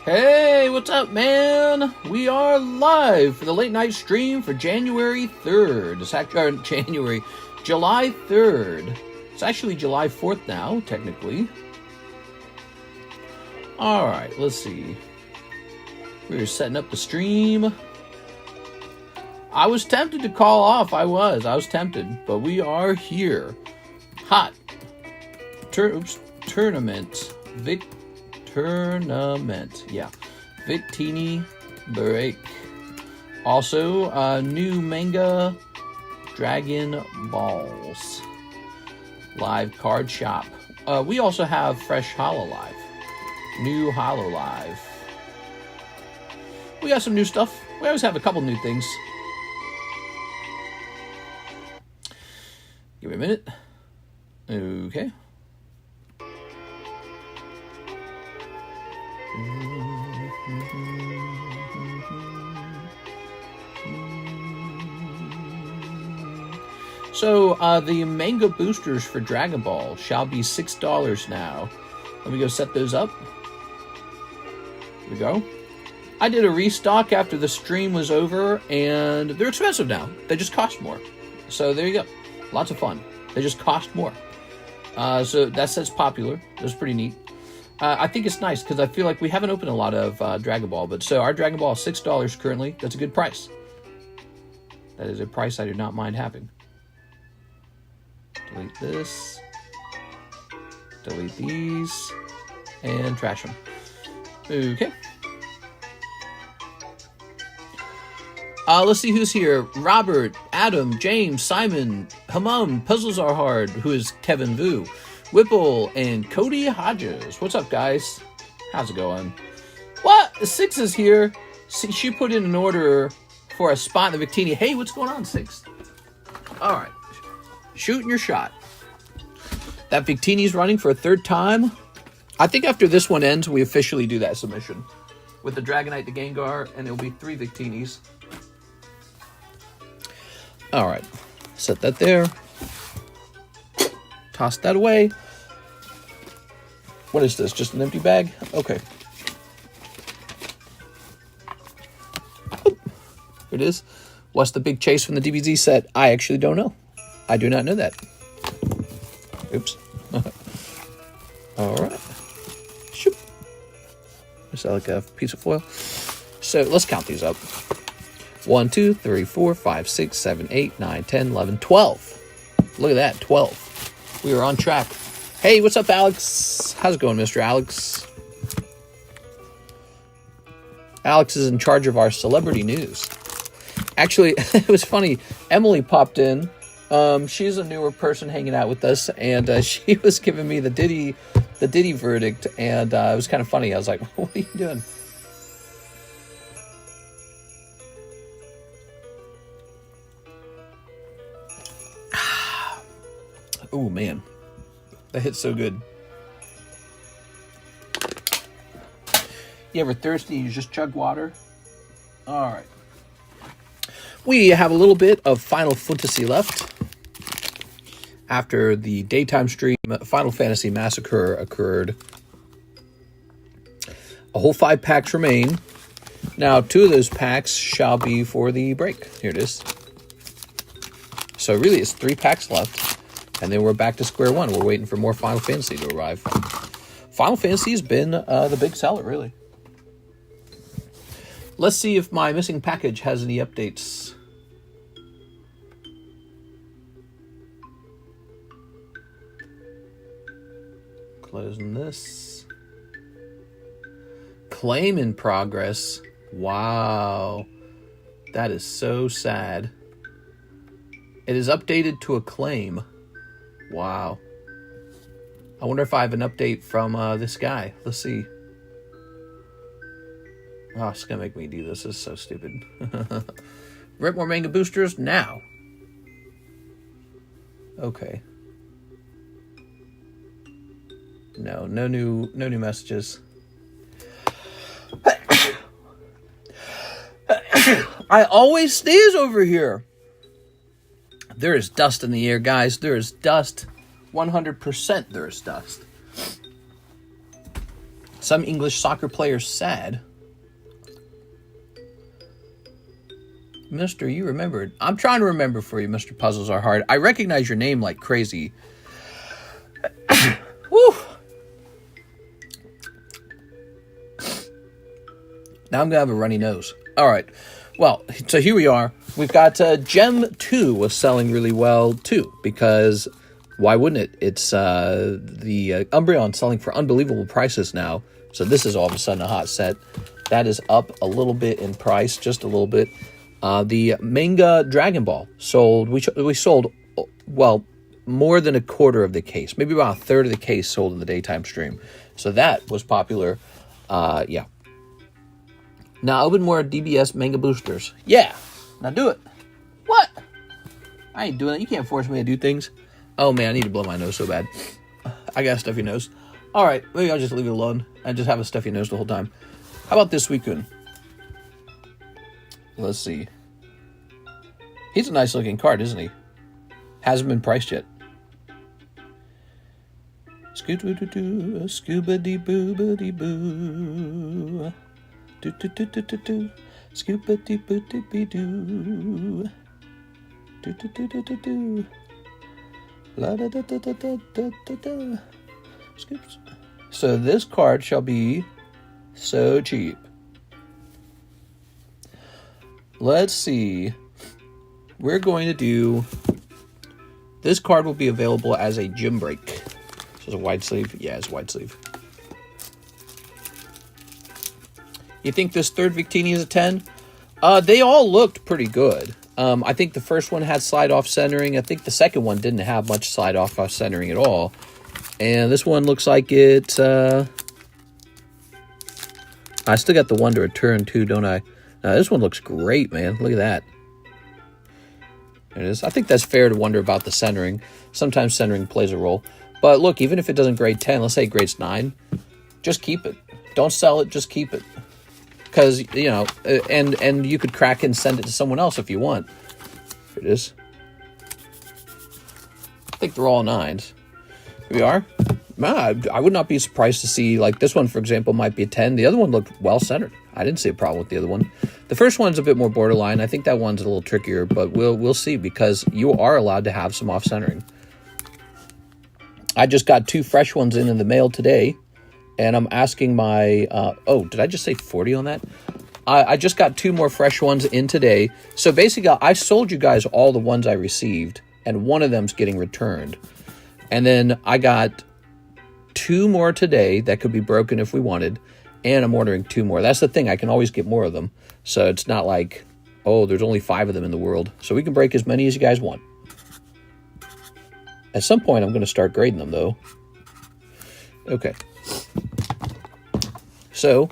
Hey, what's up, man? We are live for the late night stream for January 3rd. It's actually July 3rd. It's actually July 4th now, technically. Alright, let's see. We're setting up the stream. I was tempted to call off. I was tempted, but we are here. Hot. Tournament. Tournament. Yeah. Victini break. Also, new Manga Dragon Balls. Live card shop. We also have fresh Hololive. New Hololive. We got some new stuff. We always have a couple new things. Give me a minute. Okay. So, the Manga boosters for Dragon Ball shall be $6 now. Let me go set those up. Here we go. I did a restock after the stream was over, and they're expensive now. They just cost more. So, there you go. Lots of fun. They just cost more. So, that's popular. That's pretty neat. I think it's nice, because I feel like we haven't opened a lot of Dragon Ball. But so, our Dragon Ball is $6 currently. That's a good price. That is a price I do not mind having. Delete this, delete these, and trash them. Okay. Let's see who's here. Robert, Adam, James, Simon, Hamam, Puzzles Are Hard, who is Kevin Vu, Whipple, and Cody Hodges. What's up, guys? How's it going? What? Six is here. See, she put in an order for a spot in the Victini. Hey, what's going on, Six? All right. Shooting your shot. That Victini's running for a third time. I think after this one ends, we officially do that submission. With the Dragonite, the Gengar, and it'll be 3 Victinis. Alright. Set that there. Toss that away. What is this? Just an empty bag? Okay. Here it is. What's the big chase from the DBZ set? I actually don't know. I do not know that. Oops. All right. Shoop. Is that like a piece of foil? So let's count these up. 1, 2, 3, 4, 5, 6, 7, 8, 9, 10, 11, 12. Look at that, 12. We are on track. Hey, what's up, Alex? How's it going, Mr. Alex? Alex is in charge of our celebrity news. Actually, it was funny. Emily popped in. She's a newer person hanging out with us, and she was giving me the Diddy verdict, and it was kind of funny. I was like, "What are you doing?" Oh man, that hit so good. You ever thirsty? You just chug water. All right. We have a little bit of Final Fantasy left. After the daytime stream, Final Fantasy Massacre occurred. A whole 5 packs remain. Now, 2 of those packs shall be for the break. Here it is. So really, it's 3 packs left. And then we're back to square one. We're waiting for more Final Fantasy to arrive. Final Fantasy has been the big seller, really. Let's see if my missing package has any updates. Closing this. Claim in progress. Wow. That is so sad. It is updated to a claim. Wow. I wonder if I have an update from this guy. Let's see. Oh, it's going to make me do this. This is so stupid. Rip more Manga boosters now. Okay. No new messages. I always sneeze over here. There is dust in the air, guys. There is dust. 100% there is dust. Some English soccer players said, Mr. You remembered. I'm trying to remember for you, Mr. Puzzles Are Hard. I recognize your name like crazy. Woo! Now I'm going to have a runny nose. All right. Well, so here we are. We've got Gem 2 was selling really well, too, because why wouldn't it? It's the Umbreon selling for unbelievable prices now. So this is all of a sudden a hot set. That is up a little bit in price, just a little bit. The Manga Dragon Ball sold. We sold, well, more than a quarter of the case. Maybe about a third of the case sold in the daytime stream. So that was popular. Yeah. Now, open more DBS Manga Boosters. Yeah. Now do it. What? I ain't doing it. You can't force me to do things. Oh, man, I need to blow my nose so bad. I got a stuffy nose. All right, maybe I'll just leave it alone and just have a stuffy nose the whole time. How about this Suicune? Let's see. He's a nice-looking card, isn't he? Hasn't been priced yet. Scoot-doo-doo-doo, scuba-dee-boo-ba-dee-boo. Do-do-do-do-do-do, scuba-dee-boo-dee-bee-doo. Do-do-do-do-do-do. La-da-da-da-da-da-da-da. Scoops. So this card shall be so cheap. Let's see. We're going to do... This card will be available as a gym break. So it's a wide sleeve? Yeah, it's a wide sleeve. You think this third Victini is a 10? They all looked pretty good. I think the first one had slide-off centering. I think the second one didn't have much slide-off centering at all. And this one looks like it... I still got the one to return too, don't I? This one looks great, man. Look at that. There it is. I think that's fair to wonder about the centering. Sometimes centering plays a role. But look, even if it doesn't grade 10, let's say it grades 9, just keep it. Don't sell it, just keep it. Because, you know, and you could crack it and send it to someone else if you want. Here it is. I think they're all 9s. Here we are. I would not be surprised to see, like, this one, for example, might be a 10. The other one looked well-centered. I didn't see a problem with the other one. The first one's a bit more borderline. I think that one's a little trickier, but we'll see, because you are allowed to have some off-centering. I just got 2 fresh ones in the mail today, and I'm asking my... oh, did I just say 40 on that? I just got 2 more fresh ones in today. So basically, I sold you guys all the ones I received, and one of them's getting returned. And then I got 2 more today that could be broken if we wanted, and I'm ordering 2 more. That's the thing. I can always get more of them. So it's not like, oh, there's only 5 of them in the world. So we can break as many as you guys want. At some point, I'm going to start grading them, though. Okay. So,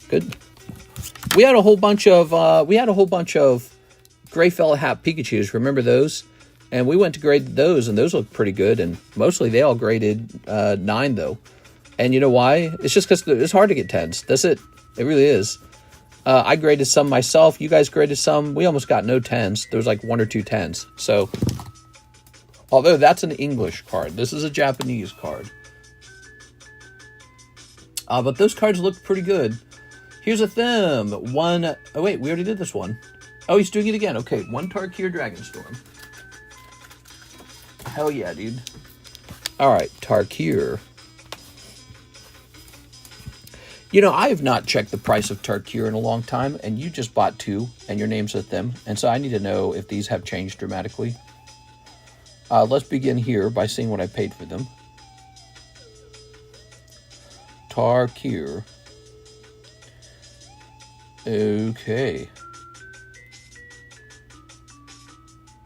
good. We had a whole bunch of Gray Fella Hat Pikachus. Remember those? And we went to grade those, and those looked pretty good. And mostly they all graded 9, though. And you know why? It's just because it's hard to get 10s. That's it. It really is. I graded some myself. You guys graded some. We almost got no 10s. There was like 1 or 2 10s. So, although that's an English card, this is a Japanese card. But those cards look pretty good. Here's a them. Oh, wait, we already did this one. Oh, he's doing it again. Okay, 1 Tarkir Dragonstorm. Hell yeah, dude. All right, Tarkir. You know, I have not checked the price of Tarkir in a long time, and you just bought 2, and your name's with them. And so I need to know if these have changed dramatically. Let's begin here by seeing what I paid for them. Tarkir. Okay.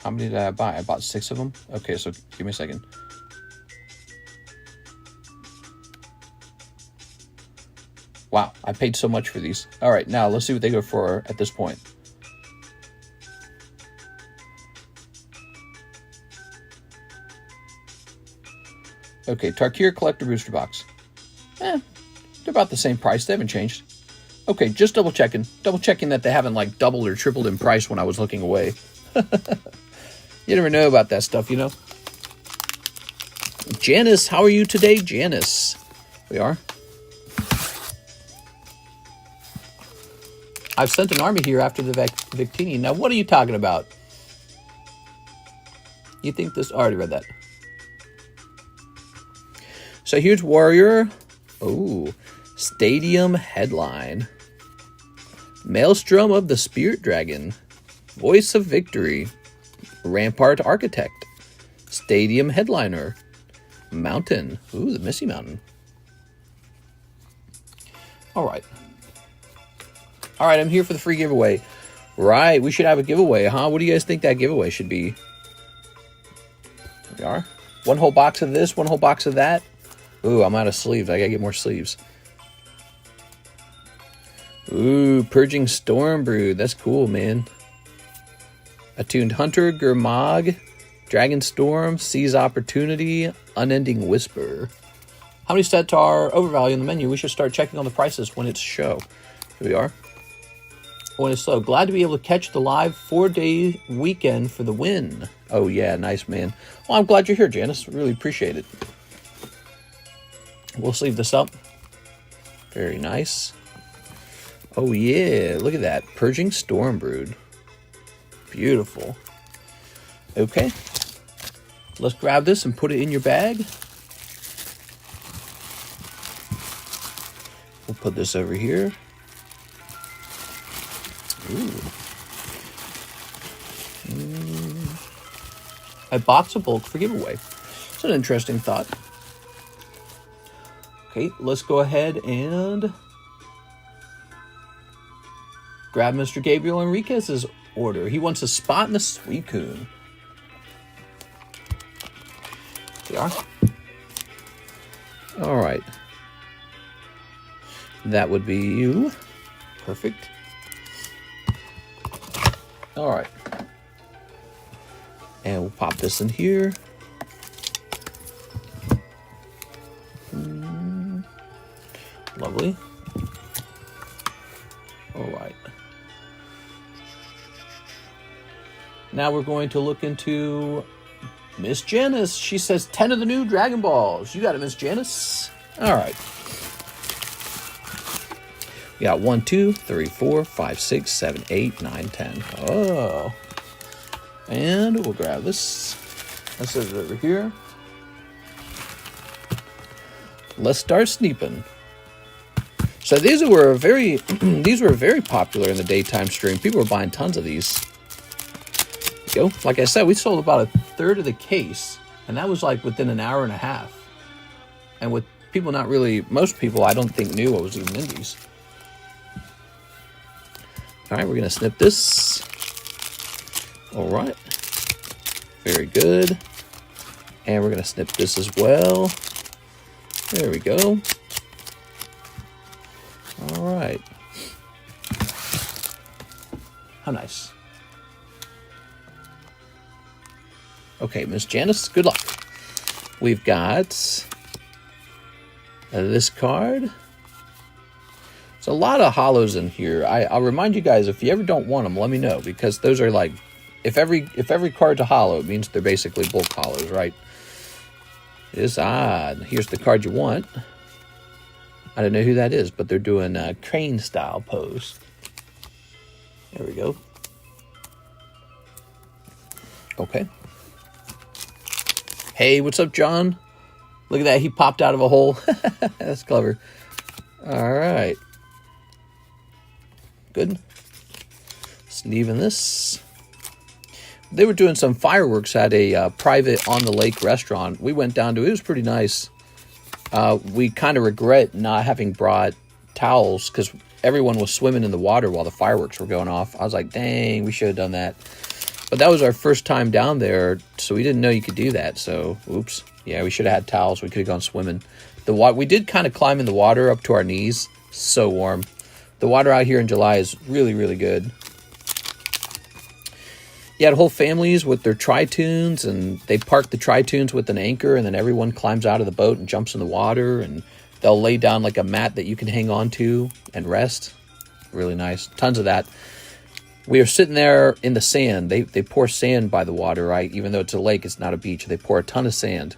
How many did I buy? I bought 6 of them. Okay, so give me a second. Wow, I paid so much for these. All right, now let's see what they go for at this point. Okay, Tarkir Collector Booster Box. They're about the same price. They haven't changed. Okay, just double checking. Double checking that they haven't like doubled or tripled in price when I was looking away. You never know about that stuff, you know. Janice, how are you today, Janice? We are. I've sent an army here after the Victini. Now, what are you talking about? You think this... I already read that. So here's Warrior. Oh, Stadium Headline. Maelstrom of the Spirit Dragon. Voice of Victory. Rampart Architect. Stadium Headliner. Mountain. Ooh, the Missy Mountain. All right. All right, I'm here for the free giveaway. Right, we should have a giveaway, huh? What do you guys think that giveaway should be? Here we are. One whole box of this, one whole box of that. Ooh, I'm out of sleeves. I gotta get more sleeves. Ooh, Purging Stormbrood. That's cool, man. Attuned Hunter, Gurmag, Dragon Storm, Seize Opportunity, Unending Whisper. How many sets are overvalued in the menu? We should start checking on the prices when it's show. Here we are. When it's slow. Glad to be able to catch the live 4-day weekend for the win. Oh, yeah. Nice, man. Well, I'm glad you're here, Janice. Really appreciate it. We'll sleeve this up. Very nice. Oh, yeah. Look at that. Purging Stormbrood. Beautiful. Okay. Let's grab this and put it in your bag. We'll put this over here. Ooh. A box of bulk for giveaway. It's an interesting thought. Okay, let's go ahead and grab Mr. Gabriel Enriquez's order. He wants a spot in the Suicune. They are. All right. That would be you. Perfect. All right. And we'll pop this in here. Lovely. All right. Now we're going to look into Miss Janice. She says 10 of the new Dragon Balls. You got it, Miss Janice. All right. We got 1, 2, 3, 4, 5, 6, 7, 8, 9, 10. Oh. And we'll grab this. Let's set it over here. Let's start sneeping. So these were very popular in the daytime stream. People were buying tons of these. There you go. Like I said, we sold about 1/3 of the case, and that was like within an hour and a half. And with people not really, most people I don't think knew what was even in these. All right, we're gonna snip this. All right, very good. And we're gonna snip this as well. There we go. All right. How nice. Okay, Miss Janice, good luck. We've got this card. There's a lot of holos in here. I'll remind you guys, if you ever don't want them, let me know, because those are like, if every card's a holo, it means they're basically bulk holos, right? It is odd. Here's the card you want. I don't know who that is, but they're doing a crane style pose. There we go. Okay. Hey, what's up, John? Look at that. He popped out of a hole. That's clever. All right. Good. Sleeving this. They were doing some fireworks at a private on-the-lake restaurant. We went down to it. It was pretty nice. We kind of regret not having brought towels because everyone was swimming in the water while the fireworks were going off. I was like, dang, we should have done that. But that was our first time down there, so we didn't know you could do that. So, oops. Yeah, we should have had towels. We could have gone swimming. We did kind of climb in the water up to our knees. So warm. The water out here in July is really, really good. You had whole families with their tri-tunes, and they park the tri-tunes with an anchor, and then everyone climbs out of the boat and jumps in the water, and they'll lay down like a mat that you can hang on to and rest. Really nice. Tons of that. We are sitting there in the sand. They pour sand by the water, right? Even though it's a lake, it's not a beach. They pour a ton of sand.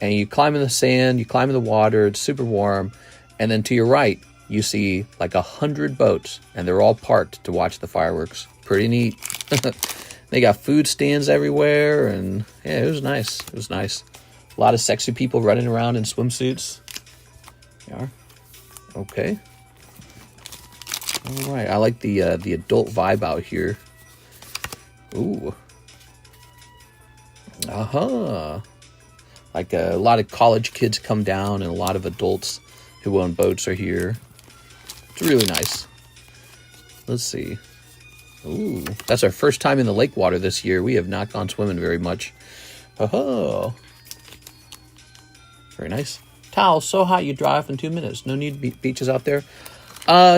and you climb in the sand, you climb in the water, it's super warm, and then to your right, you see like 100 boats, and they're all parked to watch the fireworks. Pretty neat. They got food stands everywhere, and yeah, it was nice. It was nice. A lot of sexy people running around in swimsuits. Yeah. Okay. All right. I like the adult vibe out here. Ooh. Like a lot of college kids come down, and a lot of adults who own boats are here. It's really nice. Let's see. Ooh, that's our first time in the lake water this year. We have not gone swimming very much. Oh, very nice. Towel, so hot you dry off in 2 minutes. No need beaches out there.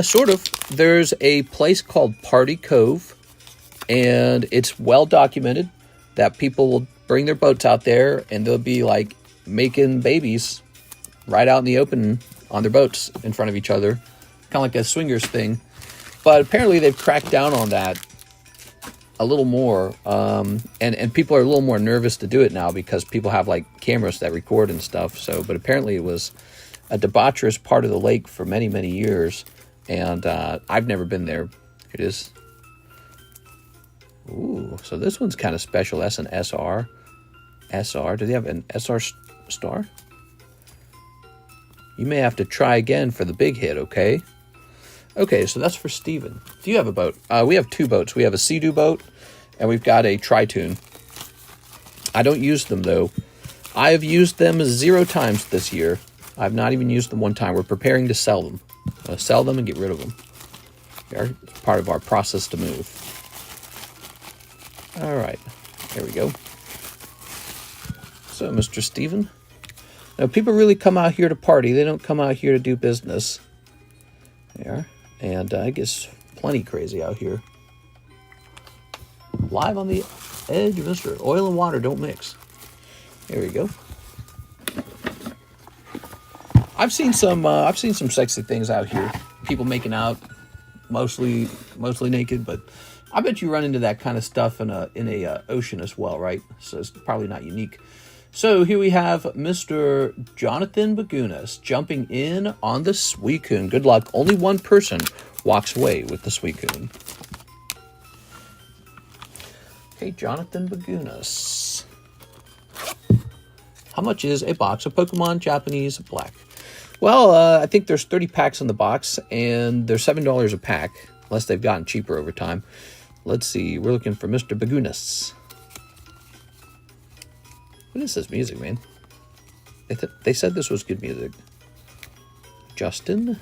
Sort of. There's a place called Party Cove, and it's well documented that people will bring their boats out there, and they'll be like making babies right out in the open on their boats in front of each other, kind of like a swingers thing. But apparently they've cracked down on that a little more, and people are a little more nervous to do it now because people have like cameras that record and stuff. So, but apparently it was a debaucherous part of the lake for many, many years, and I've never been there. It is. Ooh, so this one's kind of special. That's an SR. SR. Do they have an SR star? You may have to try again for the big hit, okay? Okay, so that's for Steven. Do you have a boat? We have 2 boats. We have a Sea-Doo boat, and we've got a Tritoon. I don't use them, though. I have used them 0 times this year. I've not even used them 1 time. We're preparing to sell them. Sell them and get rid of them. It's part of our process to move. All right, there we go. So, Mr. Steven. Now, people really come out here to party. They don't come out here to do business. There. And it gets plenty crazy out here. Live on the edge, Mr. Oil and water don't mix. There we go. I've seen some sexy things out here. People making out, mostly naked, but I bet you run into that kind of stuff in a ocean as well, right? So it's probably not unique. So here we have Mr. Jonathan Bagunas jumping in on the Suicune. Good luck. Only 1 person walks away with the Suicune. Okay, Jonathan Bagunas. How much is a box of Pokemon Japanese Black? Well, I think there's 30 packs in the box, and they're $7 a pack, unless they've gotten cheaper over time. Let's see. We're looking for Mr. Bagunas. What is this music, man? They said this was good music. Justin.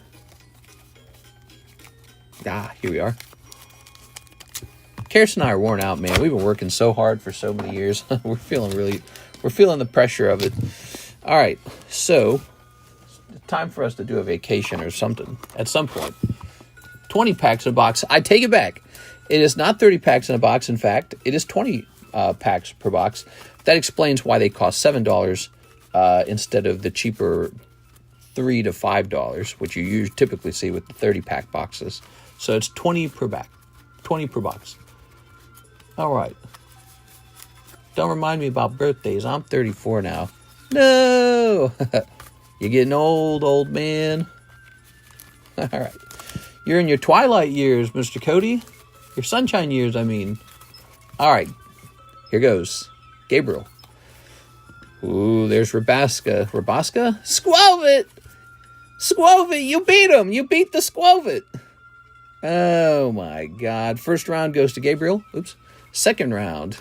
Here we are. Karis and I are worn out, man. We've been working so hard for so many years. we're feeling the pressure of it. All right, so time for us to do a vacation or something at some point. 20 packs in a box. I take it back. It is not 30 packs in a box. In fact, it is 20 packs per box. That explains why they cost $7 instead of the cheaper $3 to $5, which you typically see with the 30-pack boxes. So it's 20 per pack, 20 per box. All right. Don't remind me about birthdays. I'm 34 now. No! You're getting old man. All right. You're in your twilight years, Mr. Cody. Your sunshine years, I mean. All right. Here goes. Gabriel. Ooh, there's Rabaska. Rabaska? Squelvit! Squelvit, you beat him! You beat the Squelvit! Oh my god. First round goes to Gabriel. Oops. Second round.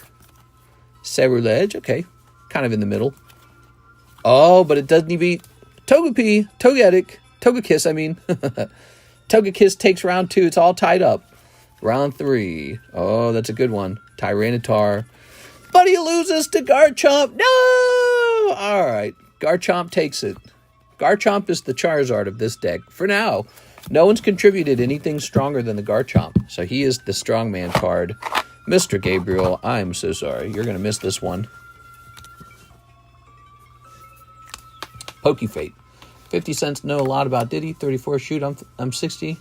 Cerulege. Okay. Kind of in the middle. Oh, but it doesn't even beat Togepi. Togetic. Togekiss, I mean. Togekiss takes round 2. It's all tied up. Round 3. Oh, that's a good one. Tyranitar. But he loses to Garchomp. No! All right. Garchomp takes it. Garchomp is the Charizard of this deck. For now. No one's contributed anything stronger than the Garchomp. So he is the strongman card. Mr. Gabriel, I'm so sorry. You're going to miss this one. Pokefate. 50 cents know a lot about Diddy. 34 shoot. I'm 60.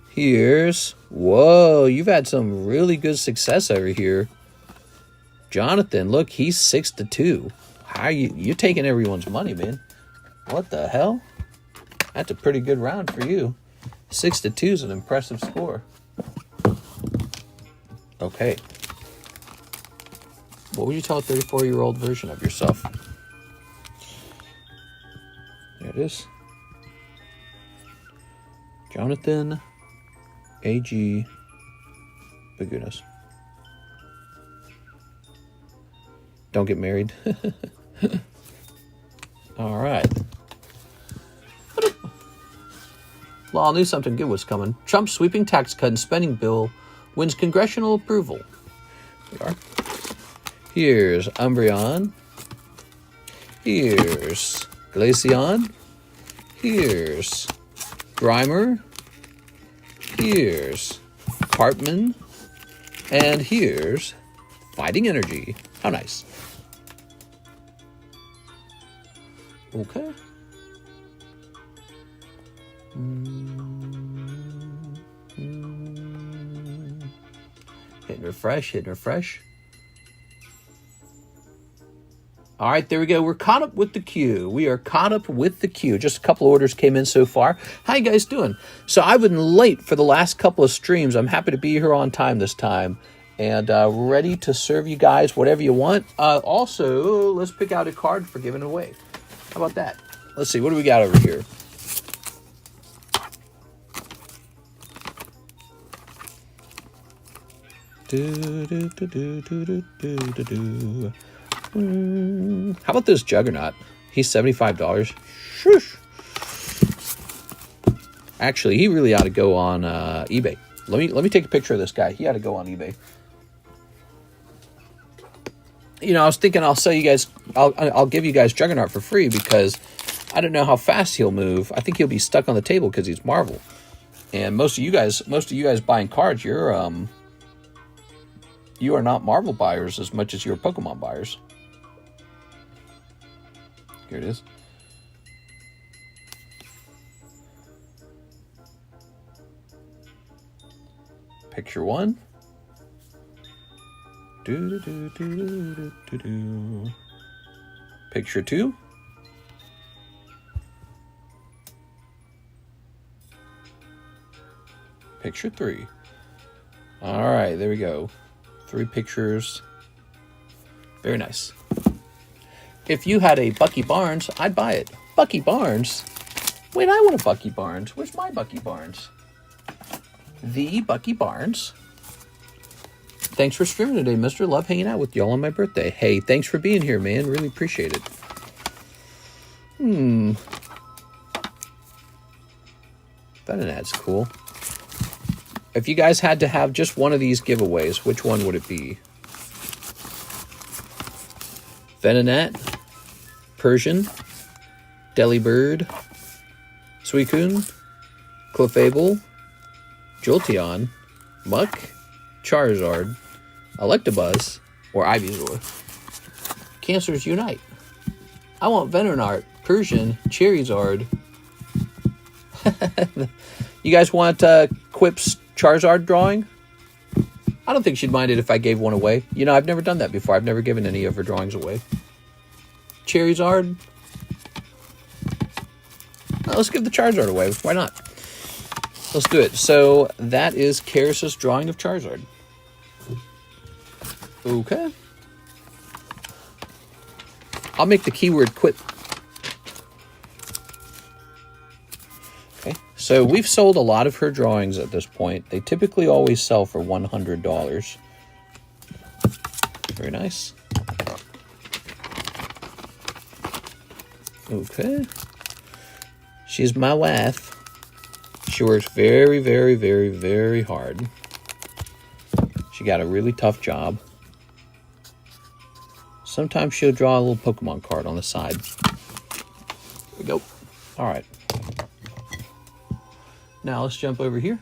Here's... Whoa, you've had some really good success over here. Jonathan, look, he's 6-2. How you taking everyone's money, man? What the hell? That's a pretty good round for you. 6-2 is an impressive score. Okay. What would you tell a 34-year-old version of yourself? There it is. Jonathan A.G. Bagunas. Don't get married. All right. Law knew something good was coming. Trump's sweeping tax cut and spending bill wins congressional approval. There we are. Here's Umbreon. Here's Glaceon. Here's Grimer. Here's Cartman. And here's Fighting Energy. How nice. Okay. Hitting refresh, hitting refresh. All right, there we go. We're caught up with the queue. We are caught up with the queue. Just a couple orders came in so far. How you guys doing? So I've been late for the last couple of streams. I'm happy to be here on time this time. And ready to serve you guys whatever you want. Also, let's pick out a card for giving away. How about that? Let's see. What do we got over here? How about this Juggernaut? He's $75. Shush. Actually, he really ought to go on eBay. Let me take a picture of this guy. He ought to go on eBay. You know, I was thinking I'll sell you guys. I'll give you guys Juggernaut for free because I don't know how fast he'll move. I think he'll be stuck on the table because he's Marvel. And most of you guys buying cards, you are not Marvel buyers as much as you're Pokemon buyers. Here it is. Picture one. Picture two. Picture three. All right, there we go. 3 pictures. Very nice. If you had a Bucky Barnes, I'd buy it. Bucky Barnes? Wait, I want a Bucky Barnes. Where's my Bucky Barnes? The Bucky Barnes. Thanks for streaming today, mister. Love hanging out with y'all on my birthday. Hey, thanks for being here, man. Really appreciate it. That's cool. If you guys had to have just one of these giveaways, which one would it be? Venonat, Persian, Delibird, Suicune, Clefable, Jolteon, Muck, Charizard, Electabuzz, or Ivysaur. Cancers unite. I want Venonat, Persian, Charizard. You guys want Quip's Charizard drawing? I don't think she'd mind it if I gave one away. You know, I've never done that before. I've never given any of her drawings away. Charizard. Let's give the Charizard away. Why not? Let's do it. So that is Karis's drawing of Charizard. Okay. I'll make the keyword quit. Okay. So we've sold a lot of her drawings at this point. They typically always sell for $100. Very nice. Okay. She's my wife. She works very, very, very, very hard. She got a really tough job. Sometimes she'll draw a little Pokemon card on the side. There we go. All right. Now let's jump over here.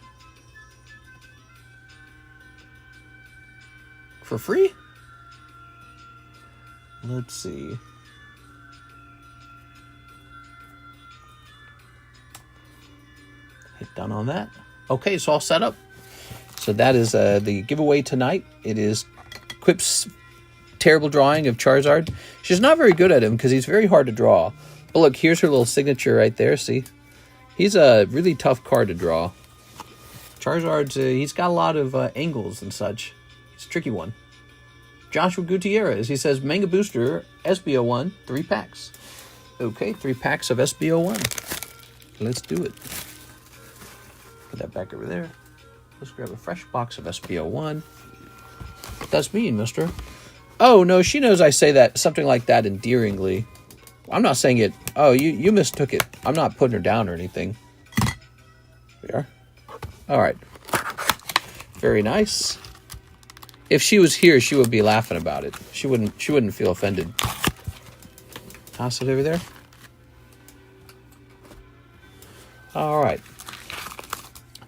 For free? Let's see. Hit done on that. Okay, so all set up. So that is the giveaway tonight. It is Quip's terrible drawing of Charizard. She's not very good at him because he's very hard to draw. But look, here's her little signature right there, see? He's a really tough card to draw. Charizard's, he's got a lot of angles and such. It's a tricky one. Joshua Gutierrez, he says, Manga Booster, SBO1, 3 packs. Okay, 3 packs of SBO1. Let's do it. Put that back over there. Let's grab a fresh box of SBO1. That's mean, mister. Oh, no, she knows I say that, something like that endearingly. I'm not saying it. Oh, you mistook it. I'm not putting her down or anything. We are. All right. Very nice. If she was here, she would be laughing about it. She wouldn't feel offended. Toss it over there. All right.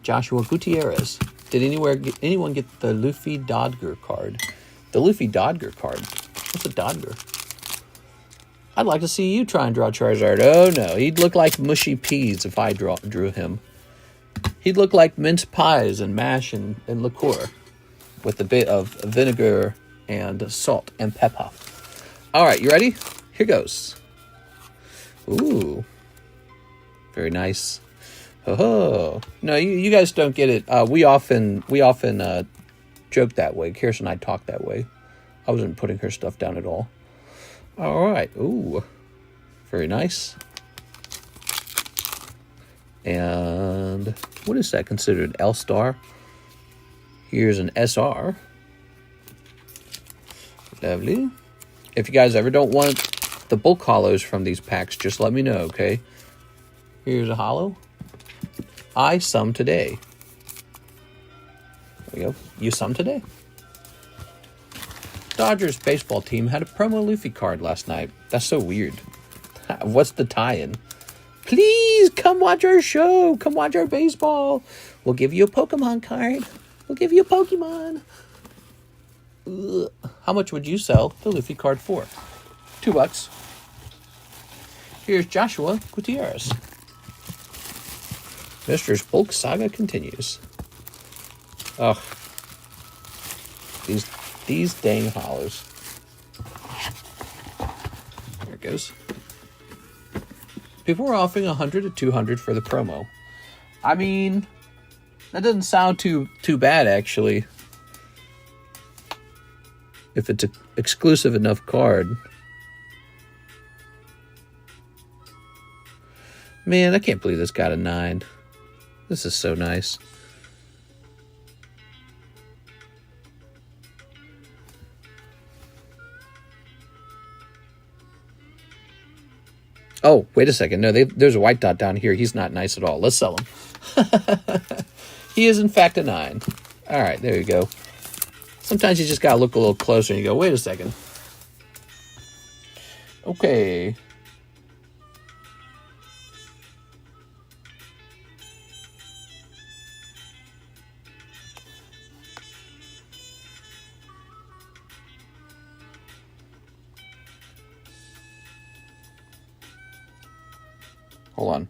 Joshua Gutierrez. Did anyone get the Luffy Dodger card? The Luffy Dodger card. What's a Dodger? I'd like to see you try and draw Charizard. Oh no, he'd look like mushy peas if I drew him. He'd look like mince pies and mash and liqueur with a bit of vinegar and salt and pepper. All right, you ready? Here goes. Ooh, very nice. Oh no, you guys don't get it. We often joke that way. Kirsten and I talk that way. I wasn't putting her stuff down at all. All right. Ooh, very nice. And what is that considered? L-star. Here's an SR. Lovely. If you guys ever don't want the bulk hollows from these packs, just let me know, okay? Here's a hollow. I sum today. There we go. You sum today. Dodgers baseball team had a promo Luffy card last night. That's so weird. What's the tie-in? Please come watch our show. Come watch our baseball. We'll give you a Pokemon card. We'll give you a Pokemon. Ugh. How much would you sell the Luffy card for? $2. Here's Joshua Gutierrez. Mister's bulk saga continues. Ugh. These dang hollows. There it goes. People were offering 100 to 200 for the promo. I mean, that doesn't sound too bad, actually. If it's an exclusive enough card. Man, I can't believe this got a 9. This is so nice. Oh, wait a second. No, there's a white dot down here. He's not nice at all. Let's sell him. He is, in fact, a 9. All right, there you go. Sometimes you just got to look a little closer and you go, wait a second. Okay. Hold on.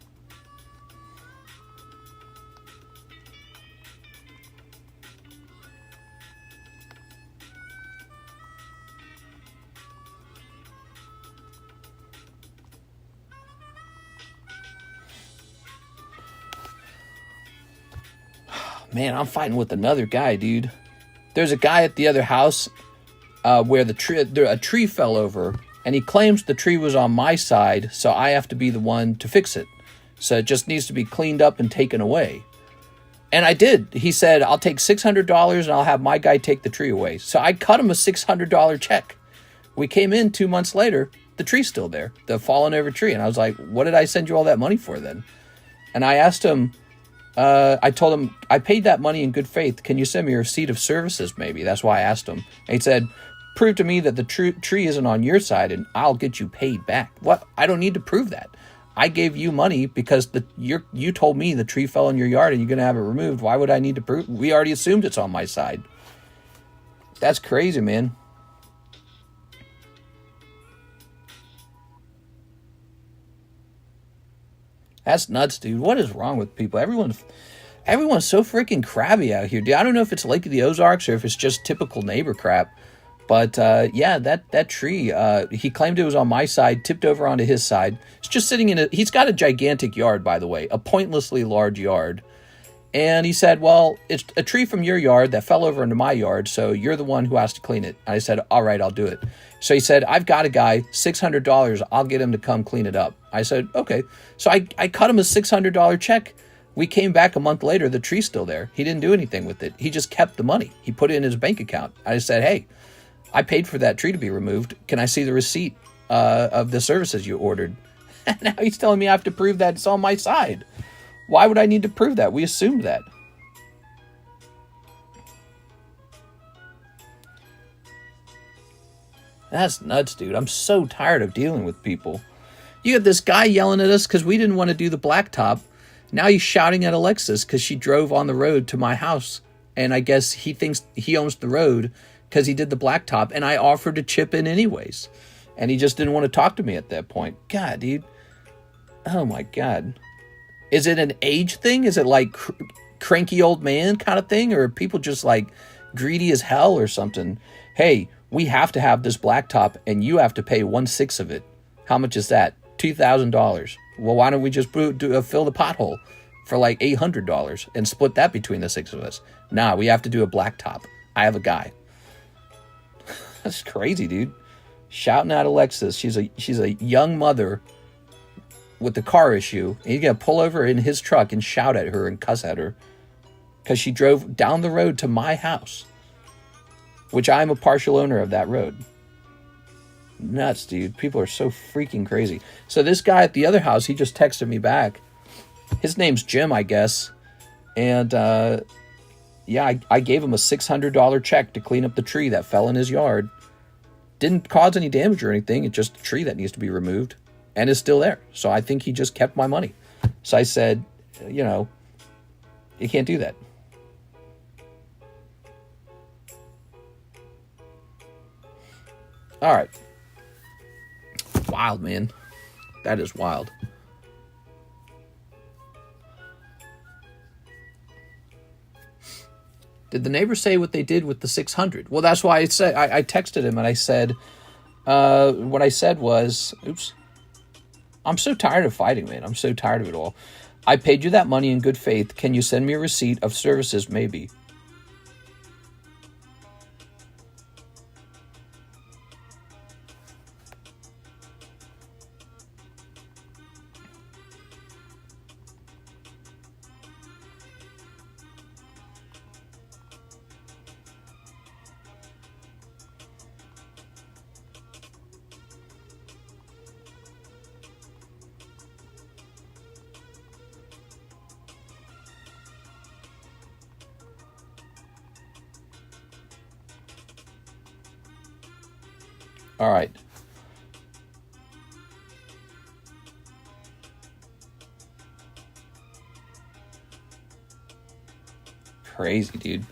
Man, I'm fighting with another guy, dude. There's a guy at the other house where a tree fell over. And he claims the tree was on my side, so I have to be the one to fix it. So it just needs to be cleaned up and taken away. And I did. He said, I'll take $600 and I'll have my guy take the tree away. So I cut him a $600 check. We came in 2 months later. The tree's still there. The fallen over tree. And I was like, what did I send you all that money for then? And I asked him, I told him, I paid that money in good faith. Can you send me a receipt of services maybe? That's why I asked him. And he said, prove to me that the tree isn't on your side and I'll get you paid back. What? I don't need to prove that. I gave you money because you told me the tree fell in your yard and you're going to have it removed. Why would I need to prove? We already assumed it's on my side. That's crazy, man. That's nuts, dude. What is wrong with people? Everyone's so freaking crabby out here, dude. I don't know if it's Lake of the Ozarks or if it's just typical neighbor crap. But yeah, that tree, he claimed it was on my side, tipped over onto his side. It's just sitting in he's got a gigantic yard, by the way, a pointlessly large yard. And he said, well, it's a tree from your yard that fell over into my yard, so you're the one who has to clean it. And I said, all right, I'll do it. So he said, I've got a guy, $600, I'll get him to come clean it up. I said, okay. So I cut him a $600 check. We came back a month later, the tree's still there. He didn't do anything with it. He just kept the money. He put it in his bank account. I said, hey, I paid for that tree to be removed. Can I see the receipt of the services you ordered? And now he's telling me I have to prove that it's on my side. Why would I need to prove that? We assumed that. That's nuts, dude. I'm so tired of dealing with people. You got this guy yelling at us because we didn't want to do the blacktop. Now he's shouting at Alexis because she drove on the road to my house. And I guess he thinks he owns the road because he did the blacktop. And I offered to chip in anyways. And he just didn't want to talk to me at that point. God, dude. Oh, my God. Is it an age thing? Is it like cranky old man kind of thing? Or are people just like greedy as hell or something? Hey, we have to have this blacktop and you have to pay 1/6 of it. How much is that? $2,000. Well, why don't we just fill the pothole for like $800 and split that between the 6 of us? Nah, we have to do a blacktop. I have a guy. That's crazy, dude. Shouting at Alexis. She's a young mother with the car issue, and he's gonna pull over in his truck and shout at her and cuss at her because she drove down the road to my house, which I'm a partial owner of that road. Nuts, dude. People are so freaking crazy. So this guy at the other house, he just texted me back. His name's Jim, I guess. And yeah, I gave him a $600 check to clean up the tree that fell in his yard. Didn't cause any damage or anything. It's just a tree that needs to be removed. And is still there. So I think he just kept my money. So I said, you know, you can't do that. All right. Wild, man. That is wild. Did the neighbor say what they did with the 600? Well, that's why I said, I texted him and I said, what I said was, oops. I'm so tired of fighting, man. I'm so tired of it all. I paid you that money in good faith. Can you send me a receipt of services? Maybe. All right. Crazy, dude.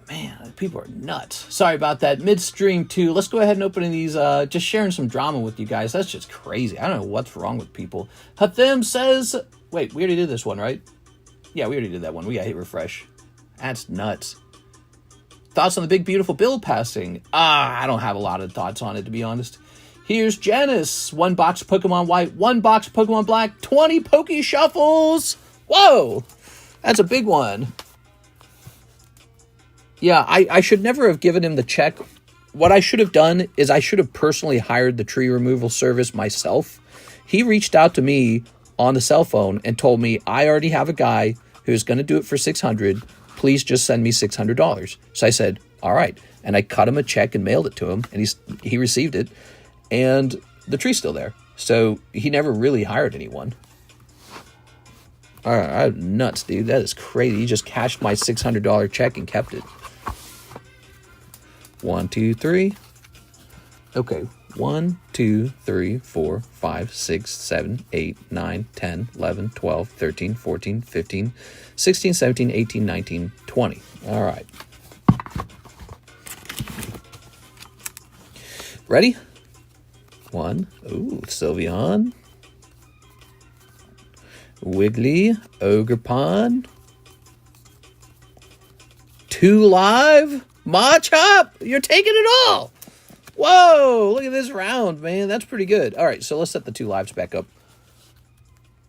Man, people are nuts. Sorry about that. Midstream too. Let's go ahead and open these. Just sharing some drama with you guys. That's just crazy. I don't know what's wrong with people. Hathim says, wait, we already did this one, right? Yeah, we already did that one. We got to hit refresh. That's nuts. Thoughts on the big, beautiful bill passing? I don't have a lot of thoughts on it, to be honest. Here's Janice. 1 box Pokemon White, 1 box Pokemon Black, 20 Poke Shuffles. Whoa! That's a big one. Yeah, I should never have given him the check. What I should have done is I should have personally hired the tree removal service myself. He reached out to me on the cell phone and told me, I already have a guy who's going to do it for $600. Please just send me $600. So I said, all right. And I cut him a check and mailed it to him. And he received it. And the tree's still there. So he never really hired anyone. All right, I'm nuts, dude. That is crazy. He just cashed my $600 check and kept it. 1, 2, 3. Okay. 1, 2, 3, 4, 5, 6, 7, 8, 9, 10, 11, 12, 13, 14, 15, 16, 17, 18, 19, 20. All right. Ready? 1. Ooh, Sylveon. Wiggly. Ogre Pond. 2 live. Machop, you're taking it all. Whoa, look at this round, man. That's pretty good. All right, so let's set the 2 lives back up.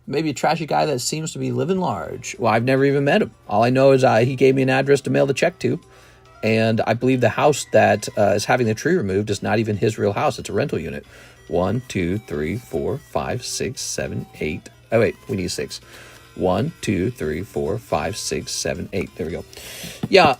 Maybe a trashy guy that seems to be living large. Well, I've never even met him. All I know is he gave me an address to mail the check to. And I believe the house that is having the tree removed is not even his real house. It's a rental unit. 1, 2, 3, 4, 5, 6, 7, 8. Oh, wait, we need 6. 1, 2, 3, 4, 5, 6, 7, 8. There we go. Yeah,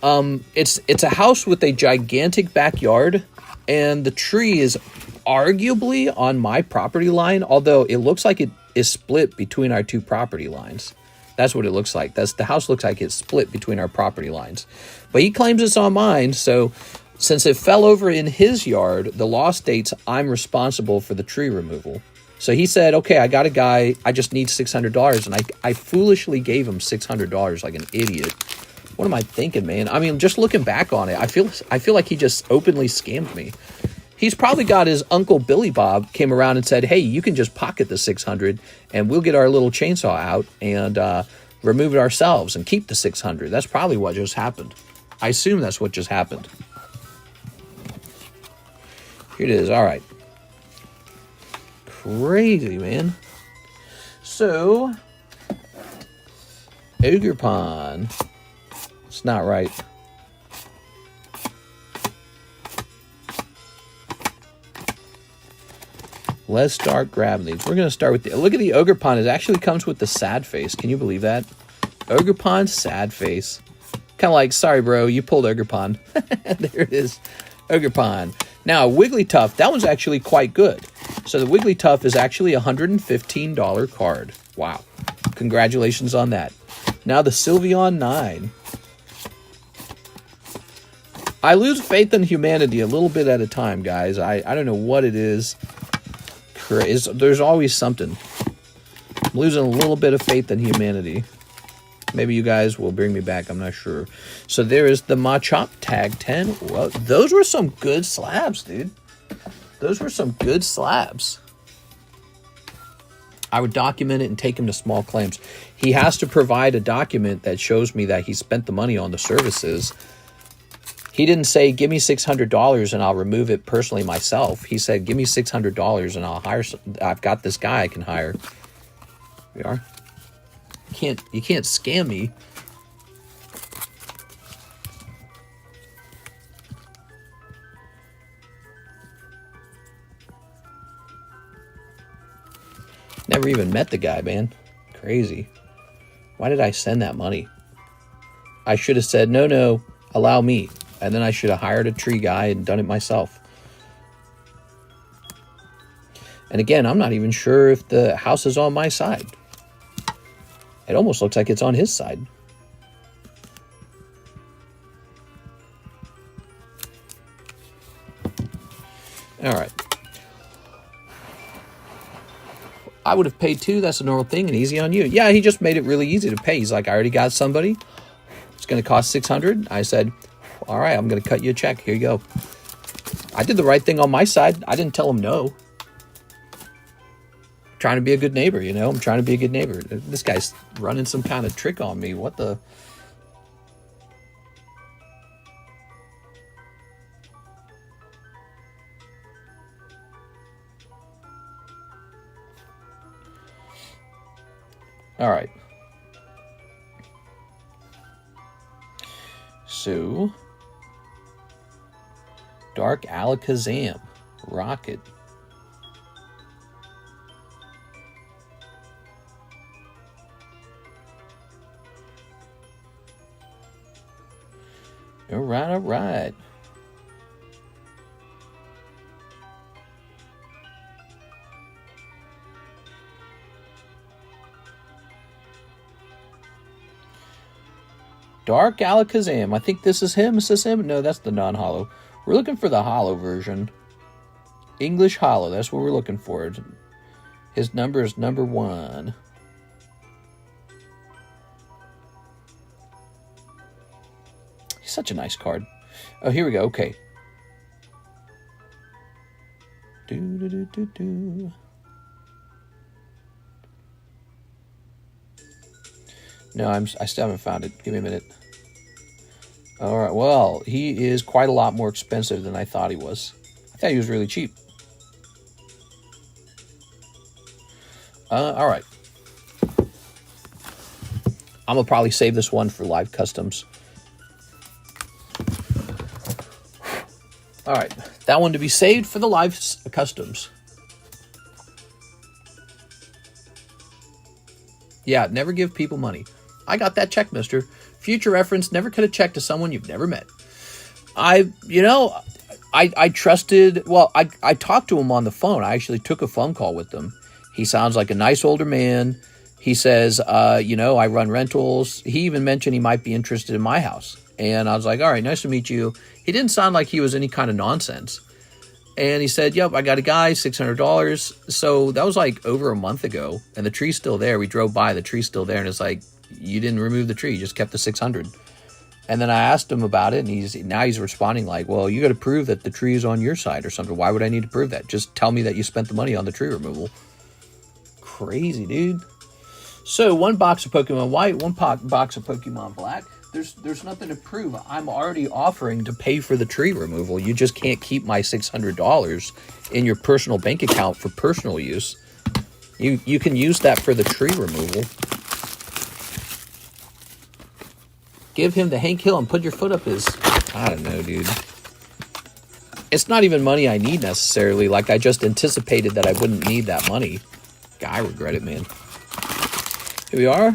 it's a house with a gigantic backyard. And the tree is arguably on my property line, although it looks like it is split between our 2 property lines. That's what it looks like. The house looks like it's split between our property lines. But he claims it's on mine, so since it fell over in his yard, the law states I'm responsible for the tree removal. So he said, okay, I got a guy, I just need $600, and I foolishly gave him $600 like an idiot. What am I thinking, man? I mean, just looking back on it, I feel like he just openly scammed me. He's probably got his Uncle Billy Bob came around and said, hey, you can just pocket the $600 and we'll get our little chainsaw out and remove it ourselves and keep the $600. That's probably what just happened. I assume that's what just happened. Here it is. All right. Crazy, man. So, Ogre Pond. It's not right. Let's start grabbing these. We're going to start with the... Look at the Ogre Pond. It actually comes with the sad face. Can you believe that? Ogre Pond, sad face. Kind of like, sorry, bro, you pulled Ogre Pond. There it is. Ogre Pond. Now, Wigglytuff, that one's actually quite good. So the Wigglytuff is actually a $115 card. Wow. Congratulations on that. Now the Sylveon 9. I lose faith in humanity a little bit at a time, guys. I don't know what it is. There's always something. I'm losing a little bit of faith in humanity. Maybe you guys will bring me back. I'm not sure. So there is the Machop Tag 10. Well, those were some good slabs, dude. Those were some good slabs. I would document it and take him to small claims. He has to provide a document that shows me that he spent the money on the services. He didn't say, give me $600 and I'll remove it personally myself. He said, give me $600 and I'll hire. I've got this guy I can hire. We are. You can't scam me. Never even met the guy, man. Crazy. Why did I send that money? I should have said, no, allow me. And then I should have hired a tree guy and done it myself. And again, I'm not even sure if the house is on my side. It almost looks like it's on his side. All right. I would have paid too. That's a normal thing and easy on you. Yeah, he just made it really easy to pay. He's like, I already got somebody. It's going to cost $600. I said, all right, I'm going to cut you a check. Here you go. I did the right thing on my side. I didn't tell him no. I'm trying to be a good neighbor, you know? I'm trying to be a good neighbor. This guy's running some kind of trick on me. What the... All right. So, Dark Alakazam, Rocket. All right, all right. Dark Alakazam. I think this is him. Is this him? No, that's the non-holo. We're looking for the holo version. English holo. That's what we're looking for. His number is number 1. He's such a nice card. Oh, here we go. Okay. No, I still haven't found it. Give me a minute. All right, well, he is quite a lot more expensive than I thought he was. I thought he was really cheap. All right. I'm going to probably save this one for live customs. All right, that one to be saved for the live customs. Yeah, never give people money. I got that check, mister. Future reference, never cut a check to someone you've never met. I trusted, well, I talked to him on the phone. I actually took a phone call with him. He sounds like a nice older man. He says, I run rentals. He even mentioned he might be interested in my house. And I was like, all right, nice to meet you. He didn't sound like he was any kind of nonsense. And he said, yep, I got a guy, $600. So that was like over a month ago. And the tree's still there. We drove by, the tree's still there. And it's like, you didn't remove the tree. You just kept the 600. And then I asked him about it. And he's responding like, well, you got to prove that the tree is on your side or something. Why would I need to prove that? Just tell me that you spent the money on the tree removal. Crazy, dude. So one box of Pokemon White, one box of Pokemon Black. There's nothing to prove. I'm already offering to pay for the tree removal. You just can't keep my $600 in your personal bank account for personal use. You can use that for the tree removal. Give him the Hank Hill and put your foot up his... I don't know, dude. It's not even money I need necessarily. Like, I just anticipated that I wouldn't need that money. I regret it, man. Here we are.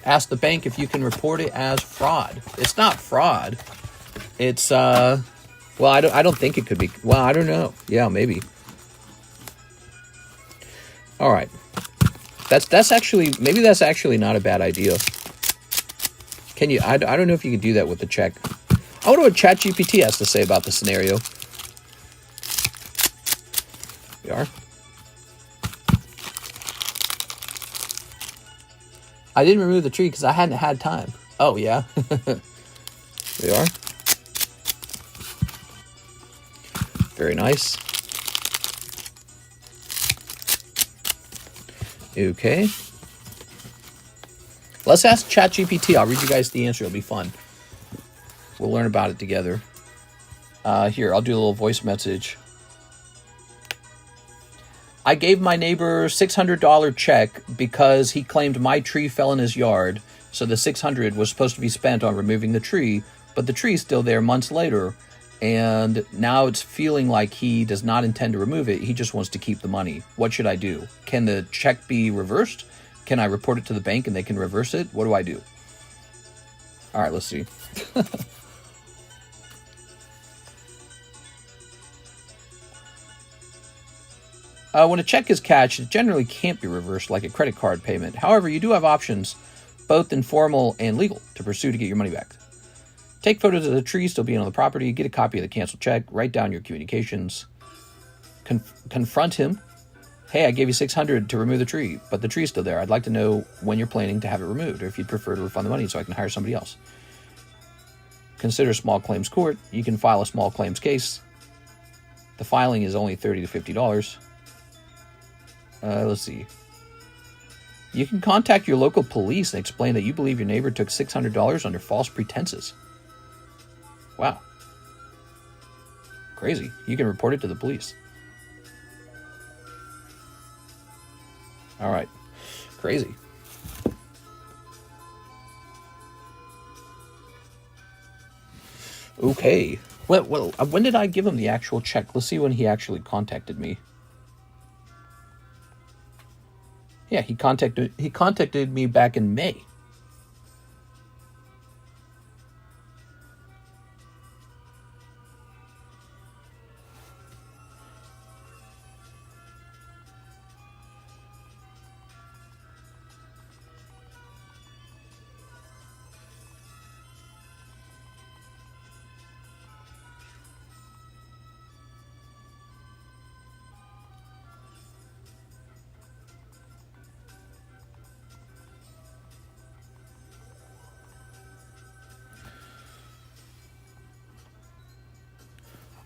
Ask the bank if you can report it as fraud. It's not fraud. It's, well, I don't think it could be. Well, I don't know. Yeah, maybe. All right. That's actually, maybe that's actually not a bad idea. Can you, I don't know if you can do that with the check. I wonder what ChatGPT has to say about the scenario. Here we are. I didn't remove the tree because I hadn't had time. Oh, yeah. There we are. Very nice. Okay. Let's ask ChatGPT. I'll read you guys the answer. It'll be fun. We'll learn about it together. Here, I'll do a little voice message. I gave my neighbor $600 check because he claimed my tree fell in his yard, so the $600 was supposed to be spent on removing the tree, but the tree's still there months later, and now it's feeling like he does not intend to remove it. He just wants to keep the money. What should I do? Can the check be reversed? Can I report it to the bank and they can reverse it? What do I do? All right, let's see. When a check is cashed, it generally can't be reversed like a credit card payment. However, you do have options, both informal and legal, to pursue to get your money back. Take photos of the tree still being on the property, get a copy of the canceled check, write down your communications, confront him. Hey, I gave you $600 to remove the tree, but the tree's still there. I'd like to know when you're planning to have it removed, or if you'd prefer to refund the money so I can hire somebody else. Consider small claims court. You can file a small claims case. The filing is only $30 to $50. Let's see. You can contact your local police and explain that you believe your neighbor took $600 under false pretenses. Wow. Crazy. You can report it to the police. All right. Crazy. Okay. Well, when did I give him the actual check? Let's see when he actually contacted me. Yeah, he contacted me back in May.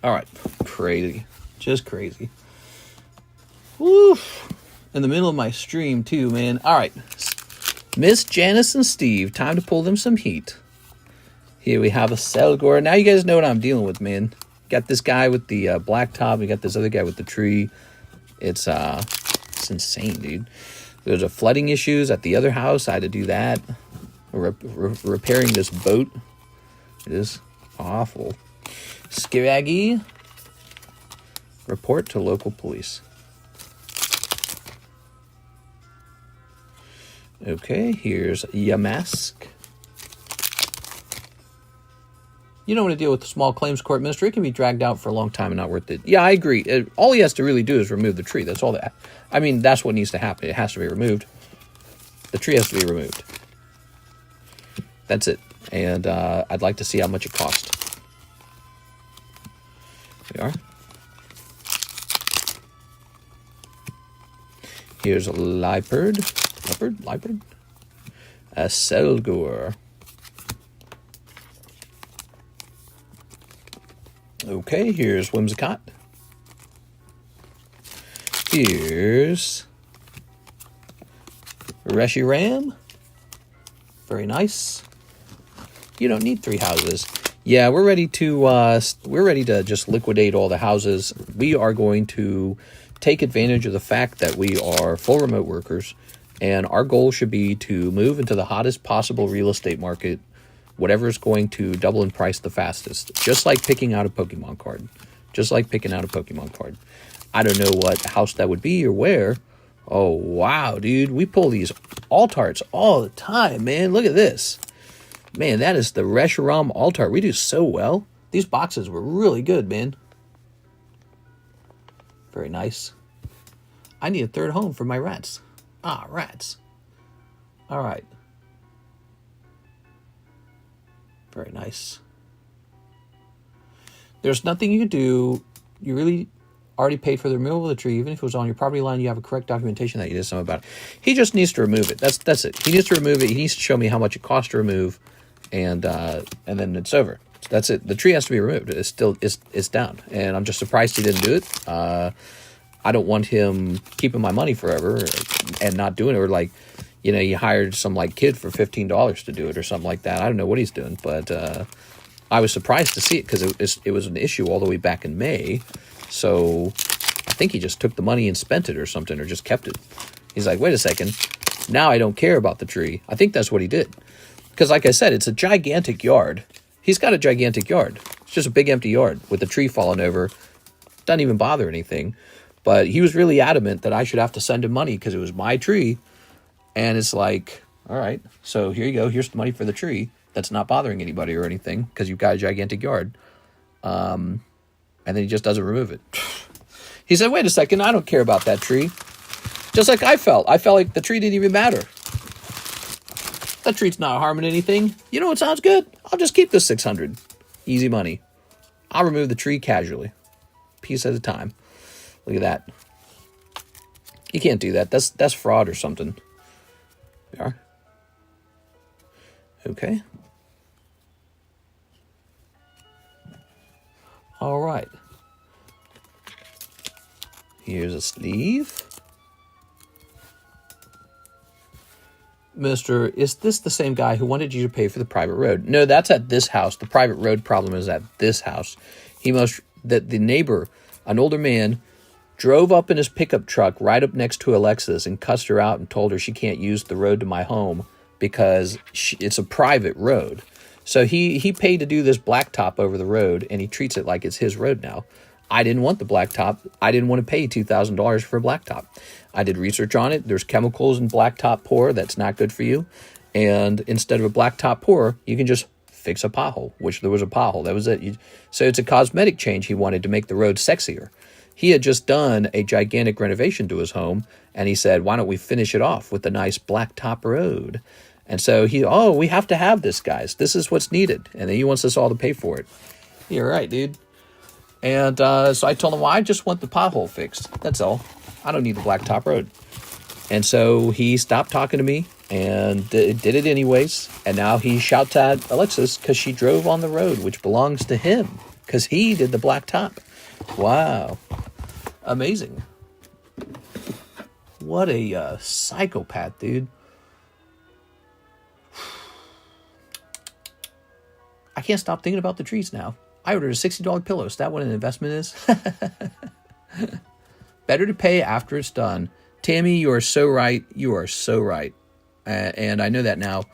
All right, crazy, just crazy. Woof. In the middle of my stream too, man. All right, Miss Janice and Steve, time to pull them some heat. Here we have a Selgor. Now you guys know what I'm dealing with, man. Got this guy with the black top. We got this other guy with the tree. It's insane, dude. There's a flooding issues at the other house. I had to do that. Repairing this boat. It is awful. Skiraggy. Report to local police. Okay, here's Yamask. You don't want to deal with the small claims court, mister. It can be dragged out for a long time and not worth it. Yeah, I agree. All he has to really do is remove the tree. That's all that. I mean, that's what needs to happen. It has to be removed. The tree has to be removed. That's it. And I'd like to see how much it cost. Here we are. Here's a leopard. Leopard? A Selgor. Okay, here's Whimsicott. Here's Reshiram. Very nice. You don't need 3 houses. Yeah, we're ready to just liquidate all the houses. We are going to take advantage of the fact that we are full remote workers, and our goal should be to move into the hottest possible real estate market, whatever is going to double in price the fastest. Just like picking out a Pokemon card. I don't know what house that would be or where. Oh, wow, dude. We pull these alt-arts all the time, man. Look at this. Man, that is the Reshiram alt-art. We do so well. These boxes were really good, man. Very nice. I need a third home for my rats. Ah, rats. All right. Very nice. There's nothing you can do. You really already paid for the removal of the tree. Even if it was on your property line, you have a correct documentation that you did something about it. He just needs to remove it. That's it. He needs to remove it. He needs to show me how much it costs to remove, and then it's over. So that's it. The tree has to be removed. It's down, and I'm just surprised he didn't do it. I don't want him keeping my money forever and not doing it, or like, you know, you hired some like kid for $15 to do it or something like that. I don't know what he's doing, but I was surprised to see it because it was an issue all the way back in May. So I think he just took the money and spent it or something, or just kept it. He's like, wait a second, now I don't care about the tree. I think that's what he did. Because like I said, it's a gigantic yard. He's got a gigantic yard. It's just a big empty yard with the tree falling over. Doesn't even bother anything. But he was really adamant that I should have to send him money because it was my tree. And it's like, all right, so here you go. Here's the money for the tree. That's not bothering anybody or anything because you've got a gigantic yard. And then he just doesn't remove it. He said, wait a second, I don't care about that tree. Just like I felt. I felt like the tree didn't even matter. That tree's not harming anything. You know what sounds good? I'll just keep this 600. Easy money. I'll remove the tree casually. Piece at a time. Look at that. You can't do that. That's fraud or something. We are. Okay. All right. Here's a sleeve. Mister, is this the same guy who wanted you to pay for the private road? No, that's at this house. The private road problem is at this house. The neighbor, an older man, drove up in his pickup truck right up next to Alexis and cussed her out and told her she can't use the road to my home because it's a private road. So he paid to do this blacktop over the road, and he treats it like it's his road now. I didn't want the blacktop. I didn't want to pay $2,000 for a blacktop. I did research on it. There's chemicals in blacktop pour that's not good for you. And instead of a blacktop pour, you can just fix a pothole, which there was a pothole. That was it. So it's a cosmetic change he wanted to make the road sexier. He had just done a gigantic renovation to his home, and he said, why don't we finish it off with a nice blacktop road? And so we have to have this, guys. This is what's needed. And then he wants us all to pay for it. You're right, dude. And so I told him, well, I just want the pothole fixed. That's all. I don't need the blacktop road. And so he stopped talking to me and did it anyways. And now he shouts at Alexis because she drove on the road, which belongs to him because he did the blacktop. Wow. Amazing. What a psychopath, dude. I I can't stop thinking about the trees now. I ordered a $60 pillow. Is that what an investment is? Better to pay after it's done. Tammy, you are so right. You are so right. And I know that now.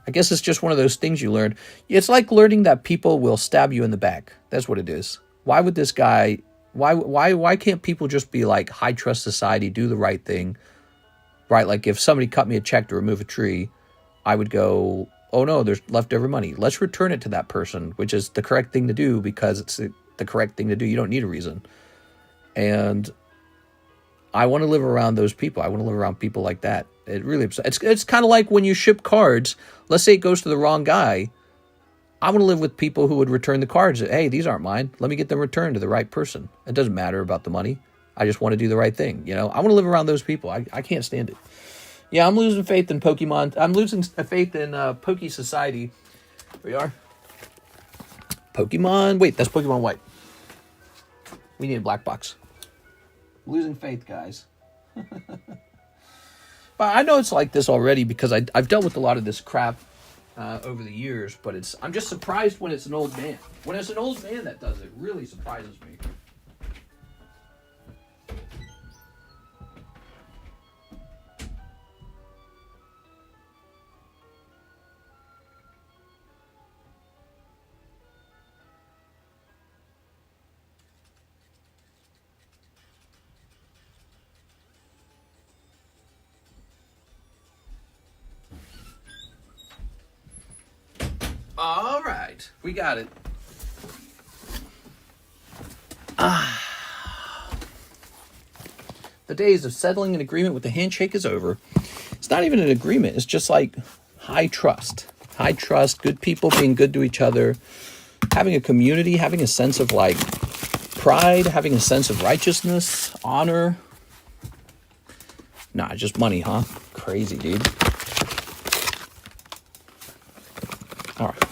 I guess it's just one of those things you learn. It's like learning that people will stab you in the back. That's what it is. Why would this guy... Why can't people just be like, high trust society, do the right thing? Right? Like if somebody cut me a check to remove a tree, I would go, oh no, there's leftover money. Let's return it to that person, which is the correct thing to do because it's the correct thing to do. You don't need a reason. And I want to live around those people. I want to live around people like that. It really, it's kind of like when you ship cards, let's say it goes to the wrong guy. I want to live with people who would return the cards. Hey, these aren't mine. Let me get them returned to the right person. It doesn't matter about the money. I just want to do the right thing. You know, I want to live around those people. I can't stand it. Yeah, I'm losing faith in Pokemon. I'm losing faith in Poke Society. Here we are. Pokemon. Wait, that's Pokemon White. We need a black box. Losing faith, guys. But I know it's like this already because I've dealt with a lot of this crap over the years, but I'm just surprised when it's an old man. When it's an old man that does it, really surprises me. All right, we got it. The days of settling an agreement with a handshake is over. It's not even an agreement. It's just like high trust. High trust, good people being good to each other, having a community, having a sense of like pride, having a sense of righteousness, honor. Nah, just money, huh? Crazy, dude. All right.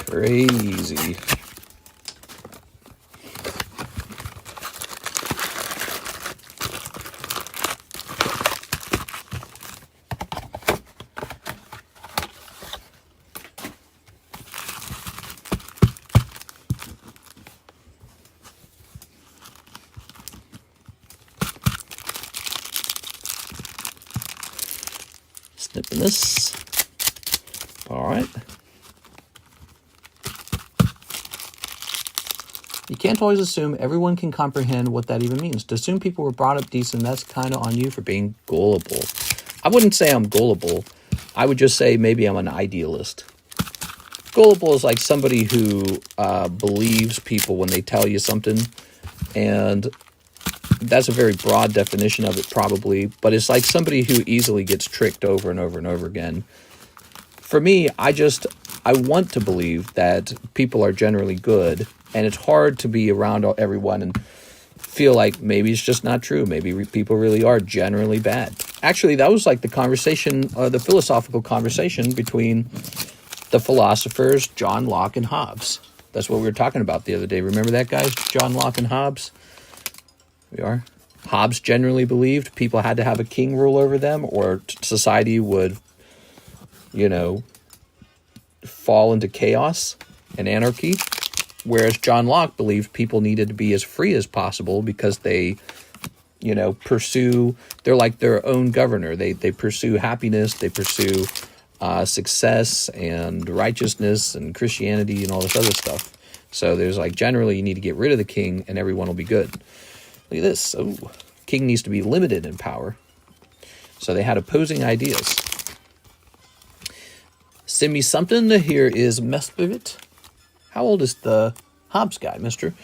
Crazy. Snipping this. All right. You can't always assume everyone can comprehend what that even means. To assume people were brought up decent, that's kind of on you for being gullible. I wouldn't say I'm gullible. I would just say maybe I'm an idealist. Gullible is like somebody who believes people when they tell you something. And that's a very broad definition of it probably. But it's like somebody who easily gets tricked over and over and over again. For me, I want to believe that people are generally good. And it's hard to be around everyone and feel like maybe it's just not true. Maybe people really are generally bad. Actually, that was like the conversation, the philosophical conversation between the philosophers John Locke and Hobbes. That's what we were talking about the other day. Remember that, guys? John Locke and Hobbes? We are. Hobbes generally believed people had to have a king rule over them or society would, you know, fall into chaos and anarchy. Whereas John Locke believed people needed to be as free as possible because they, you know, they're like their own governor. They pursue happiness, they pursue success and righteousness and Christianity and all this other stuff. So there's like, generally you need to get rid of the king and everyone will be good. Look at this. Oh, king needs to be limited in power. So they had opposing ideas. Send me something. Here is Mespivit. How old is the Hobbes guy, mister?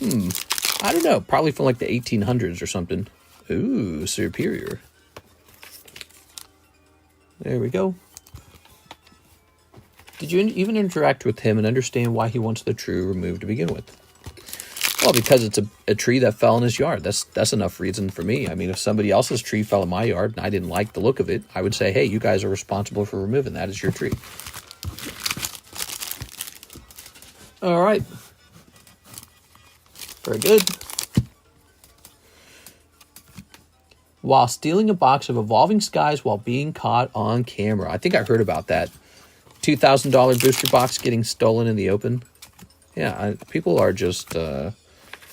I don't know. Probably from like the 1800s or something. Ooh, superior. There we go. Did you even interact with him and understand why he wants the tree removed to begin with? Well, because it's a tree that fell in his yard. That's enough reason for me. I mean, if somebody else's tree fell in my yard and I didn't like the look of it, I would say, hey, you guys are responsible for removing that. It's your tree. All right. Very good. While stealing a box of Evolving Skies while being caught on camera. I think I heard about that. $2,000 booster box getting stolen in the open. Yeah, people are just, I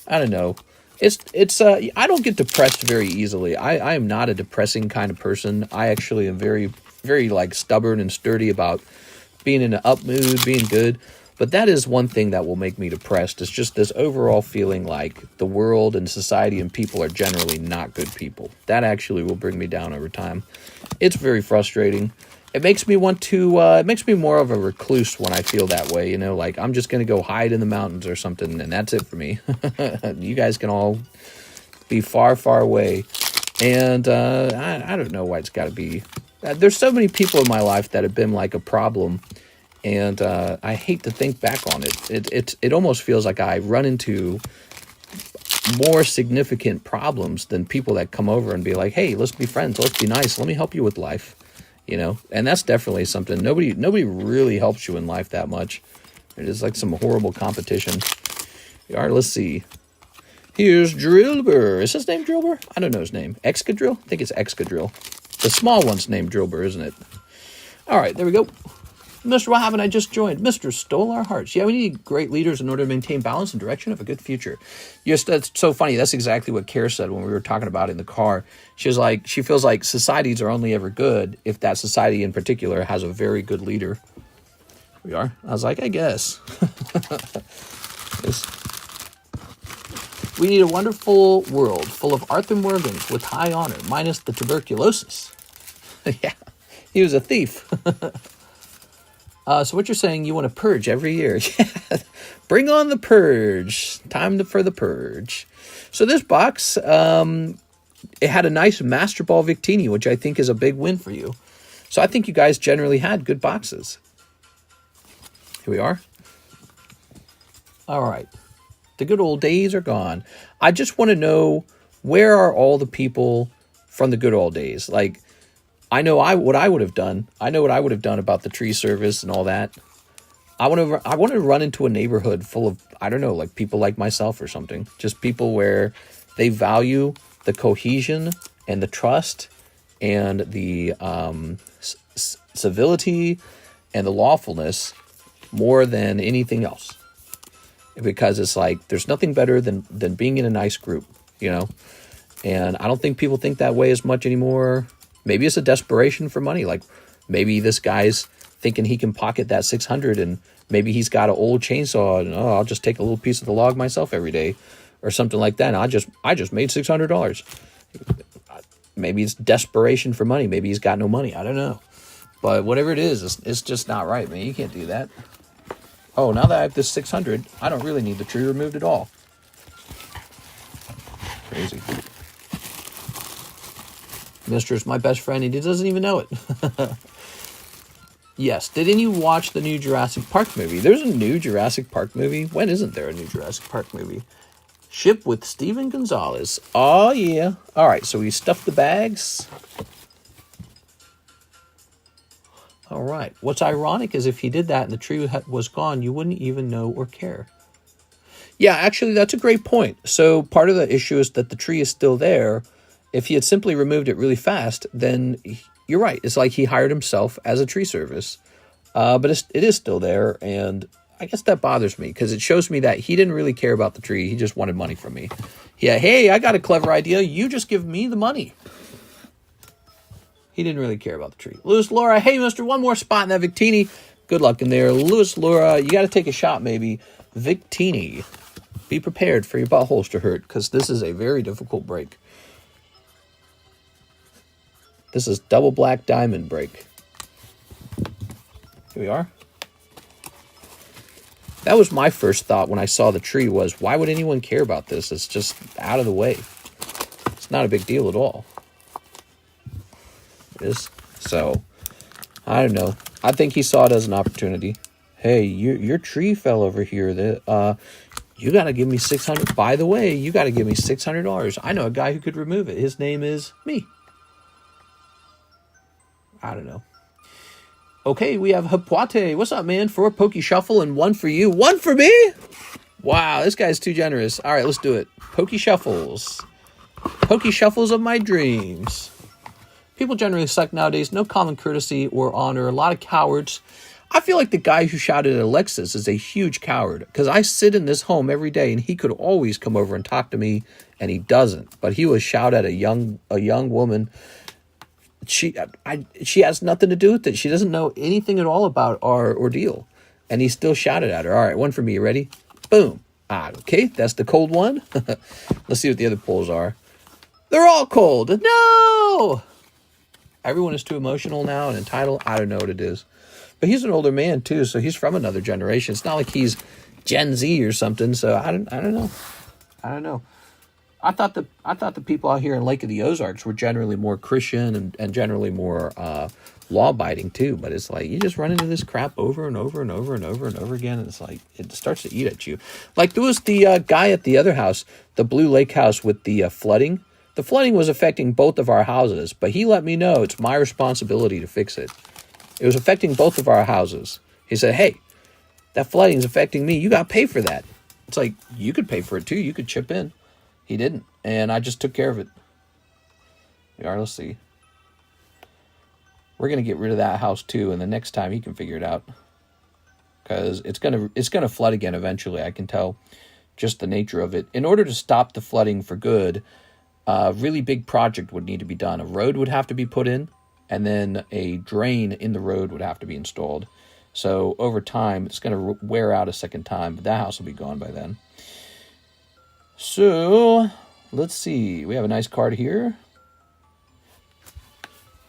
don't know. I don't get depressed very easily. I am not a depressing kind of person. I actually am very, very like stubborn and sturdy about being in an up mood, being good. But that is one thing that will make me depressed. It's just this overall feeling like the world and society and people are generally not good people. That actually will bring me down over time. It's very frustrating. It makes me want to, it makes me more of a recluse when I feel that way, you know, like I'm just going to go hide in the mountains or something, and that's it for me. You guys can all be far, far away. And I don't know why it's got to be. There's so many people in my life that have been like a problem, and I hate to think back on it. It almost feels like I run into more significant problems than people that come over and be like, hey, let's be friends, let's be nice, let me help you with life. You know, and that's definitely something. Nobody really helps you in life that much. It is like some horrible competition. All right, let's see. Here's Drillbur. Is his name Drillbur? I don't know his name. Excadrill? I think it's Excadrill. The small one's named Drillbur, isn't it? All right, there we go. Mr. What happened? I just joined. Mr. Stole Our Hearts. Yeah, we need great leaders in order to maintain balance and direction of a good future. Yes, that's so funny. That's exactly what Kara said when we were talking about it in the car. She was like, she feels like societies are only ever good if that society in particular has a very good leader. We are. I was like, I guess. We need a wonderful world full of Arthur Morgans with high honor, minus the tuberculosis. Yeah, he was a thief. So what you're saying, you want to purge every year. Yeah. Bring on the purge. Time for the purge. So this box, it had a nice Master Ball Victini, which I think is a big win for you. So I think you guys generally had good boxes. Here we are. All right. The good old days are gone. I just want to know, where are all the people from the good old days? Like, I know what I would have done. I know what I would have done about the tree service and all that. I want to run into a neighborhood full of, I don't know, like people like myself or something. Just people where they value the cohesion and the trust and the civility and the lawfulness more than anything else. Because it's like, there's nothing better than being in a nice group, you know? And I don't think people think that way as much anymore. Maybe it's a desperation for money. Like maybe this guy's thinking he can pocket that 600, and maybe he's got an old chainsaw and, oh, I'll just take a little piece of the log myself every day or something like that. And I just made $600. Maybe it's desperation for money. Maybe he's got no money. I don't know. But whatever it is, it's just not right, man. You can't do that. Oh, now that I have this 600, I don't really need the tree removed at all. Crazy. Mister's my best friend, and he doesn't even know it. Yes. Did any watch the new Jurassic Park movie? There's a new Jurassic Park movie. When isn't there a new Jurassic Park movie? Ship with Steven Gonzalez. Oh, yeah. All right, so we stuffed the bags. All right. What's ironic is if he did that and the tree was gone, you wouldn't even know or care. Yeah, actually, that's a great point. So part of the issue is that the tree is still there. If he had simply removed it really fast, then you're right. It's like he hired himself as a tree service. But it is still there, and I guess that bothers me because it shows me that he didn't really care about the tree. He just wanted money from me. Yeah, hey, I got a clever idea. You just give me the money. He didn't really care about the tree. Louis Laura, hey, mister, one more spot in that Victini. Good luck in there. Louis Laura, you got to take a shot maybe. Victini. Be prepared for your buttholes to hurt because this is a very difficult break. This is double black diamond break. Here we are. That was my first thought when I saw the tree was, why would anyone care about this? It's just out of the way. It's not a big deal at all. It is. So, I don't know. I think he saw it as an opportunity. Hey, your tree fell over here. You got to give me $600. By the way, you got to give me $600. I know a guy who could remove it. His name is me. I don't know. Okay, we have Hapuate. What's up, man? 4 Pokey Shuffle and 1 for you. 1 for me? Wow, this guy's too generous. All right, let's do it. Pokey Shuffles. Pokey Shuffles of my dreams. People generally suck nowadays. No common courtesy or honor. A lot of cowards. I feel like the guy who shouted at Alexis is a huge coward, because I sit in this home every day and he could always come over and talk to me, and he doesn't. But he was shout at a young woman. She has nothing to do with it. She doesn't know anything at all about our ordeal, and he still shouted at her. All right, one for me. You ready? Boom. Ah, okay, that's the cold one. Let's see what the other polls are. They're all cold. No! Everyone is too emotional now and entitled. I don't know what it is. But he's an older man, too, so he's from another generation. It's not like he's Gen Z or something, so I don't know. I don't know. I thought the people out here in Lake of the Ozarks were generally more Christian and generally more law-abiding too. But it's like you just run into this crap over and over and over and over and over again, and it's like it starts to eat at you. Like there was the guy at the other house, the Blue Lake house with the flooding. The flooding was affecting both of our houses, but he let me know it's my responsibility to fix it. It was affecting both of our houses. He said, "Hey, that flooding is affecting me. You got to pay for that." It's like you could pay for it too. You could chip in. He didn't, and I just took care of it. All right, let's see. We're gonna get rid of that house too, and the next time he can figure it out, because it's gonna flood again eventually. I can tell, just the nature of it. In order to stop the flooding for good, a really big project would need to be done. A road would have to be put in, and then a drain in the road would have to be installed. So over time, it's gonna wear out a second time, but that house will be gone by then. So, let's see. We have a nice card here.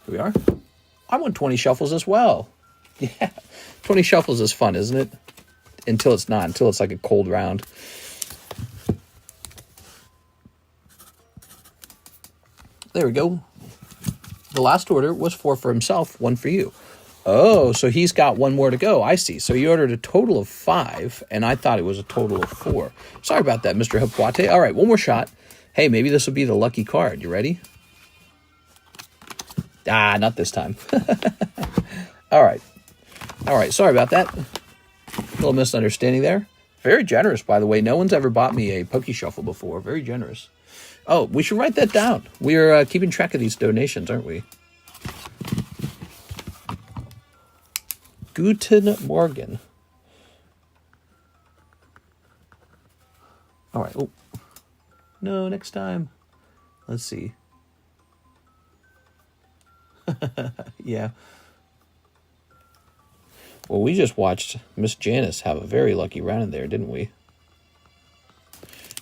Here we are. I won 20 shuffles as well. Yeah, 20 shuffles is fun, isn't it? Until it's not. Until it's like a cold round. There we go. The last order was 4 for himself, 1 for you. Oh, so he's got 1 more to go. I see. So he ordered a total of 5, and I thought it was a total of 4. Sorry about that, Mr. Hipwate. All right, 1 more shot. Hey, maybe this will be the lucky card. You ready? Ah, not this time. All right. All right, sorry about that. A little misunderstanding there. Very generous, by the way. No one's ever bought me a Poke Shuffle before. Very generous. Oh, we should write that down. We are keeping track of these donations, aren't we? Guten Morgen. All right. Oh, no, next time. Let's see. Yeah. Well, we just watched Miss Janice have a very lucky round in there, didn't we?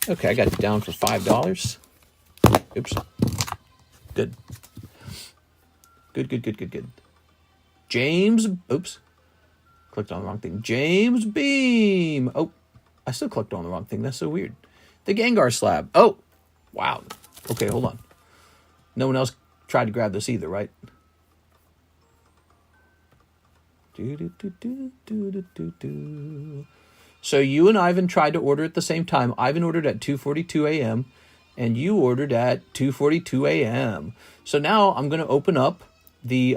Okay, I got it down for $5. Oops. Good. Good. James. Oops. Clicked on the wrong thing. James Beam. Oh, I still clicked on the wrong thing. That's so weird. The Gengar slab. Oh, wow. Okay, hold on. No one else tried to grab this either, right? So you and Ivan tried to order at the same time. Ivan ordered at 2:42 a.m. and you ordered at 2:42 a.m. So now I'm going to open up the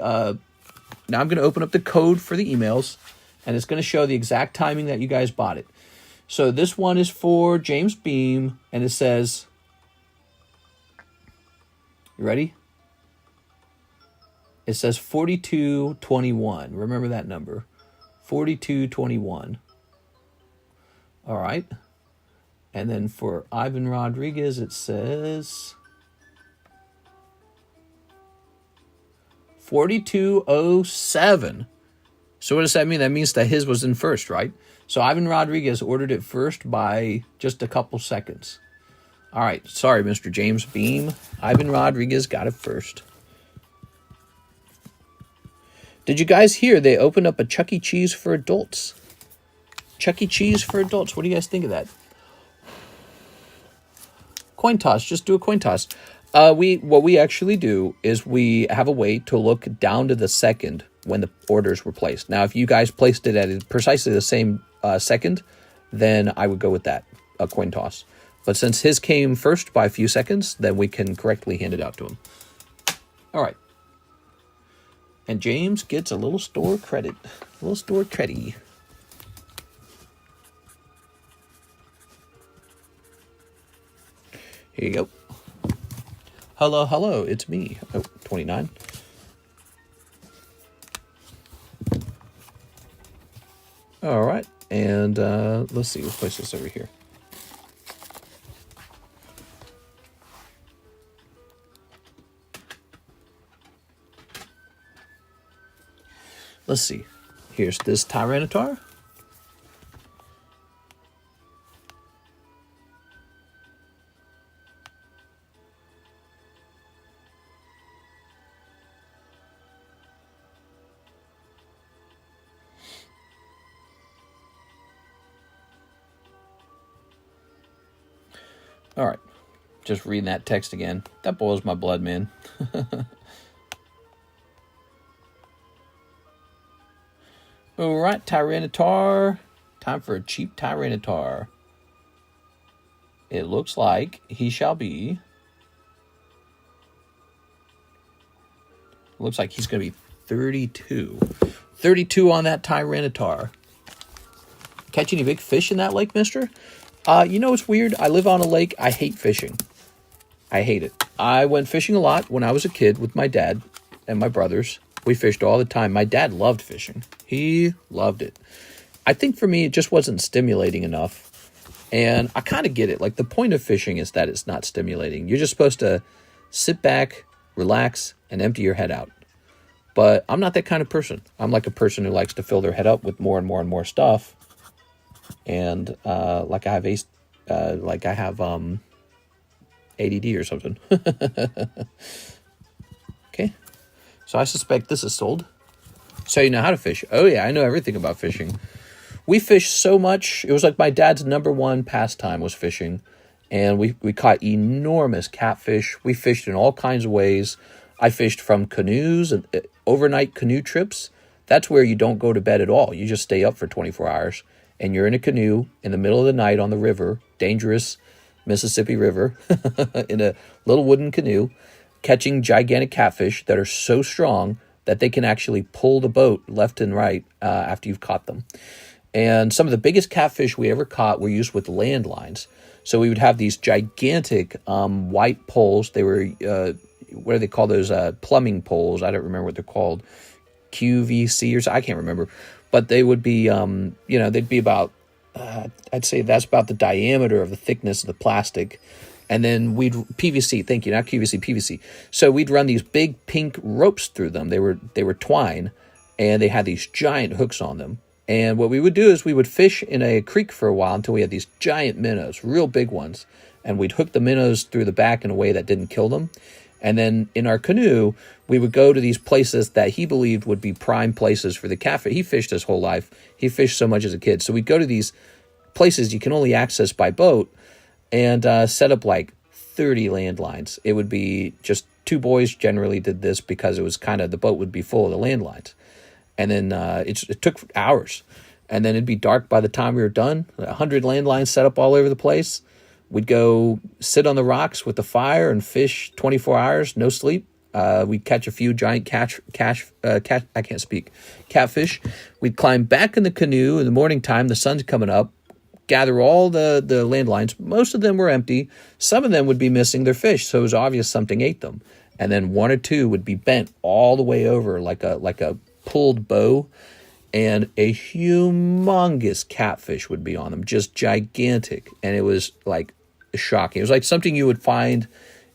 code for the emails, and it's going to show the exact timing that you guys bought it. So this one is for James Beam, and it says, you ready? It says 4221. Remember that number. 4221. All right. And then for Ivan Rodriguez, it says 4207. So what does that mean? That means that his was in first, right? So Ivan Rodriguez ordered it first by just a couple seconds. All right. Sorry, Mr. James Beam. Ivan Rodriguez got it first. Did you guys hear they opened up a Chuck E. Cheese for adults? Chuck E. Cheese for adults. What do you guys think of that? Coin toss. Just do a coin toss. What we actually do is we have a way to look down to the second when the orders were placed. Now, if you guys placed it at precisely the same second, then I would go with that, a coin toss. But since his came first by a few seconds, then we can correctly hand it out to him. All right. And James gets a little store credit. A little store credit. Here you go. Hello, it's me. Oh, 29. All right, and let's see. We'll place this over here. Let's see. Here's this Tyranitar. All right. Just reading that text again. That boils my blood, man. All right, Tyranitar. Time for a cheap Tyranitar. It looks like he shall be. Looks like he's going to be 32. 32 on that Tyranitar. Catch any big fish in that lake, mister? You know what's weird? I live on a lake. I hate fishing. I hate it. I went fishing a lot when I was a kid with my dad and my brothers. We fished all the time. My dad loved fishing. He loved it. I think for me, it just wasn't stimulating enough. And I kind of get it. Like, the point of fishing is that it's not stimulating. You're just supposed to sit back, relax, and empty your head out. But I'm not that kind of person. I'm like a person who likes to fill their head up with more and more and more stuff. And like I have ADD or something. Okay. So I suspect this is sold. So you know how to fish. Oh yeah, I know everything about fishing. We fished so much. It was like my dad's #1 pastime was fishing. And we caught enormous catfish. We fished in all kinds of ways. I fished from canoes and overnight canoe trips. That's where you don't go to bed at all. You just stay up for 24 hours. And you're in a canoe in the middle of the night on the river, dangerous Mississippi River, in a little wooden canoe, catching gigantic catfish that are so strong that they can actually pull the boat left and right after you've caught them. And some of the biggest catfish we ever caught were used with landlines. So we would have these gigantic white poles. They were, what do they call those? Plumbing poles. I don't remember what they're called. QVC or so. I can't remember. But they would be, they'd be about, I'd say that's about the diameter of the thickness of the plastic. And then PVC, thank you, not QVC, PVC. So we'd run these big pink ropes through them. They were twine, and they had these giant hooks on them. And what we would do is we would fish in a creek for a while until we had these giant minnows, real big ones. And we'd hook the minnows through the back in a way that didn't kill them. And then in our canoe, we would go to these places that he believed would be prime places for the catfish. He fished his whole life. He fished so much as a kid. So we'd go to these places you can only access by boat and set up like 30 landlines. It would be just two boys generally did this because it was kind of, the boat would be full of the landlines. And then it took hours. And then it'd be dark by the time we were done. 100 landlines set up all over the place. We'd go sit on the rocks with the fire and fish 24 hours, no sleep. We'd catch a few giant catfish. We'd climb back in the canoe in the morning time. The sun's coming up. Gather all the landlines. Most of them were empty. Some of them would be missing their fish, so it was obvious something ate them. And then one or two would be bent all the way over like a pulled bow. And a humongous catfish would be on them, just gigantic. And it was like shocking. It was like something you would find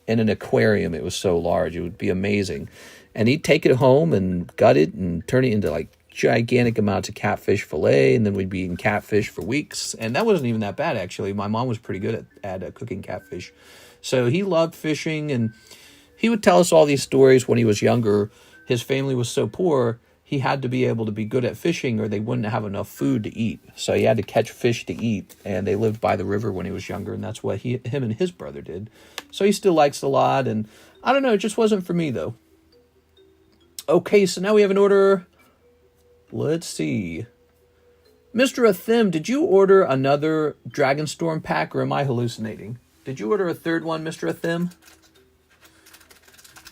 in an aquarium. It was so large. It would be amazing. And he'd take it home and gut it and turn it into like gigantic amounts of catfish fillet. And then we'd be eating catfish for weeks. And that wasn't even that bad, actually. My mom was pretty good at cooking catfish. So he loved fishing. And he would tell us all these stories when he was younger. His family was so poor, he had to be able to be good at fishing or they wouldn't have enough food to eat. So he had to catch fish to eat, and they lived by the river when he was younger, and that's what him and his brother did. So he still likes it a lot, and I don't know, it just wasn't for me, though. Okay, so now we have an order. Let's see. Mr. Athim, did you order another Dragonstorm pack, or am I hallucinating? Did you order a third one, Mr. Athim?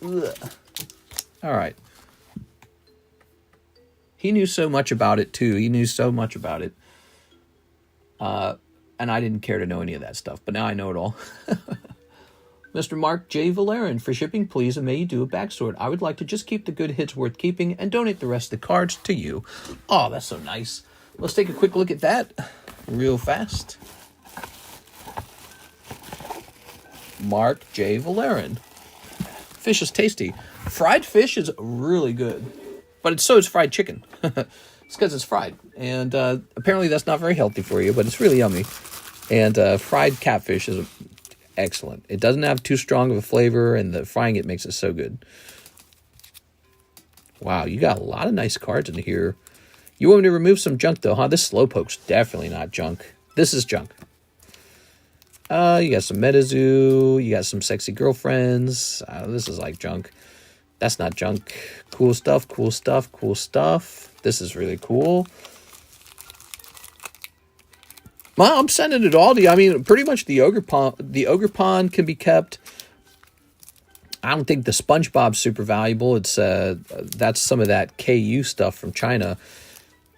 Ugh. All right. He knew so much about it, too. He knew so much about it. And I didn't care to know any of that stuff, but now I know it all. Mr. Mark J. Valerian, for shipping, please, and may you do a backsort. I would like to just keep the good hits worth keeping and donate the rest of the cards to you. Oh, that's so nice. Let's take a quick look at that real fast. Mark J. Valerian. Fish is tasty. Fried fish is really good, but so is fried chicken. It's because it's fried, and apparently that's not very healthy for you, but it's really yummy. And fried catfish is excellent. It doesn't have too strong of a flavor, and the frying it makes it so good. Wow, you got a lot of nice cards in here. You want me to remove some junk, though, huh? This Slowpoke's definitely not junk. This is junk. You got some Metazoo. You got some sexy girlfriends. This is like junk. That's not junk. Cool stuff, cool stuff, cool stuff. This is really cool. Well, I'm sending it all to you. I mean, pretty much the Ogre Pond can be kept. I don't think the SpongeBob's super valuable. It's that's some of that KU stuff from China.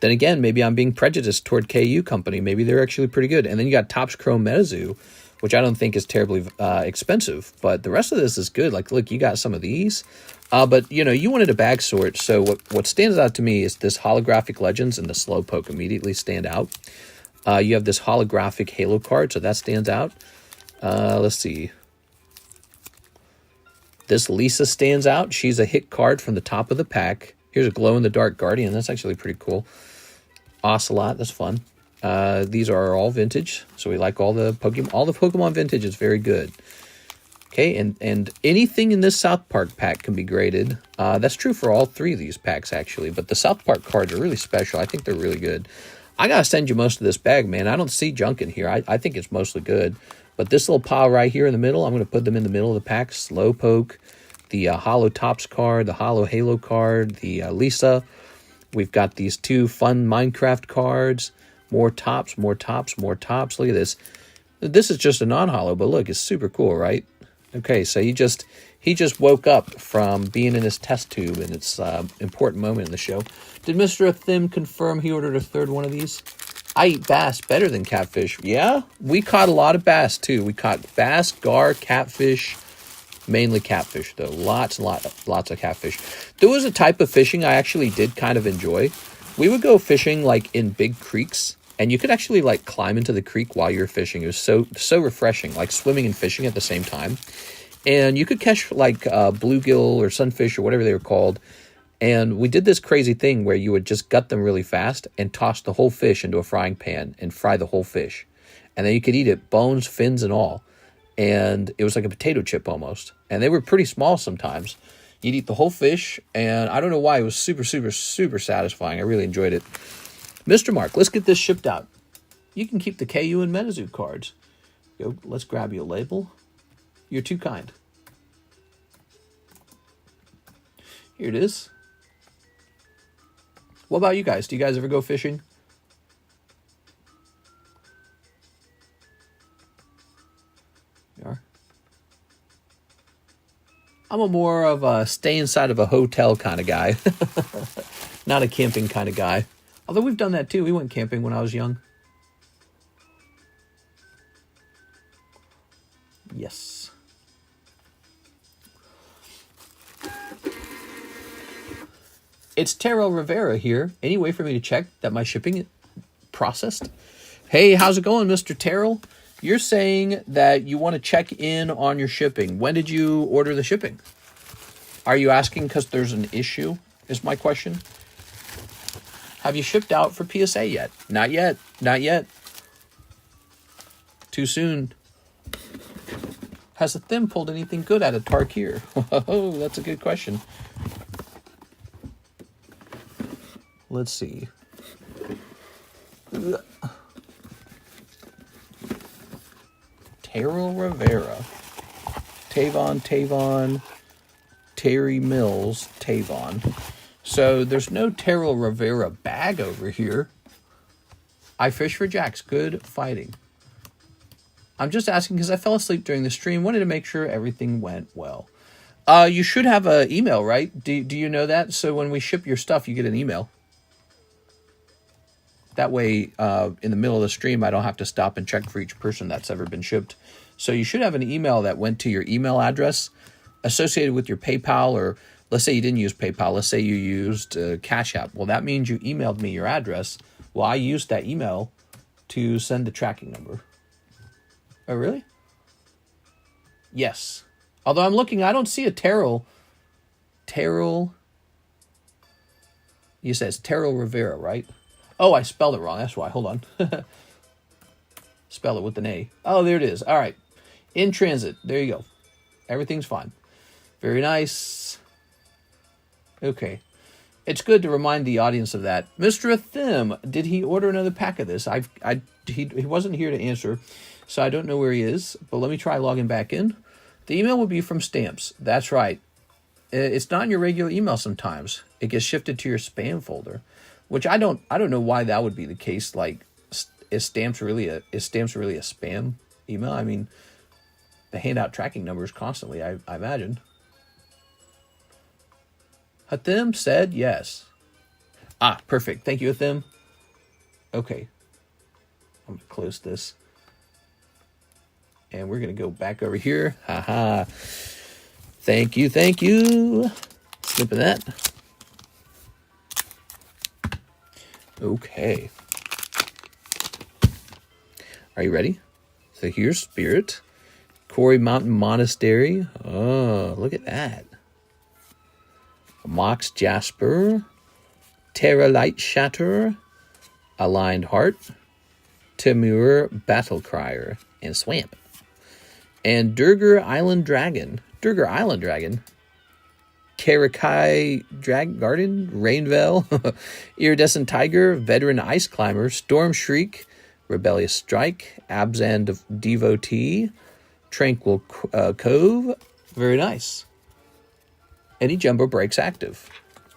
Then again, maybe I'm being prejudiced toward KU company. Maybe they're actually pretty good. And then you got Topps Chrome Metazoo, which I don't think is terribly expensive. But the rest of this is good. Like, look, you got some of these. But, you know, you wanted a bag sort. So what stands out to me is this Holographic Legends and the Slowpoke immediately stand out. You have this Holographic Halo card, so that stands out. Let's see. This Lisa stands out. She's a hit card from the top of the pack. Here's a glow-in-the-dark Guardian. That's actually pretty cool. Ocelot, that's fun. These are all vintage, so we like all the Pokemon. All the Pokemon vintage is very good. Okay, and anything in this South Park pack can be graded. That's true for all three of these packs, actually. But the South Park cards are really special. I think they're really good. I got to send you most of this bag, man. I don't see junk in here. I think it's mostly good. But this little pile right here in the middle, I'm going to put them in the middle of the pack. Slowpoke, the Holo Tops card, the Holo Halo card, the Lisa. We've got these two fun Minecraft cards. More tops, more tops, more tops. Look at this. This is just a non-holo, but look, it's super cool, right? Okay, so he just woke up from being in his test tube, and it's an important moment in the show. Did Mr. Thim confirm he ordered a third one of these? I eat bass better than catfish. Yeah, we caught a lot of bass, too. We caught bass, gar, catfish, mainly catfish, though. Lots of catfish. There was a type of fishing I actually did kind of enjoy. We would go fishing, like, in big creeks, and you could actually, like, climb into the creek while you're fishing. It was so refreshing, like swimming and fishing at the same time. And you could catch, like, bluegill or sunfish or whatever they were called. And we did this crazy thing where you would just gut them really fast and toss the whole fish into a frying pan and fry the whole fish. And then you could eat it, bones, fins, and all. And it was like a potato chip almost. And they were pretty small sometimes. You'd eat the whole fish, and I don't know why. It was super, super, super satisfying. I really enjoyed it. Mr. Mark, let's get this shipped out. You can keep the KU and Metazoo cards. Go, let's grab you a label. You're too kind. Here it is. What about you guys? Do you guys ever go fishing? You are? I'm a more of a stay inside of a hotel kind of guy. Not a camping kind of guy. Although we've done that too. We went camping when I was young. Yes. It's Terrell Rivera here. Any way for me to check that my shipping is processed? Hey, how's it going, Mr. Terrell? You're saying that you want to check in on your shipping. When did you order the shipping? Are you asking because there's an issue, is my question? Have you shipped out for PSA yet? Not yet. Not yet. Too soon. Has the Thim pulled anything good out of Tarkir? Oh, that's a good question. Let's see. Terrell Rivera. Tavon. Terry Mills. Tavon. So there's no Terrell Rivera bag over here. I fish for jacks. Good fighting. I'm just asking because I fell asleep during the stream. Wanted to make sure everything went well. You should have an email, right? Do you know that? So when we ship your stuff, you get an email. That way, in the middle of the stream, I don't have to stop and check for each person that's ever been shipped. So you should have an email that went to your email address associated with your PayPal, or let's say you didn't use PayPal. Let's say you used CASHAPP. Well, that means you emailed me your address Well, I used that email to send the tracking number. Oh, really? Yes. Although I'm looking, I don't see a Terrell. Terrell. You said it's Terrell Rivera, right? Oh, I spelled it wrong. That's why. Hold on. Spell it with an A. Oh, there it is. All right. In transit. There you go. Everything's fine. Very nice. Okay. It's good to remind the audience of that. Mr. Thim, did he order another pack of this? He wasn't here to answer, so I don't know where he is. But let me try logging back in. The email will be from Stamps. That's right. It's not in your regular email sometimes. It gets shifted to your spam folder, which I don't know why that would be the case. Like, is Stamps really a spam email? I mean, they hand out tracking numbers constantly, I imagine. Hathim said yes. Ah, perfect. Thank you, Hathim. Okay. I'm going to close this. And we're going to go back over here. Haha. Thank you. Snipping that. Okay. Are you ready? So here's Spirit. Quarry Mountain Monastery. Oh, look at that. Mox Jasper. Terra Light Shatter. Aligned Heart. Timur Battlecrier. And Swamp. And Durgar Island Dragon. Karakai Garden. Rainvale. Iridescent Tiger. Veteran Ice Climber. Storm Shriek. Rebellious Strike. Abzan Devotee. Tranquil Cove. Very nice. Any Jumbo Breaks active?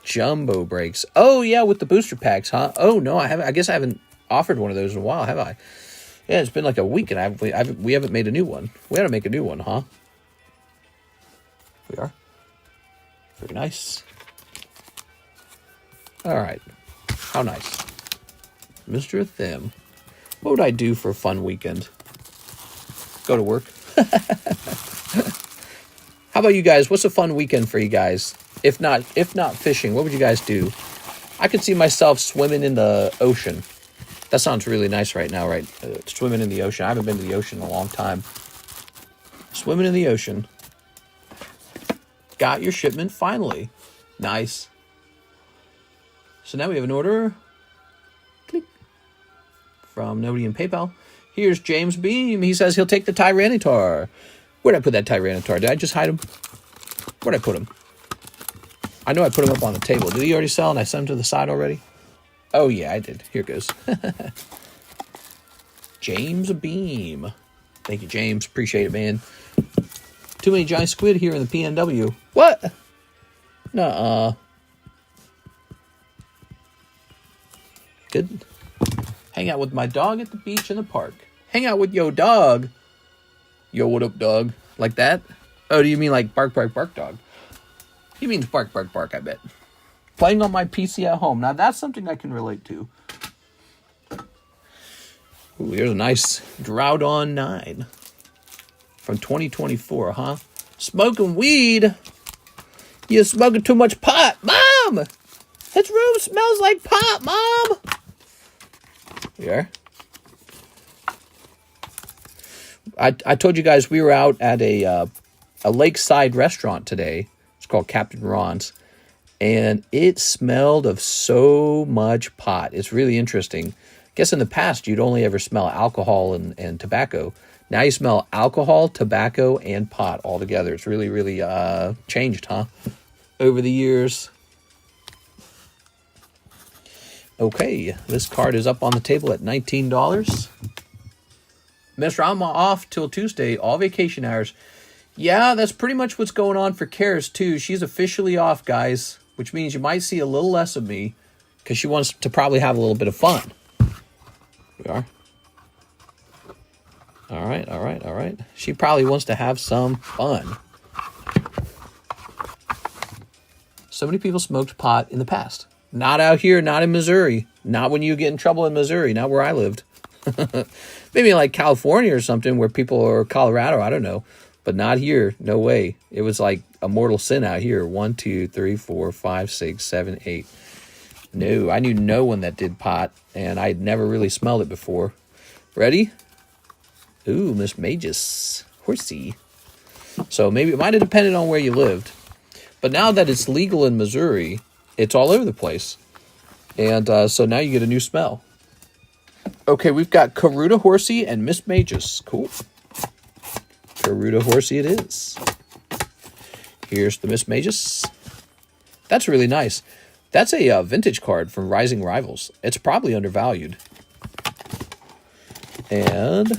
Jumbo Breaks. Oh, yeah, with the booster packs, huh? Oh, no, I haven't. I guess I haven't offered one of those in a while, have I? Yeah, it's been like a week, and we haven't made a new one. We ought to make a new one, huh? We are. Very nice. All right. How nice. Mr. Thim. What would I do for a fun weekend? Go to work. How about you guys? What's a fun weekend for you guys? If not fishing, what would you guys do? I could see myself swimming in the ocean. That sounds really nice right now, right? Swimming in the ocean. I haven't been to the ocean in a long time. Swimming in the ocean. Got your shipment finally. Nice. So now we have an order. Click. From nobody in PayPal. Here's James Beam. He says he'll take the Tyranitar. Where'd I put that Tyranitar? Did I just hide him? Where'd I put him? I know I put him up on the table. Did he already sell and I sent him to the side already? Oh, yeah, I did. Here it goes. James Beam. Thank you, James. Appreciate it, man. Too many giant squid here in the PNW. What? Nuh-uh. Good. Hang out with my dog at the beach in the park. Hang out with your dog. Yo, what up, dog? Like that? Oh, do you mean like bark, bark, bark, dog? He means bark, bark, bark, I bet. Playing on my PC at home. Now, that's something I can relate to. Ooh, here's a nice Droudon 9. From 2024, huh? Smoking weed? You're smoking too much pot. Mom! This room smells like pot, Mom! Yeah. I told you guys we were out at a lakeside restaurant today. It's called Captain Ron's. And it smelled of so much pot. It's really interesting. I guess in the past, you'd only ever smell alcohol and tobacco. Now you smell alcohol, tobacco, and pot all together. It's really, really changed, huh? Over the years. Okay, this card is up on the table at $19. Mr. I'm off till Tuesday, all vacation hours. Yeah, that's pretty much what's going on for Karis, too. She's officially off, guys, which means you might see a little less of me because she wants to probably have a little bit of fun. We are. All right. She probably wants to have some fun. So many people smoked pot in the past. Not out here, not in Missouri. Not when you get in trouble in Missouri, not where I lived. Maybe like California or something where people, or Colorado, I don't know. But not here. No way. It was like a mortal sin out here. 1, 2, 3, 4, 5, 6, 7, 8. No, I knew no one that did pot, and I'd never really smelled it before. Ready? Ooh, Miss Magus. Horsey. So maybe it might have depended on where you lived. But now that it's legal in Missouri, it's all over the place. And so now you get a new smell. Okay, we've got Karuta Horsey and Miss Magus. Cool. Karuta Horsey it is. Here's the Miss Magus. That's really nice. That's a vintage card from Rising Rivals. It's probably undervalued. And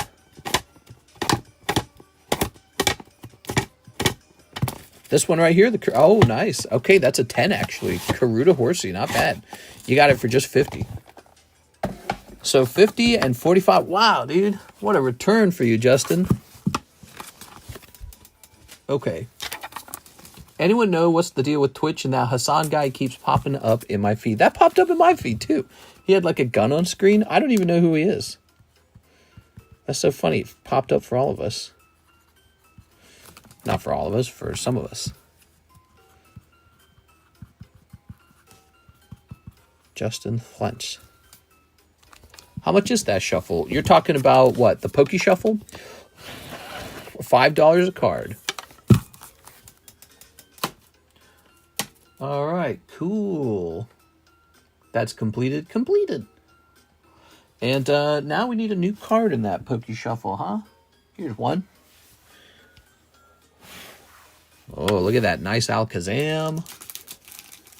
this one right here. Oh, nice. Okay, that's a 10 actually. Karuta Horsey, not bad. You got it for just 50. So 50 and 45. Wow, dude. What a return for you, Justin. Okay. Anyone know what's the deal with Twitch and that Hassan guy keeps popping up in my feed? That popped up in my feed, too. He had like a gun on screen. I don't even know who he is. That's so funny. It popped up for all of us. Not for all of us, for some of us. Justin Flench. How much is that shuffle? You're talking about what? The Pokey Shuffle? $5 a card. All right, cool. That's completed. Completed. And now we need a new card in that Pokey Shuffle, huh? Here's one. Oh, look at that. Nice Alakazam.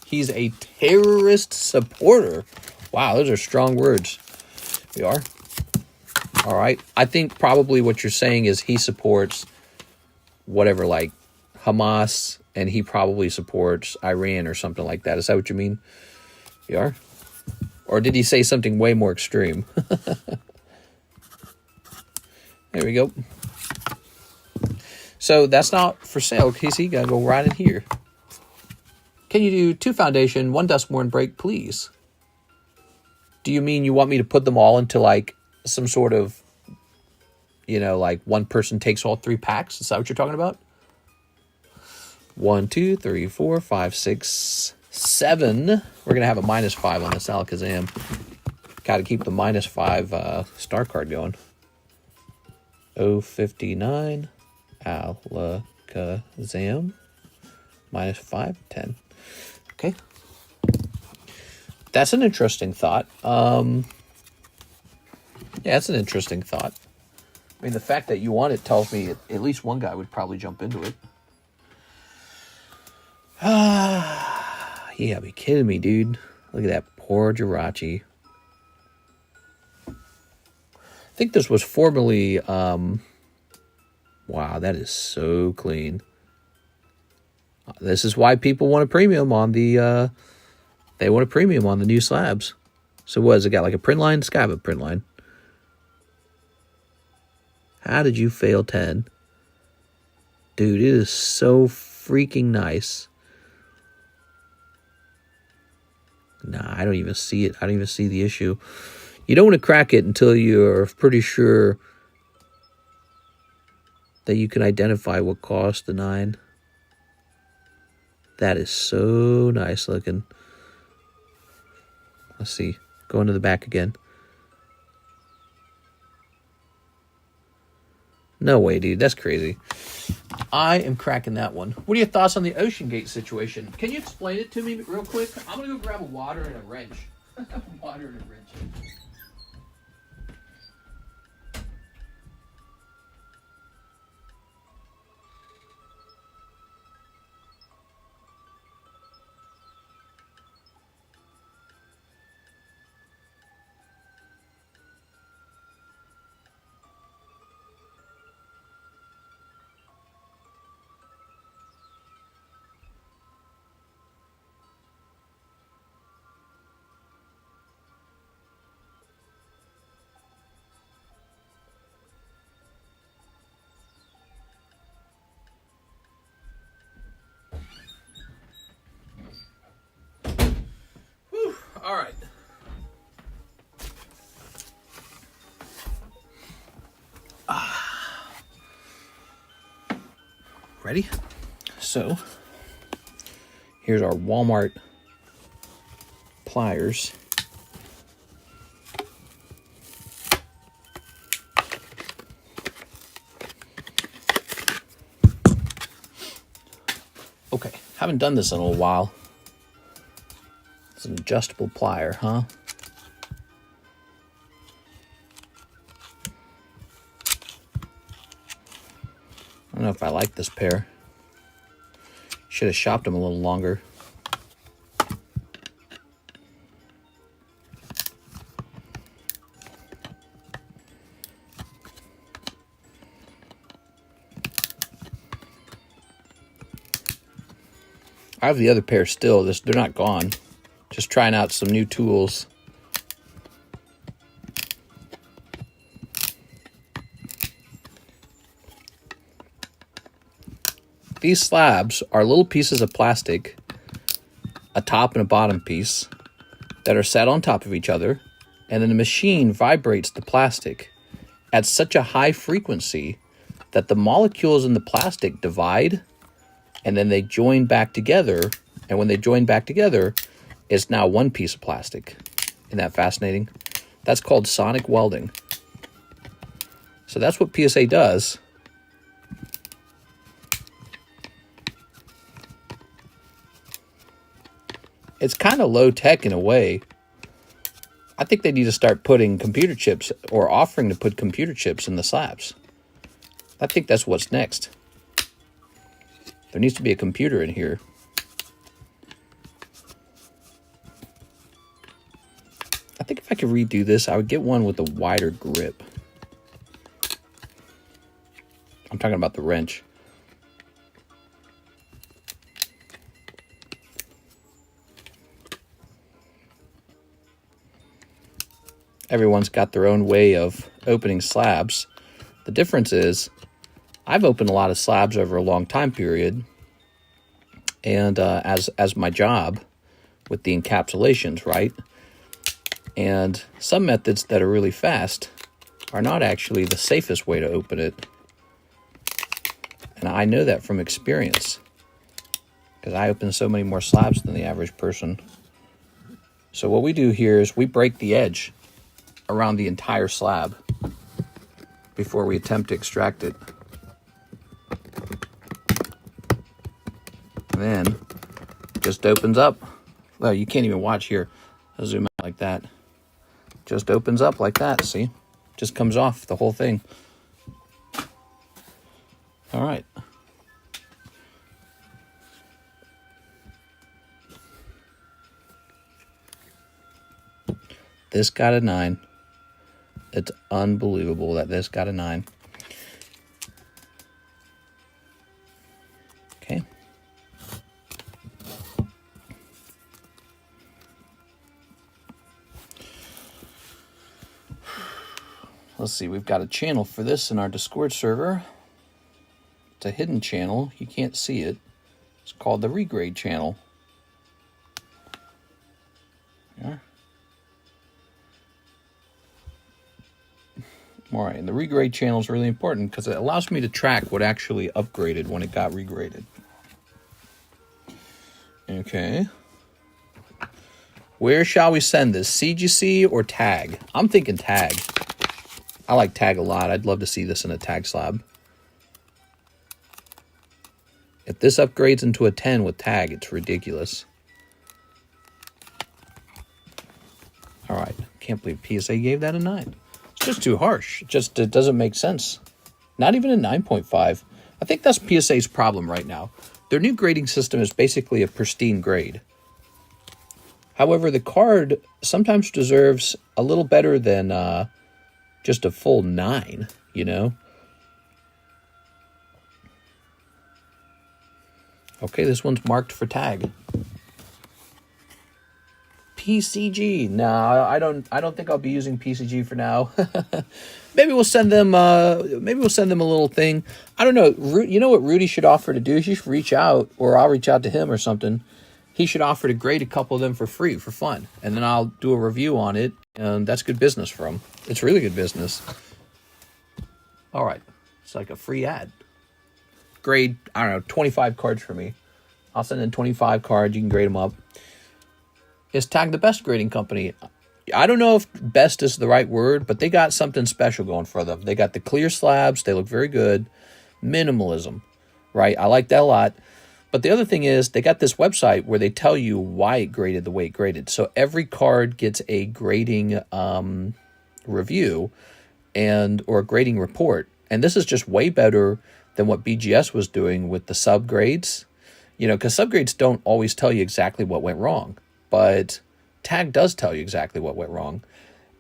He's a terrorist supporter. Wow, those are strong words. We are. All right. I think probably what you're saying is he supports whatever, like Hamas, and he probably supports Iran or something like that. Is that what you mean? You are? Or did he say something way more extreme? There we go. So that's not for sale, Casey. Gotta go right in here. Can you do 2 foundation, 1 Duskmorn break, please? Do you mean you want me to put them all into like some sort of, you know, like one person takes all 3 packs? Is that what you're talking about? 1, 2, 3, 4, 5, 6, 7. We're gonna have a -5 on this Alakazam. Got to keep the -5 star card going. 059 Alakazam. -5, 10. Okay. That's an interesting thought. Yeah, that's an interesting thought. I mean, the fact that you want it tells me at least one guy would probably jump into it. You gotta be kidding me, dude. Look at that poor Jirachi. I think this was formerly... wow, that is so clean. This is why people want a premium on the... they want a premium on the new slabs. So what, has it got like a print line? It's got to have a print line. How did you fail 10? Dude, it is so freaking nice. Nah, I don't even see it. I don't even see the issue. You don't want to crack it until you're pretty sure that you can identify what caused the 9. That is so nice looking. Let's see. Go into the back again. No way, dude. That's crazy. I am cracking that one. What are your thoughts on the Ocean Gate situation? Can you explain it to me real quick? I'm going to go grab a water and a wrench. Water and a wrench. All right. Ready? So, here's our Walmart pliers. Okay, haven't done this in a little while. It's an adjustable plier, huh? I don't know if I like this pair. Should have shopped them a little longer. I have the other pair still. They're not gone. Just trying out some new tools. These slabs are little pieces of plastic, a top and a bottom piece, that are set on top of each other, and then the machine vibrates the plastic at such a high frequency that the molecules in the plastic divide, and then they join back together, and when they join back together, it's now one piece of plastic. Isn't that fascinating? That's called sonic welding. So that's what PSA does. It's kind of low tech in a way. I think they need to start putting computer chips, or offering to put computer chips in the slabs. I think that's what's next. There needs to be a computer in here. I think if I could redo this, I would get one with a wider grip. I'm talking about the wrench. Everyone's got their own way of opening slabs. The difference is, I've opened a lot of slabs over a long time period, and as my job with the encapsulations, right? And some methods that are really fast are not actually the safest way to open it. And I know that from experience, because I open so many more slabs than the average person. So what we do here is we break the edge around the entire slab before we attempt to extract it. And then it just opens up. Well, you can't even watch here. I'll zoom out like that. Just opens up like that, see? Just comes off the whole thing. All right. This got a 9. It's unbelievable that this got a 9. Okay. Let's see, we've got a channel for this in our Discord server. It's a hidden channel. You can't see it. It's called the regrade channel. Yeah. All right, and the regrade channel is really important because it allows me to track what actually upgraded when it got regraded. Okay. Where shall we send this? CGC or tag? I'm thinking tag. I like tag a lot. I'd love to see this in a tag slab. If this upgrades into a 10 with tag, it's ridiculous. All right. Can't believe PSA gave that a 9. It's just too harsh. It doesn't make sense. Not even a 9.5. I think that's PSA's problem right now. Their new grading system is basically a pristine grade. However, the card sometimes deserves a little better than just a full 9, you know? Okay, this one's marked for tag. PCG. No, I don't think I'll be using PCG for now. Maybe we'll send them a little thing. I don't know. You know what Rudy should offer to do? He should reach out, or I'll reach out to him or something. He should offer to grade a couple of them for free, for fun. And then I'll do a review on it, and that's good business for him. It's really good business. All right. It's like a free ad. Grade, I don't know, 25 cards for me. I'll send in 25 cards. You can grade them up. Is Tag the best grading company? I don't know if best is the right word, but they got something special going for them. They got the clear slabs. They look very good. Minimalism, right? I like that a lot. But the other thing is they got this website where they tell you why it graded the way it graded. So every card gets a grading review or a grading report. And this is just way better than what BGS was doing with the subgrades. You know, because subgrades don't always tell you exactly what went wrong. But Tag does tell you exactly what went wrong.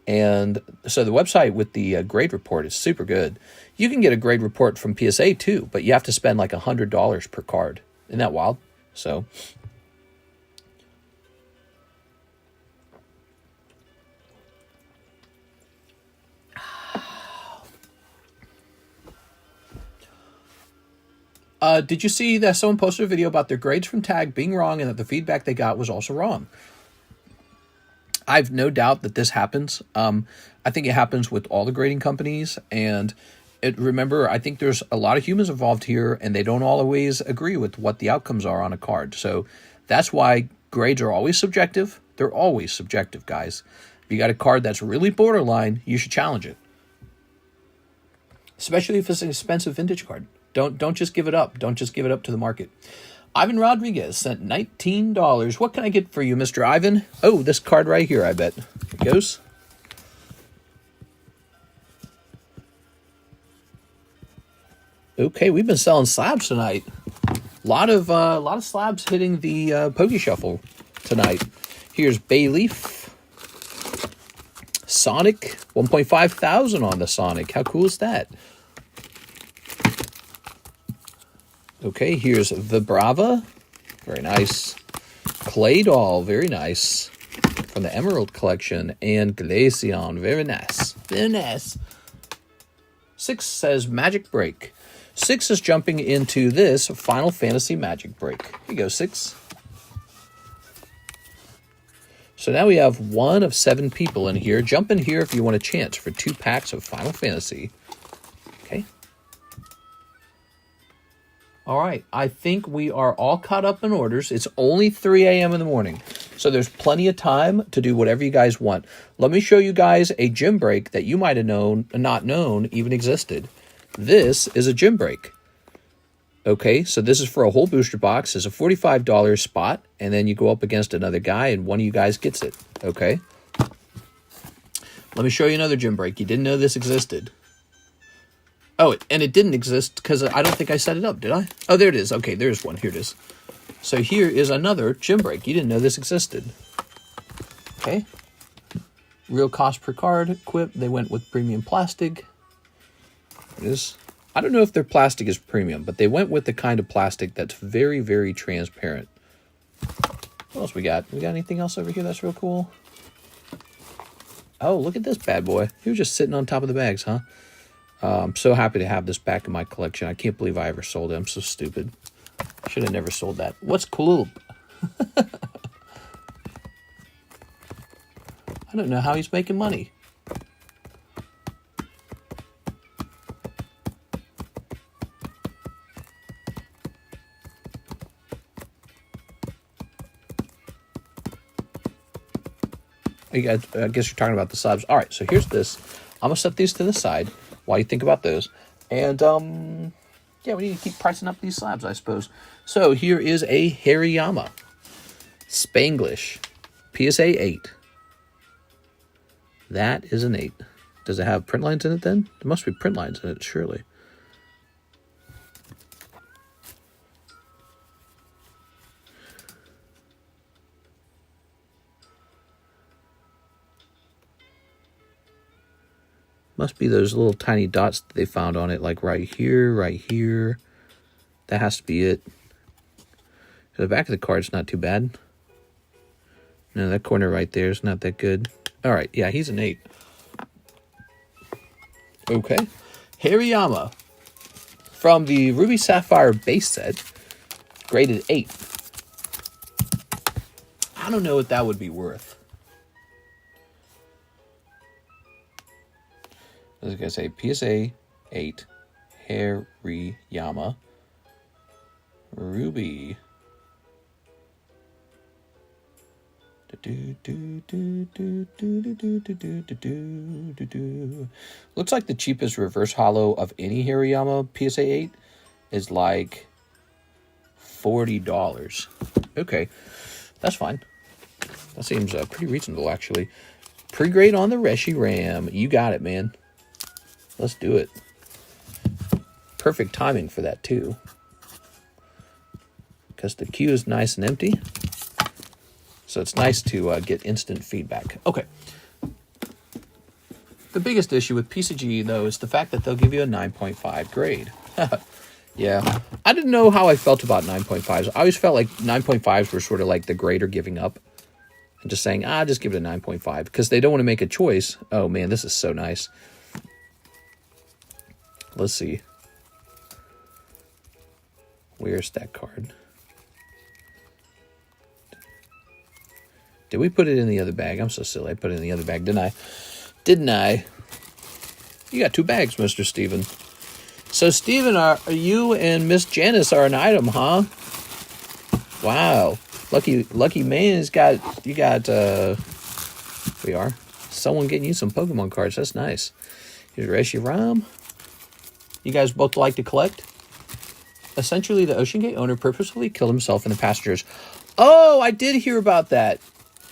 And so the website with the grade report is super good. You can get a grade report from PSA too, but you have to spend like $100 per card. Isn't that wild? So, did you see that someone posted a video about their grades from Tag being wrong and that the feedback they got was also wrong? I've no doubt that this happens. I think it happens with all the grading companies. And remember, I think there's a lot of humans involved here, and they don't always agree with what the outcomes are on a card. So that's why grades are always subjective. They're always subjective, guys. If you got a card that's really borderline, you should challenge it. Especially if it's an expensive vintage card. Don't just give it up. Don't just give it up to the market. Ivan Rodriguez sent $19. What can I get for you, Mr. Ivan? Oh, this card right here, I bet. Here it goes. Okay, we've been selling slabs tonight. A lot of slabs hitting the Poke Shuffle tonight. Here's Bayleaf. Sonic, 1.5 thousand on the Sonic. How cool is that? Okay, here's Vibrava. Very nice. Clay Doll, very nice. From the Emerald Collection. And Glaceon, very nice. Very nice. 6 says Magic Break. 6 is jumping into this Final Fantasy Magic Break. Here you go, 6. So now we have 1 of 7 people in here. Jump in here if you want a chance for 2 packs of Final Fantasy. Okay. All right. I think we are all caught up in orders. It's only 3 a.m. in the morning. So there's plenty of time to do whatever you guys want. Let me show you guys a gym break that you might have not known even existed. This is a gym break. Okay, so this is for a whole booster box. It's a $45 spot, and then you go up against another guy, and one of you guys gets it. Okay. Let me show you another gym break. You didn't know this existed. Oh, and it didn't exist because I don't think I set it up, did I? Oh, there it is. Okay, there's one. Here it is. So here is another gym break. You didn't know this existed. Okay. Real cost per card. Equip. They went with premium plastic. It is. I don't know if their plastic is premium, but they went with the kind of plastic that's very, very transparent. What else we got? We got anything else over here that's real cool? Oh, look at this bad boy. He was just sitting on top of the bags, huh? I'm so happy to have this back in my collection. I can't believe I ever sold it. I'm so stupid. Should have never sold that. What's cool? I don't know how he's making money. I guess you're talking about the slabs. All right, so here's this. I'm going to set these to the side while you think about those. And, yeah, we need to keep pricing up these slabs, I suppose. So here is a Hariyama. Spanglish. PSA 8. That is an 8. Does it have print lines in it then? There must be print lines in it, surely. Must be those little tiny dots that they found on it, like right here, right here. That has to be it. The back of the card's not too bad. No, that corner right there is not that good. All right, yeah, he's an 8. Okay. Hariyama from the Ruby Sapphire base set, graded 8. I don't know what that would be worth. I was going to say PSA 8, Hariyama, Ruby. Looks like the cheapest reverse holo of any Hirayama PSA 8 is like $40. Okay, that's fine. That seems pretty reasonable, actually. Pre-grade on the Reshiram. You got it, man. Let's do it. Perfect timing for that, too. Because the queue is nice and empty. So it's nice to get instant feedback. Okay. The biggest issue with PCG, though, is the fact that they'll give you a 9.5 grade. Yeah. I didn't know how I felt about 9.5s. I always felt like 9.5s were sort of like the grader giving up. And just saying, just give it a 9.5. Because they don't want to make a choice. Oh, man, this is so nice. Let's see. Where's that card? Did we put it in the other bag? I'm so silly. I put it in the other bag, didn't I? Didn't I? You got 2 bags, Mr. Steven. So, Steven, are you and Miss Janice are an item, huh? Wow. Lucky man's got, you got, we are. Someone getting you some Pokemon cards. That's nice. Here's Reshiram. You guys both like to collect? Essentially, the Ocean Gate owner purposefully killed himself in the passengers. Oh, I did hear about that.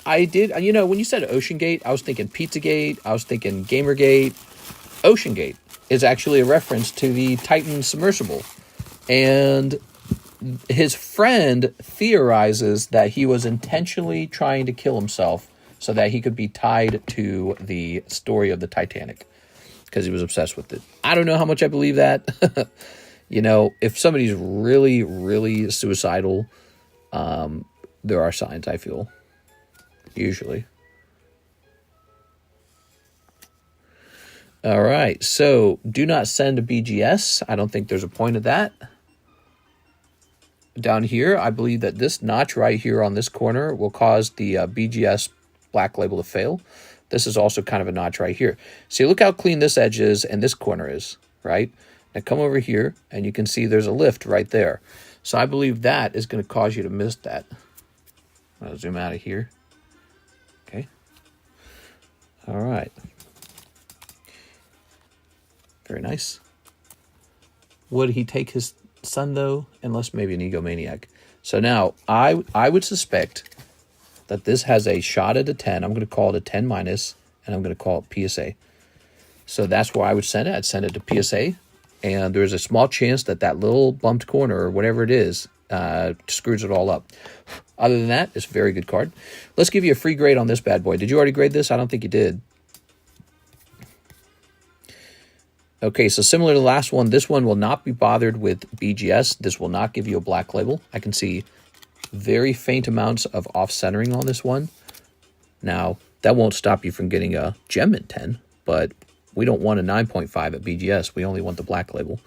I did. You know, when you said Ocean Gate, I was thinking Pizzagate. I was thinking Gamergate. Ocean Gate is actually a reference to the Titan submersible. And his friend theorizes that he was intentionally trying to kill himself so that he could be tied to the story of the Titanic because he was obsessed with it. I don't know how much I believe that. You know, if somebody's really, really suicidal, there are signs, I feel. Usually. All right, so do not send a BGS. I don't think there's a point of that. Down here, I believe that this notch right here on this corner will cause the BGS black label to fail. This is also kind of a notch right here. See, look how clean this edge is and this corner is, right? Now come over here, and you can see there's a lift right there. So I believe that is going to cause you to miss that. I'll zoom out of here. Okay. All right. Very nice. Would he take his son, though? Unless maybe an egomaniac. So now, I would suspect that this has a shot at a 10. I'm going to call it a 10 minus, and I'm going to call it PSA. So that's where I would send it. I'd send it to PSA. And there's a small chance that that little bumped corner, or whatever it is, screws it all up. Other than that, it's a very good card. Let's give you a free grade on this bad boy. Did you already grade this? I don't think you did. Okay, so similar to the last one, this one will not be bothered with BGS. This will not give you a black label. I can see very faint amounts of off-centering on this one. Now, that won't stop you from getting a gem in 10, but we don't want a 9.5 at BGS. We only want the black label.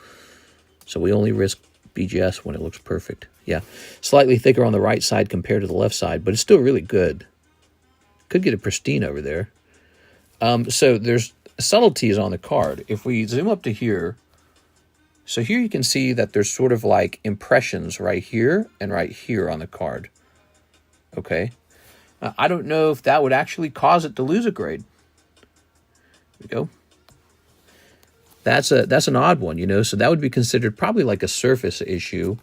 So we only risk BGS when it looks perfect. Yeah, slightly thicker on the right side compared to the left side, but it's still really good. Could get a pristine over there. So there's subtleties on the card. If we zoom up to here, so here you can see that there's sort of like impressions right here and right here on the card. Okay. I don't know if that would actually cause it to lose a grade. There we go. That's an odd one, you know, so that would be considered probably like a surface issue.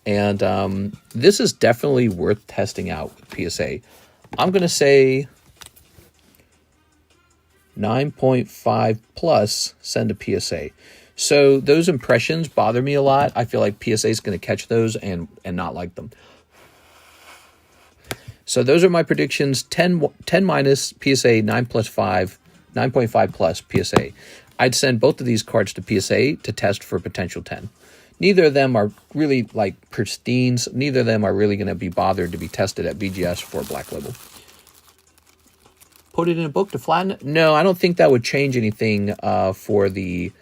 And this is definitely worth testing out with PSA. I'm going to say 9.5 plus, send a PSA. So those impressions bother me a lot. I feel like PSA is going to catch those and not like them. So those are my predictions. 10 minus PSA, 9 plus 5, 9.5 plus PSA. I'd send both of these cards to PSA to test for potential 10. Neither of them are really like pristines. Neither of them are really going to be bothered to be tested at BGS for black label. Put it in a book to flatten it? No, I don't think that would change anything for the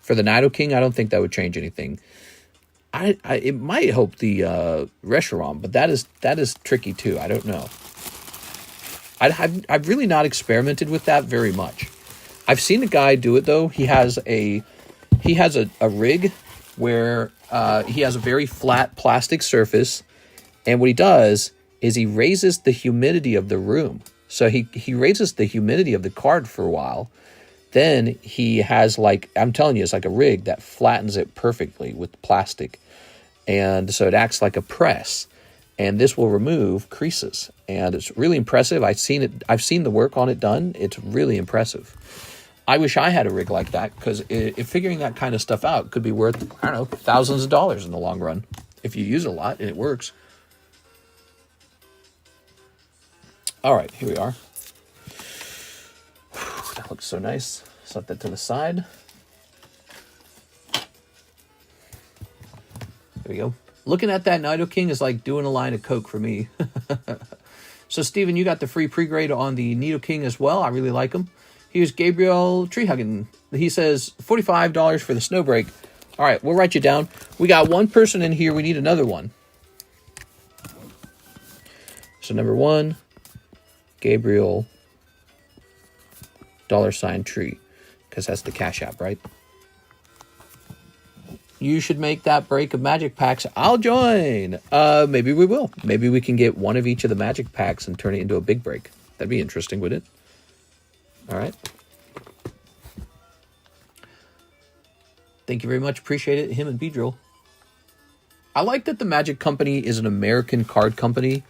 Nido King. I don't think that would change anything. It might help the Reshiram, but that is tricky too. I don't know. I've really not experimented with that very much. I've seen a guy do it though. He has a rig where he has a very flat plastic surface, and what he does is he raises the humidity of the room. So he raises the humidity of the card for a while. Then he has, like, I'm telling you, it's like a rig that flattens it perfectly with plastic. And so it acts like a press. And this will remove creases. And it's really impressive. I've seen the work on it done. It's really impressive. I wish I had a rig like that, because if figuring that kind of stuff out could be worth, I don't know, thousands of dollars in the long run if you use it a lot and it works. All right, here we are. That looks so nice. Set that to the side. There we go. Looking at that Nido King is like doing a line of Coke for me. So, Steven, you got the free pre-grade on the Nido King as well. I really like him. Here's Gabriel Treehuggin. He says $45 for the snow break. All right, we'll write you down. We got one person in here. We need another one. So, number 1, Gabriel $tree, because that's the Cash App, right? You should make that break of magic packs. I'll join. Maybe we will. Maybe we can get one of each of the magic packs and turn it into a big break. That'd be interesting, wouldn't it? All right. Thank you very much. Appreciate it. Him and Bedrill. I like that the Magic Company is an American card company,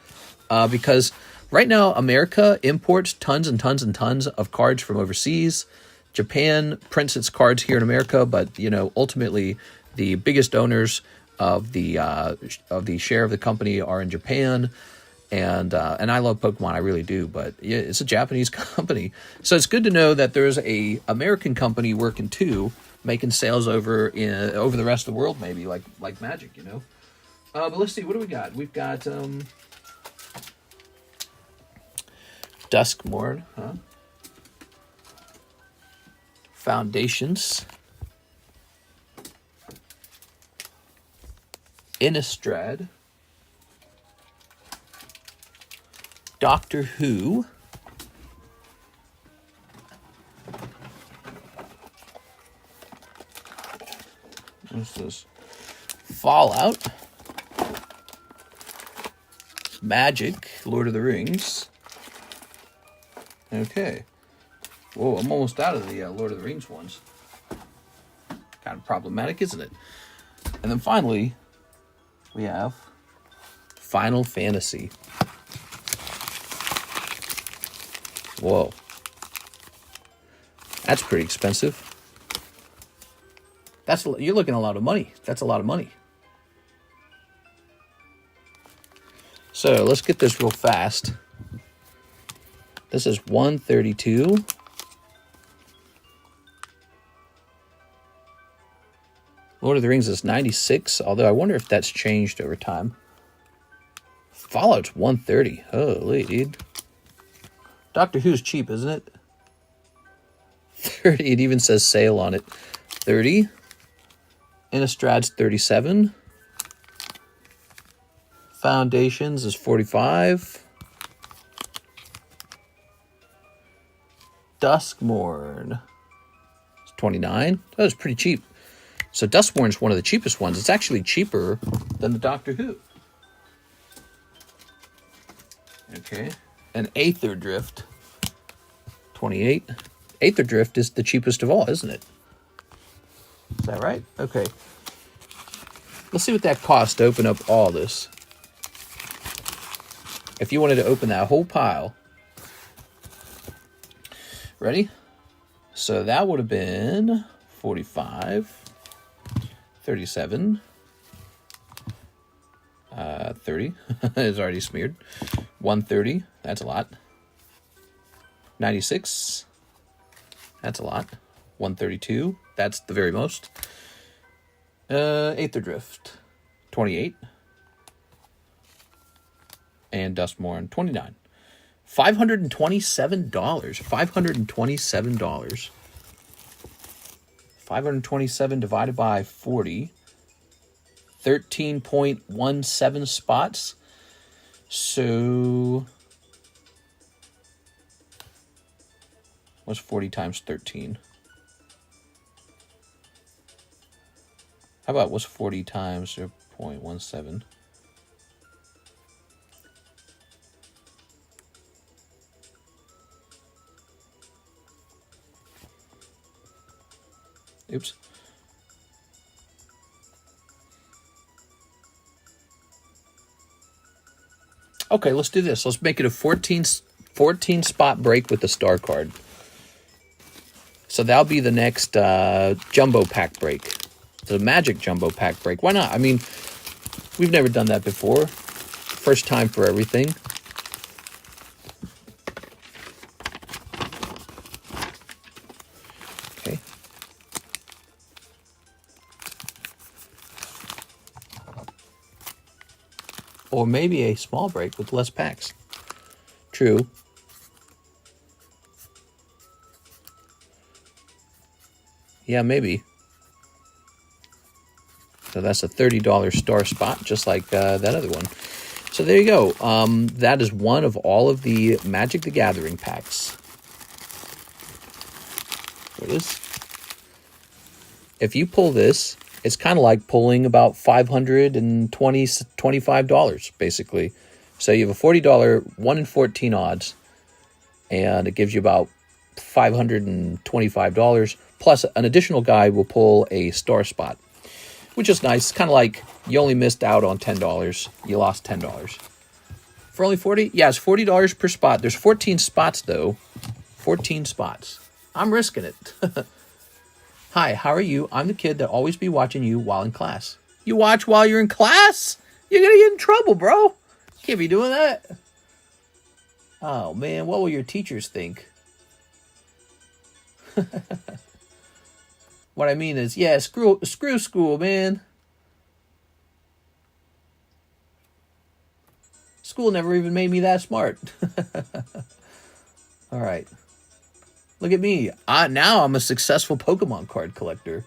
because right now America imports tons and tons and tons of cards from overseas. Japan prints its cards here in America, but you know, ultimately the biggest owners of the share of the company are in Japan. And I love Pokemon, I really do, but yeah, it's a Japanese company. So it's good to know that there's a American company working too, making sales over the rest of the world, maybe like Magic, you know. But let's see, what do we got? We've got Duskmorn, huh? Foundations, Innistrad, Doctor Who, what's this? Fallout, Magic, Lord of the Rings. Okay. Whoa, I'm almost out of the Lord of the Rings ones. Kind of problematic, isn't it? And then finally, we have Final Fantasy. Whoa. That's pretty expensive. You're looking at a lot of money. That's a lot of money. So let's get this real fast. This is 132. Lord of the Rings is 96, although I wonder if that's changed over time. Fallout's 130. Holy, dude. Doctor Who's cheap, isn't it? 30. It even says sale on it. 30. Innistrad's 37. Foundations is 45. Duskmorn is 29. That was pretty cheap. So Duskmorn is one of the cheapest ones. It's actually cheaper than the Doctor Who. Okay. And Aether Drift, 28. Aether Drift is the cheapest of all, isn't it? Is that right? Okay. Let's see what that costs to open up all this. If you wanted to open that whole pile. Ready? So that would have been 45, 37, 30. It's already smeared. 130. That's a lot. 96. That's a lot. 132. That's the very most. Aether Drift. 28. And Duskmorn. 29. $527. $527. 527 divided by 40. 13.17 spots. So what's 40 times 13? How about what's 40 times 0.17? Oops. Okay, let's do this. Let's make it a 14 spot break with the star card. So that'll be the next jumbo pack break. The magic jumbo pack break. Why not? I mean, we've never done that before. First time for everything. Okay. Or maybe a small break with less packs. True. Yeah, maybe. So that's a $30 star spot, just like that other one. So there you go. That is one of all of the Magic the Gathering packs. There it is. If you pull this, it's kind of like pulling about $525, basically. So you have a $40 1 in 14 odds, and it gives you about $525. Plus, an additional guy will pull a star spot, which is nice. Kind of like you only missed out on $10. You lost $10. For only $40? Yeah, it's $40 per spot. There's 14 spots, though. 14 spots. I'm risking it. Hi, how are you? I'm the kid that always be watching you while in class. You watch while you're in class? You're going to get in trouble, bro. Can't be doing that. Oh, man, what will your teachers think? What I mean is, yeah, screw school, man. School never even made me that smart. All right. Look at me. Now I'm a successful Pokemon card collector.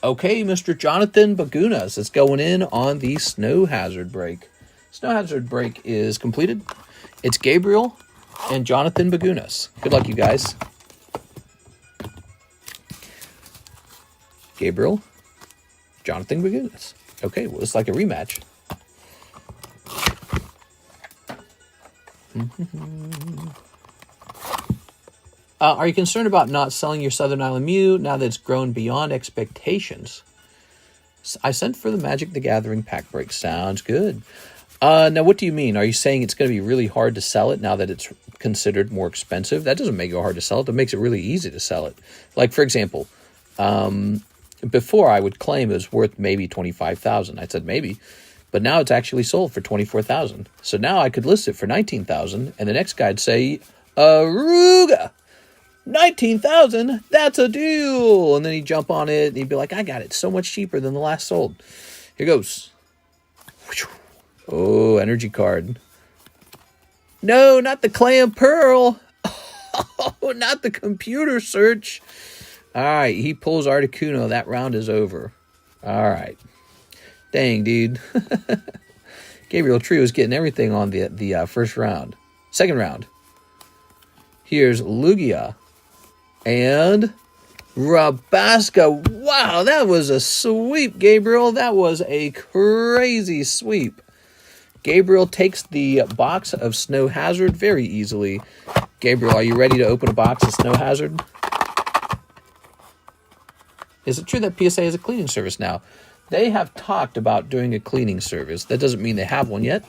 Okay, Mr. Jonathan Bagunas is going in on the Snow Hazard break. Snow Hazard break is completed. It's Gabriel and Jonathan Bagunas. Good luck, you guys. Gabriel, Jonathan Bagunas. Okay, well, it's like a rematch. Are you concerned about not selling your Southern Island Mew now that it's grown beyond expectations? I sent for the Magic the Gathering pack break. Sounds good. Now, what do you mean? Are you saying it's going to be really hard to sell it now that it's considered more expensive? That doesn't make it hard to sell it. That makes it really easy to sell it. Like, for example, before I would claim it was worth maybe $25,000. I said maybe, but now it's actually sold for $24,000. So now I could list it for $19,000, and the next guy'd say, "Aruga, $19,000, that's a deal." And then he'd jump on it, and he'd be like, "I got it so much cheaper than the last sold." Here goes. Oh, energy card. No, not the Clam Pearl. Oh, not the computer search. All right, he pulls Articuno. That round is over. All right. Dang, dude. Gabriel Tree was getting everything on the first round. Second round. Here's Lugia and Rabasca. Wow, that was a sweep, Gabriel. That was a crazy sweep. Gabriel takes the box of Snow Hazard very easily. Gabriel, are you ready to open a box of Snow Hazard? Is it true that PSA has a cleaning service now? They have talked about doing a cleaning service. That doesn't mean they have one yet.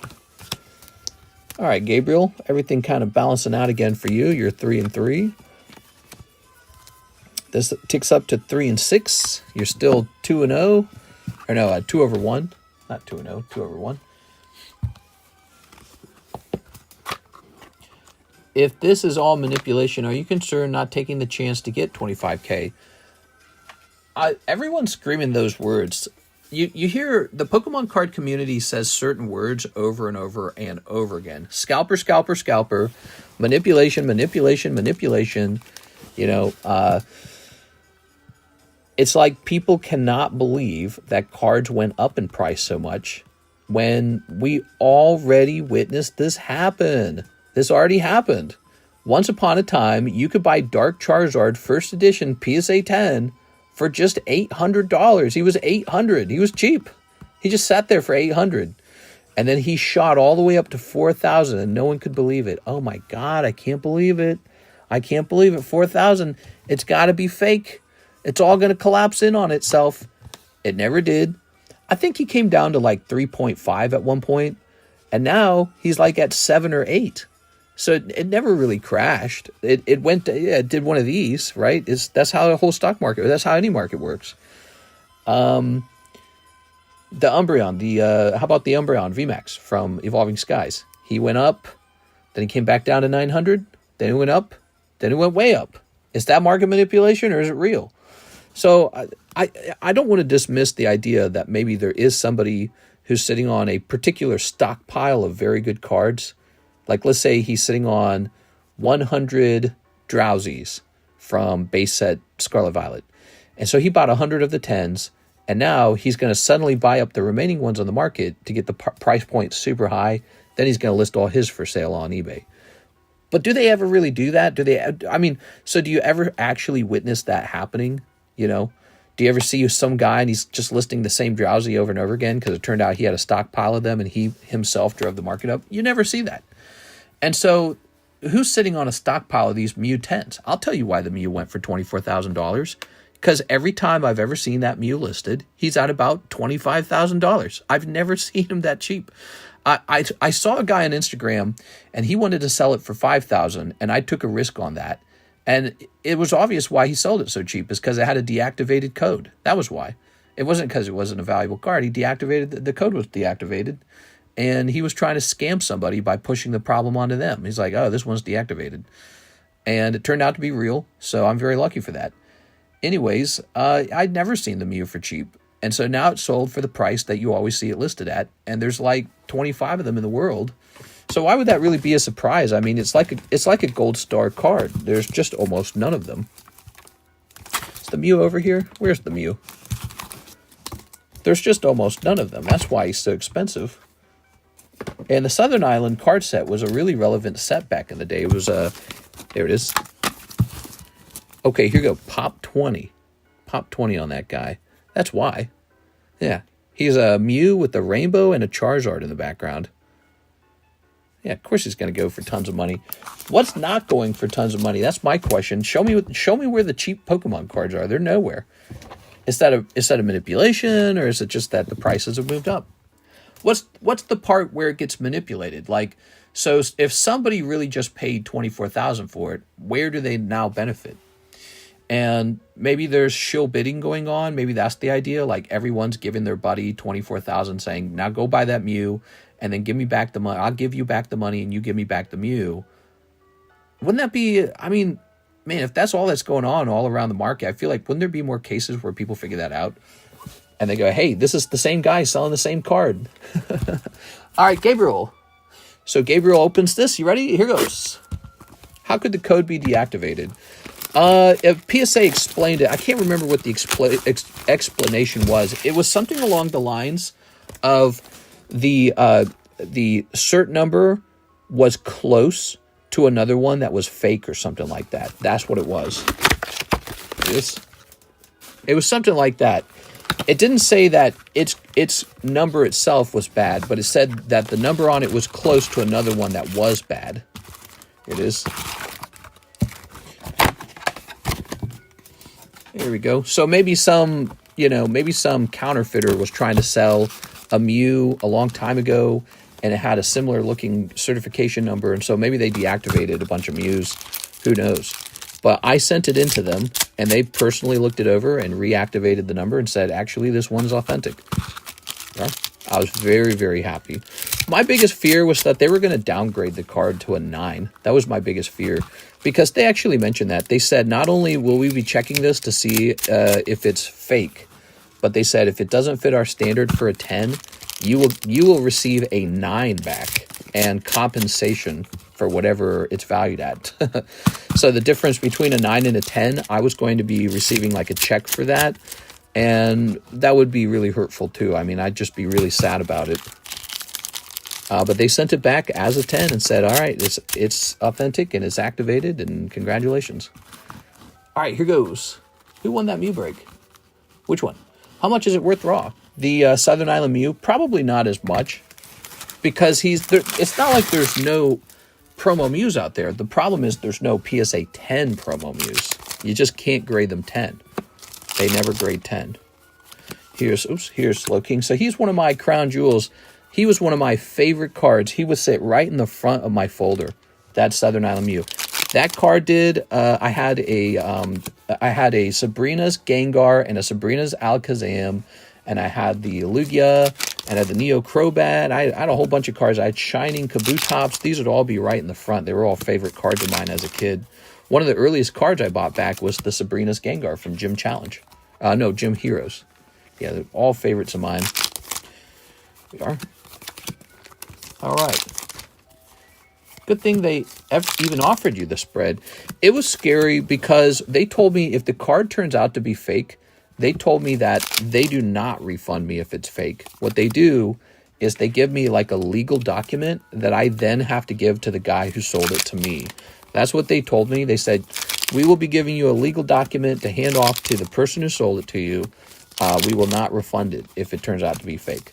All right, Gabriel, everything kind of balancing out again for you. You're 3-3. This ticks up to 3-6. You're still 2-0. Or no, 2/1. Not 2-0, 2/1. If this is all manipulation, are you concerned not taking the chance to get 25K? Everyone's screaming those words. You hear the Pokemon card community says certain words over and over and over again. Scalper, scalper, scalper. Manipulation, manipulation, manipulation. You know, it's like people cannot believe that cards went up in price so much when we already witnessed this happen. This already happened. Once upon a time, you could buy Dark Charizard First Edition PSA 10 for just $800. He was $800. He was cheap. He just sat there for $800. And then he shot all the way up to $4,000, and no one could believe it. Oh my God, I can't believe it. I can't believe it. $4,000. It's got to be fake. It's all going to collapse in on itself. It never did. I think he came down to like 3.5 at one point, and now he's like at 7 or 8. So it never really crashed. It went to, yeah, it did one of these, right? That's how the whole stock market, that's how any market works. The Umbreon, how about the Umbreon VMAX from Evolving Skies? He went up, then he came back down to 900, then he went up, then he went way up. Is that market manipulation or is it real? So I don't want to dismiss the idea that maybe there is somebody who's sitting on a particular stockpile of very good cards. Like, let's say he's sitting on 100 Drowsies from base set Scarlet Violet. And so he bought 100 of the 10s, and now he's going to suddenly buy up the remaining ones on the market to get the price point super high. Then he's going to list all his for sale on eBay. But do they ever really do that? So do you ever actually witness that happening? You know, do you ever see some guy and he's just listing the same Drowsy over and over again because it turned out he had a stockpile of them and he himself drove the market up? You never see that. And so who's sitting on a stockpile of these Mew 10s? I'll tell you why the Mew went for $24,000. Because every time I've ever seen that Mew listed, he's at about $25,000. I've never seen him that cheap. I saw a guy on Instagram and he wanted to sell it for $5,000, and I took a risk on that. And it was obvious why he sold it so cheap, is because it had a deactivated code. That was why. It wasn't because it wasn't a valuable card. He deactivated, the code was deactivated, and he was trying to scam somebody by pushing the problem onto them. He's like, oh, this one's deactivated. And it turned out to be real, so I'm very lucky for that. Anyways, I'd never seen the Mew for cheap. And so now it's sold for the price that you always see it listed at, and there's like 25 of them in the world. So why would that really be a surprise? I mean, it's like a gold star card. There's just almost none of them. Is the Mew over here? Where's the Mew? There's just almost none of them. That's why he's so expensive. And the Southern Island card set was a really relevant set back in the day. It was there it is. Okay, here you go. Pop 20. Pop 20 on that guy. That's why. Yeah. He's a Mew with a rainbow and a Charizard in the background. Yeah, of course he's going to go for tons of money. What's not going for tons of money? That's my question. Show me where the cheap Pokemon cards are. They're nowhere. Is that a manipulation, or is it just that the prices have moved up? What's the part where it gets manipulated? Like, so if somebody really just paid $24,000 for it, where do they now benefit? And maybe there's shill bidding going on. Maybe that's the idea. Like, everyone's giving their buddy $24,000, saying, now go buy that Mew, and then give me back the money. I'll give you back the money, and you give me back the Mew. Wouldn't that be, I mean, man, if that's all that's going on all around the market, I feel like, wouldn't there be more cases where people figure that out? And they go, hey, this is the same guy selling the same card. All right, Gabriel. So Gabriel opens this. You ready? Here goes. How could the code be deactivated? If PSA explained it, I can't remember what the explanation was. It was something along the lines of the cert number was close to another one that was fake or something like that. That's what it was. It was something like that. It didn't say that its number itself was bad, but it said that the number on it was close to another one that was bad. It is. There we go. So maybe some counterfeiter was trying to sell a Mew a long time ago, and it had a similar looking certification number, and so maybe they deactivated a bunch of Mews. Who knows? But I sent it into them, and they personally looked it over and reactivated the number and said, actually, this one's authentic. Yeah, I was very, very happy. My biggest fear was that they were going to downgrade the card to a 9. That was my biggest fear, because they actually mentioned that. They said, not only will we be checking this to see if it's fake, but they said if it doesn't fit our standard for a 10, you will receive a 9 back and compensation for whatever it's valued at. So the difference between a 9 and a 10, I was going to be receiving like a check for that, and that would be really hurtful too. I mean, I'd just be really sad about it. But they sent it back as a 10 and said, all right, it's authentic and it's activated, and congratulations. All right, here goes. Who won that Mew break? Which one? How much is it worth raw? The Southern Island Mew? Probably not as much, because it's not like there's no promo Mews out there. The problem is there's no PSA 10 promo Mews. You just can't grade them 10. They never grade 10. Here's Slow King. So he's one of my crown jewels. He was one of my favorite cards. He would sit right in the front of my folder. That's Southern Island Mew. That card did. I had a Sabrina's Gengar and a Sabrina's Alakazam, and I had the Lugia, and I had the Neo Crobat. I had a whole bunch of cards. I had Shining Kabutops. These would all be right in the front. They were all favorite cards of mine as a kid. One of the earliest cards I bought back was the Sabrina's Gengar from Gym Challenge. No, Gym Heroes. Yeah, they're all favorites of mine. We are. All right. Good thing they even offered you the spread. It was scary because they told me if the card turns out to be fake, they told me that they do not refund me if it's fake. What they do is they give me like a legal document that I then have to give to the guy who sold it to me. That's what they told me. They said, we will be giving you a legal document to hand off to the person who sold it to you. We will not refund it if it turns out to be fake.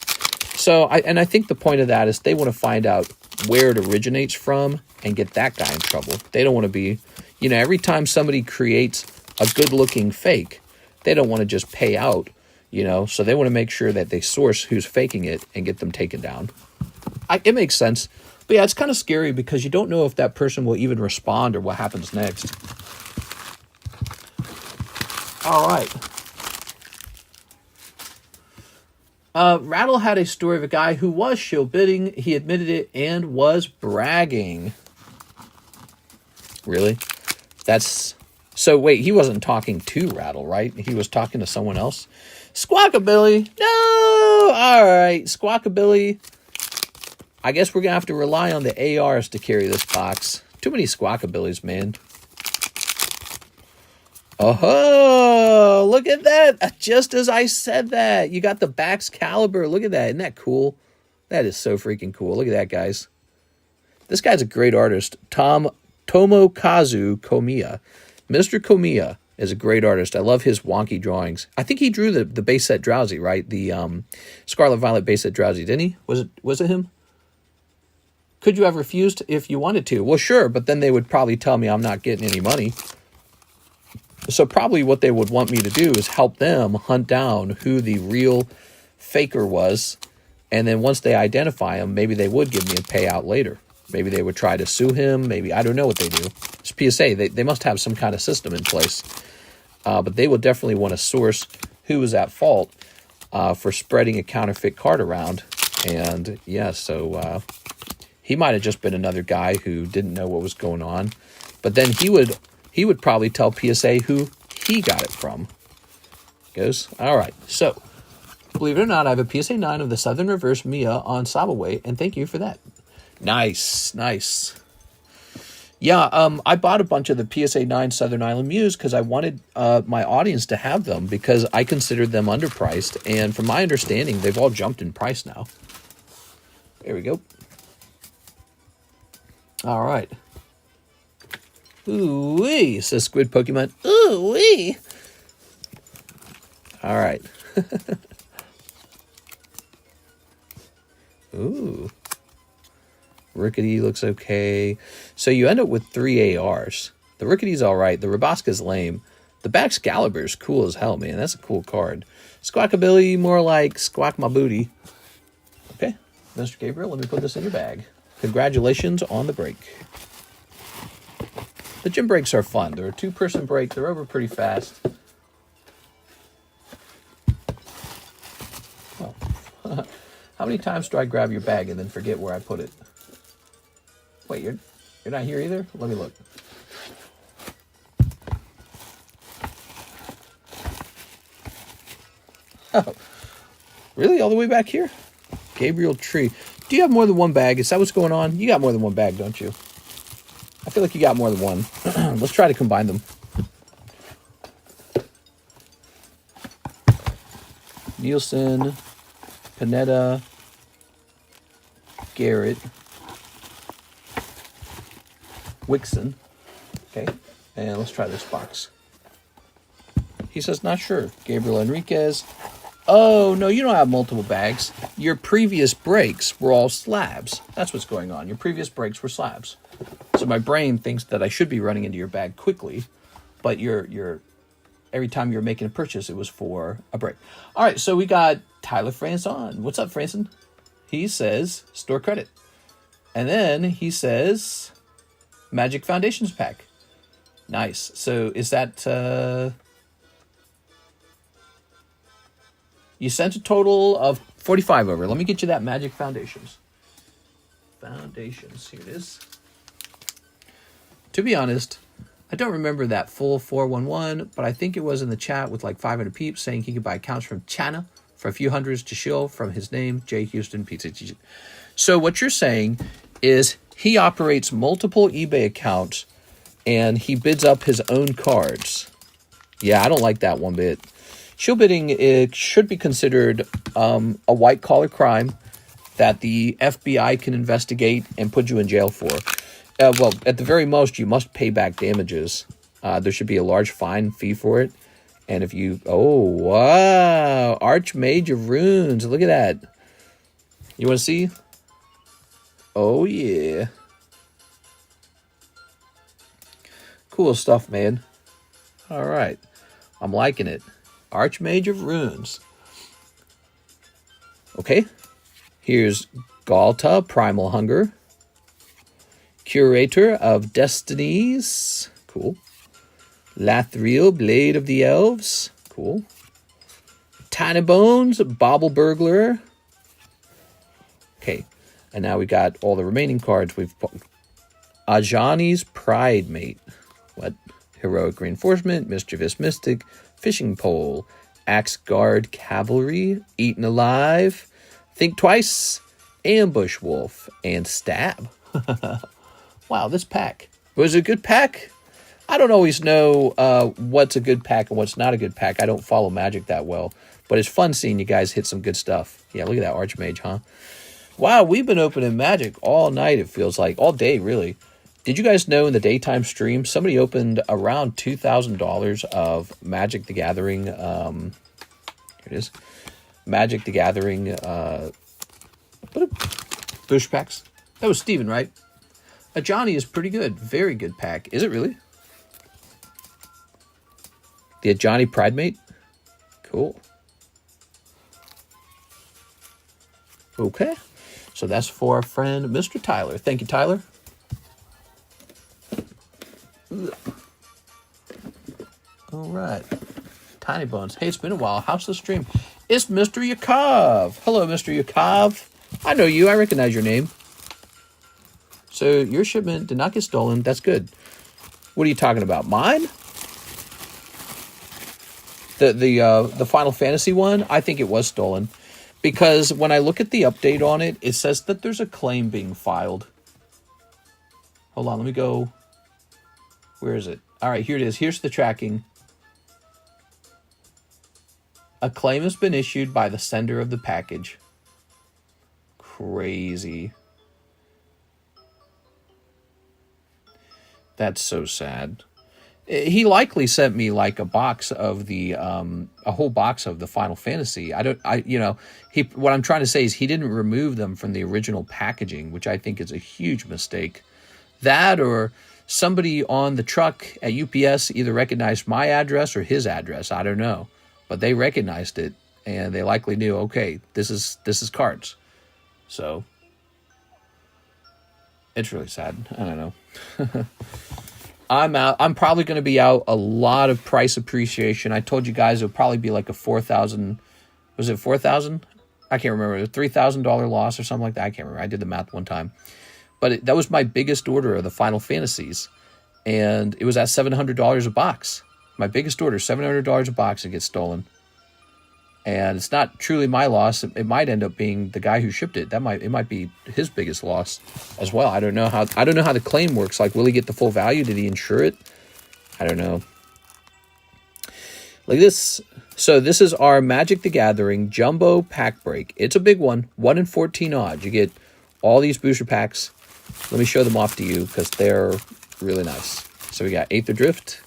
So, I think the point of that is they want to find out where it originates from and get that guy in trouble. They don't want to be, every time somebody creates a good-looking fake, they don't want to just pay out, so they want to make sure that they source who's faking it and get them taken down. It makes sense. But yeah, it's kind of scary because you don't know if that person will even respond or what happens next. All right. Rattle had a story of a guy who was shill bidding. He admitted it and was bragging. Really? So wait, he wasn't talking to Rattle, right? He was talking to someone else? Squawkabilly! No! All right, Squawkabilly. I guess we're going to have to rely on the ARs to carry this box. Too many Squawkabillies, man. Oh, look at that. Just as I said that. You got the Bax Caliber. Look at that. Isn't that cool? That is so freaking cool. Look at that, guys. This guy's a great artist. Tomokazu Komiya. Mr. Komiya is a great artist. I love his wonky drawings. I think he drew the base set Drowsy, right? The Scarlet Violet base set Drowsy, didn't he? Was it him? Could you have refused if you wanted to? Well, sure, but then they would probably tell me I'm not getting any money. So probably what they would want me to do is help them hunt down who the real faker was. And then once they identify him, maybe they would give me a payout later. Maybe they would try to sue him. Maybe, I don't know what they do. It's PSA. They must have some kind of system in place. But they will definitely want to source who was at fault for spreading a counterfeit card around. And yeah, so he might have just been another guy who didn't know what was going on. But then he would probably tell PSA who he got it from. Goes, all right. So, believe it or not, I have a PSA 9 of the Southern Reverse Mia on Sabaway, and thank you for that. Nice, nice. Yeah, I bought a bunch of the PSA 9 Southern Island Mews because I wanted my audience to have them because I considered them underpriced, and from my understanding, they've all jumped in price now. There we go. All right. Ooh-wee, says Squid Pokemon. Ooh-wee. All right. Ooh. Rickety looks okay. So you end up with 3 ARs. The Rickety's all right. The Raboska's lame. The Baxcalibur's cool as hell, man. That's a cool card. Squawkabilly, more like Squawk My Booty. Okay, Mr. Gabriel, let me put this in your bag. Congratulations on the break. The gym breaks are fun. They're a 2-person break. They're over pretty fast. Well, how many times do I grab your bag and then forget where I put it? Wait, you're not here either? Let me look. Oh, really? All the way back here? Gabriel Tree. Do you have more than one bag? Is that what's going on? You got more than one bag, don't you? I feel like you got more than one. Let's try to combine them. Nielsen, Panetta, Garrett, Wixon. Okay, and let's try this box. He says, not sure. Gabriel Enriquez. Oh, no, you don't have multiple bags. Your previous breaks were all slabs. That's what's going on. Your previous breaks were slabs. So my brain thinks that I should be running into your bag quickly, but your every time you're making a purchase, it was for a break. All right, so we got Tyler Franson. What's up, Franson? He says store credit. And then he says Magic Foundations pack. Nice. So is that... you sent a total of 45 over. Let me get you that Magic Foundations. Foundations. Here it is. To be honest, I don't remember that full 411, but I think it was in the chat with like 500 peeps saying he could buy accounts from China for a few hundreds to shill from his name, J. Houston Pizza. So what you're saying is he operates multiple eBay accounts and he bids up his own cards. Yeah, I don't like that one bit. Shill bidding, it should be considered a white-collar crime that the FBI can investigate and put you in jail for. Well, at the very most, you must pay back damages. There should be a large fine fee for it. And if you... Oh, wow! Archmage of Runes. Look at that. You want to see? Oh, yeah. Cool stuff, man. All right. I'm liking it. Archmage of Runes. Okay. Here's Galta, Primal Hunger. Curator of Destinies. Cool. Lathril, Blade of the Elves. Cool. Tiny Bones, Bobble Burglar. Okay. And now we got all the remaining cards. We've Ajani's Pride Mate. What? Heroic Reinforcement, Mischievous Mystic, Fishing Pole, Axe Guard Cavalry, Eaten Alive, Think Twice, Ambush Wolf, and Stab. Wow, this pack. Was it a good pack? I don't always know what's a good pack and what's not a good pack. I don't follow Magic that well. But it's fun seeing you guys hit some good stuff. Yeah, look at that Archmage, huh? Wow, we've been opening Magic all night, it feels like. All day, really. Did you guys know in the daytime stream, somebody opened around $2,000 of Magic the Gathering, here it is, Magic the Gathering, booster packs? That was Steven, right? A Johnny is pretty good. Very good pack. Is it really? The Johnny Pride Mate? Cool. Okay. So that's for our friend, Mr. Tyler. Thank you, Tyler. All right. Tiny Bones. Hey, it's been a while. How's the stream? It's Mr. Yakov. Hello, Mr. Yakov. I know you. I recognize your name. So your shipment did not get stolen. That's good. What are you talking about? Mine? The Final Fantasy one? I think it was stolen. Because when I look at the update on it, it says that there's a claim being filed. Hold on, let me go. Where is it? All right, here it is. Here's the tracking. A claim has been issued by the sender of the package. Crazy. That's so sad. He likely sent me like a box of the a whole box of the Final Fantasy. What I'm trying to say is he didn't remove them from the original packaging, which I think is a huge mistake. That or somebody on the truck at UPS either recognized my address or his address. I don't know, but they recognized it and they likely knew, okay, this is cards. So it's really sad. I don't know. I'm out. I'm probably going to be out a lot of price appreciation. I told you guys it would probably be like a 4,000. Was it 4,000? I can't remember. A $3,000 loss or something like that. I can't remember. I did the math one time. But that was my biggest order of the Final Fantasies. And it was at $700 a box. My biggest order, $700 a box, and gets stolen. And it's not truly my loss. It might end up being the guy who shipped it. It might be his biggest loss as well. I don't know how the claim works. Like, will he get the full value? Did he insure it? I don't know. Like this. So this is our Magic the Gathering Jumbo Pack Break. It's a big one. 1 in 14 odds. You get all these booster packs. Let me show them off to you because they're really nice. So we got Eighth Adrift,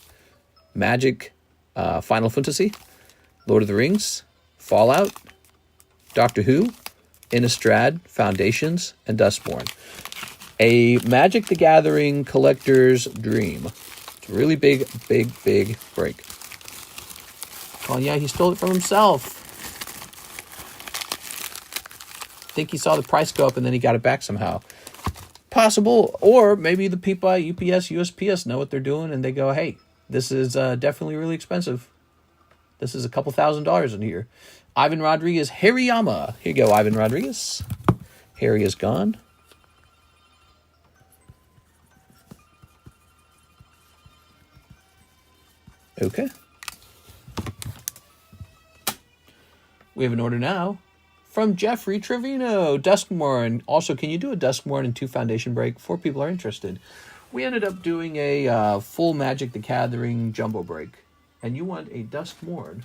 Magic, Final Fantasy, Lord of the Rings, Fallout, Doctor Who, Innistrad, Foundations, and Dustborn. A Magic the Gathering collector's dream. It's a really big, big, big break. Oh, yeah, he stole it from himself. I think he saw the price go up and then he got it back somehow. Possible. Or maybe the people at UPS, USPS know what they're doing and they go, hey, this is definitely really expensive. This is a couple $1,000s in here. Ivan Rodriguez, Hariyama. Here you go, Ivan Rodriguez. Harry is gone. Okay. We have an order now from Jeffrey Trevino, Duskmorn. Also, can you do a Duskmorn and 2 foundation break? 4 people are interested. We ended up doing a full Magic the Gathering jumbo break. And you want a Duskmorn,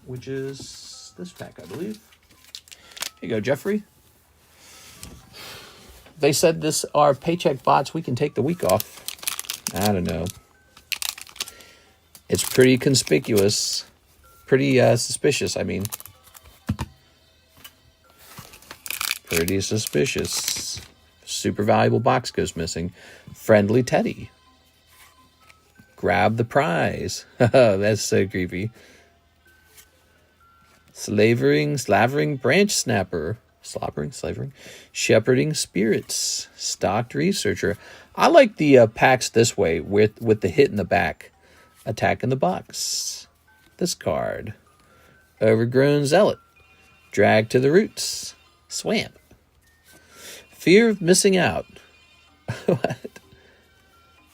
which is this pack, I believe. Here you go, Jeffrey. They said this are paycheck bots. We can take the week off. I don't know. It's pretty conspicuous. Pretty suspicious, I mean. Pretty suspicious. Super valuable box goes missing. Friendly Teddy. Grab the prize. That's so creepy. Slavering branch snapper. Slavering. Shepherding spirits. Stocked researcher. I like the packs this way with the hit in the back. Attack in the box. This card. Overgrown zealot. Drag to the roots. Swamp. Fear of missing out. What?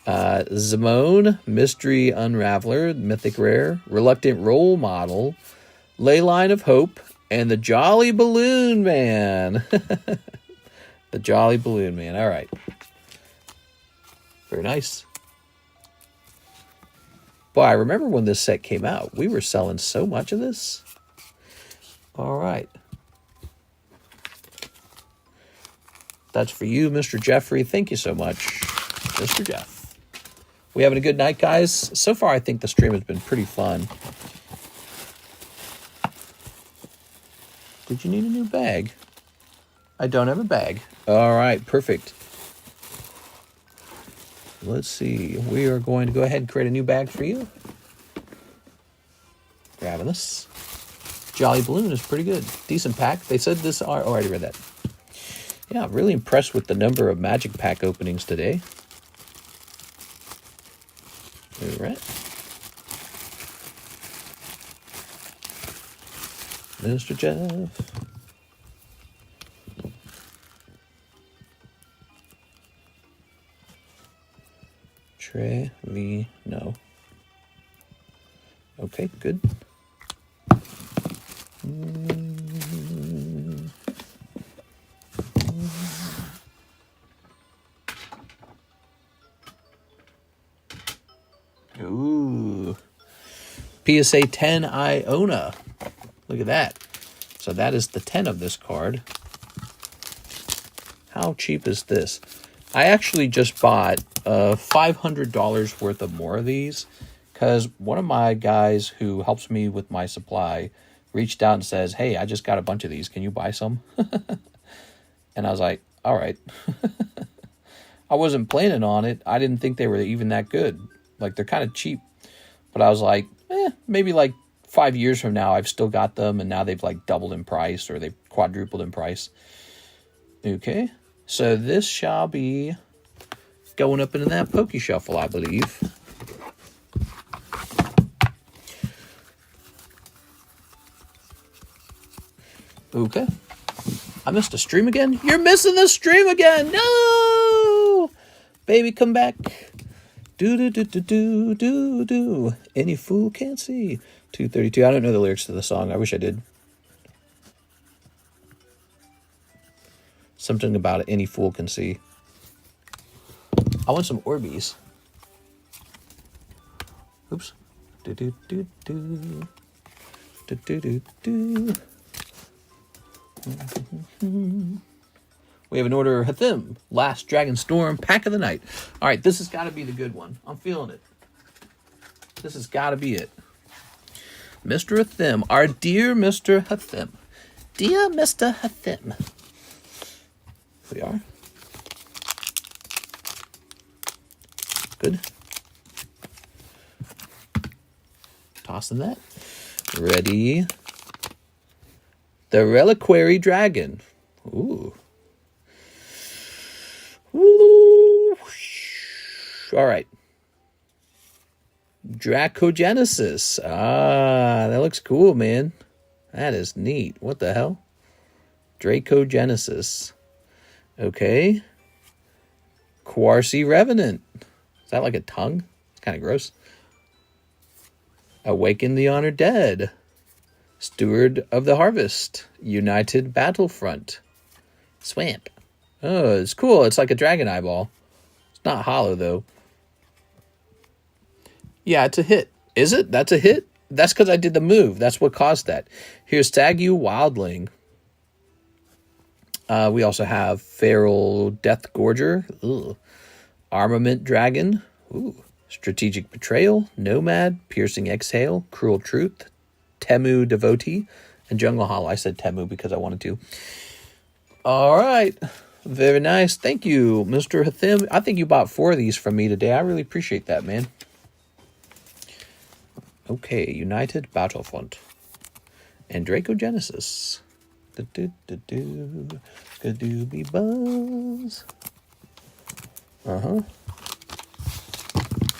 Zimone. Mystery Unraveler. Mythic Rare. Reluctant Role Model. Leyline of Hope. And the Jolly Balloon Man. The Jolly Balloon Man. All right. Very nice. Boy, I remember when this set came out. We were selling so much of this. All right. That's for you, Mr. Jeffrey. Thank you so much, Mr. Jeff. We having a good night, guys? So far, I think the stream has been pretty fun. Did you need a new bag? I don't have a bag. All right, perfect. Let's see. We are going to go ahead and create a new bag for you. Grabbing this. Jolly Balloon is pretty good. Decent pack. They said this are... Oh, I already read that. Yeah, I'm really impressed with the number of Magic Pack openings today. All right. Mr. Jeff. Trevino. Okay, good. Ooh. PSA 10 Iona. Look at that. So that is the 10 of this card. How cheap is this? I actually just bought $500 worth of more of these because one of my guys who helps me with my supply reached out and says, hey, I just got a bunch of these. Can you buy some? And I was like, all right. I wasn't planning on it. I didn't think they were even that good. Like, they're kind of cheap. But I was like, maybe like 5 years from now, I've still got them. And now they've like doubled in price or they've quadrupled in price. Okay. So this shall be going up into that Poke Shuffle, I believe. Okay. I missed a stream again? You're missing the stream again! No! Baby, come back. Do. Any fool can't see. 232. I don't know the lyrics to the song. I wish I did. Something about it. Any fool can see. I want some Orbeez. Oops. Do. We have an order, Hathim, Last Dragon Storm, Pack of the Night. All right, this has got to be the good one. I'm feeling it. This has got to be it. Mr. Hathim, our dear Mr. Hathim. Dear Mr. Hathim. We are. tossing that. Ready. The Reliquary Dragon. Ooh. Ooh. All right. Dracogenesis. Ah, that looks cool, man. That is neat. What the hell? Dracogenesis. Okay. Quarcy Revenant. Is that like a tongue? It's kind of gross. Awaken the Honored Dead. Steward of the Harvest. United Battlefront. Swamp. Oh, it's cool. It's like a dragon eyeball. It's not hollow, though. Yeah, it's a hit. Is it? That's a hit? That's because I did the move. That's what caused that. Here's Stagu Wildling. We also have Feral Death Gorger. Ugh. Armament Dragon. Ooh. Strategic Betrayal. Nomad. Piercing Exhale. Cruel Truth. Temu Devotee. And Jungle Hollow. I said Temu because I wanted to. All right. Very nice. Thank you, Mr. Hathim. I think you bought 4 of these from me today. I really appreciate that, man. Okay, United Battlefront. And Dracogenesis. Gadooby buzz.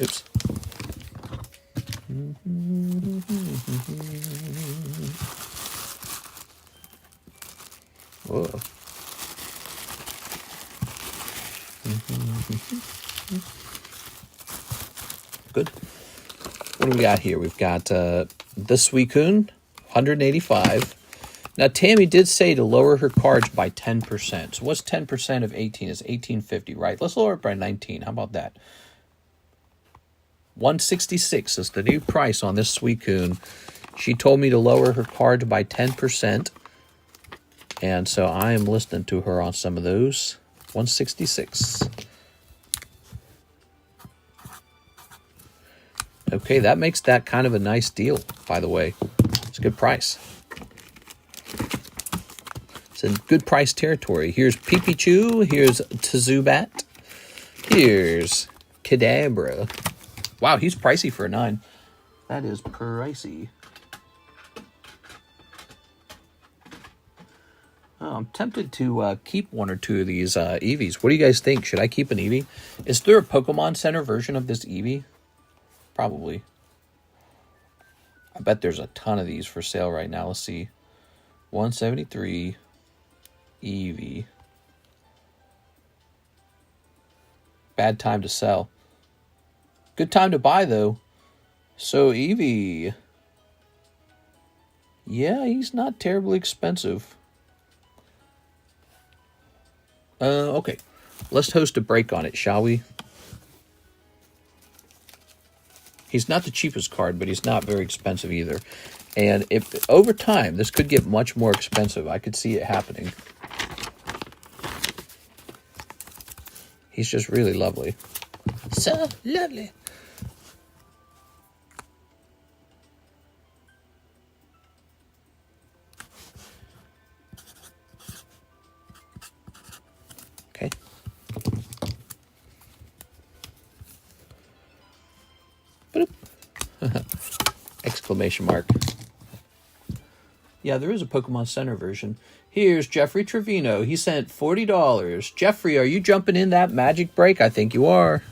Oops. Whoa. Good. What do we got here? We've got the Suicune, 185. Now, Tammy did say to lower her cards by 10%. So what's 10% of 18? It's 1850, right? Let's lower it by 19. How about that? 166 is the new price on this Suicune. She told me to lower her cards by 10%. And so I am listening to her on some of those. 166. Okay, that makes that kind of a nice deal, by the way. It's a good price. It's in good price territory. Here's Pipichu. Here's Tzubat. Here's Kadabra. Wow, he's pricey for a 9. That is pricey. Oh, I'm tempted to keep 1 or 2 of these Eevees. What do you guys think? Should I keep an Eevee? Is there a Pokemon Center version of this Eevee? Probably. I bet there's a ton of these for sale right now. Let's see. 173 Eevee. Bad time to sell. Good time to buy, though. So, Eevee. Yeah, he's not terribly expensive. Okay. Let's host a break on it, shall we? He's not the cheapest card, but he's not very expensive either. And if over time, this could get much more expensive. I could see it happening. He's just really lovely. So lovely. Okay. Exclamation mark. Yeah, there is a Pokemon Center version. Here's Jeffrey Trevino. He sent $40. Jeffrey, are you jumping in that magic break? I think you are.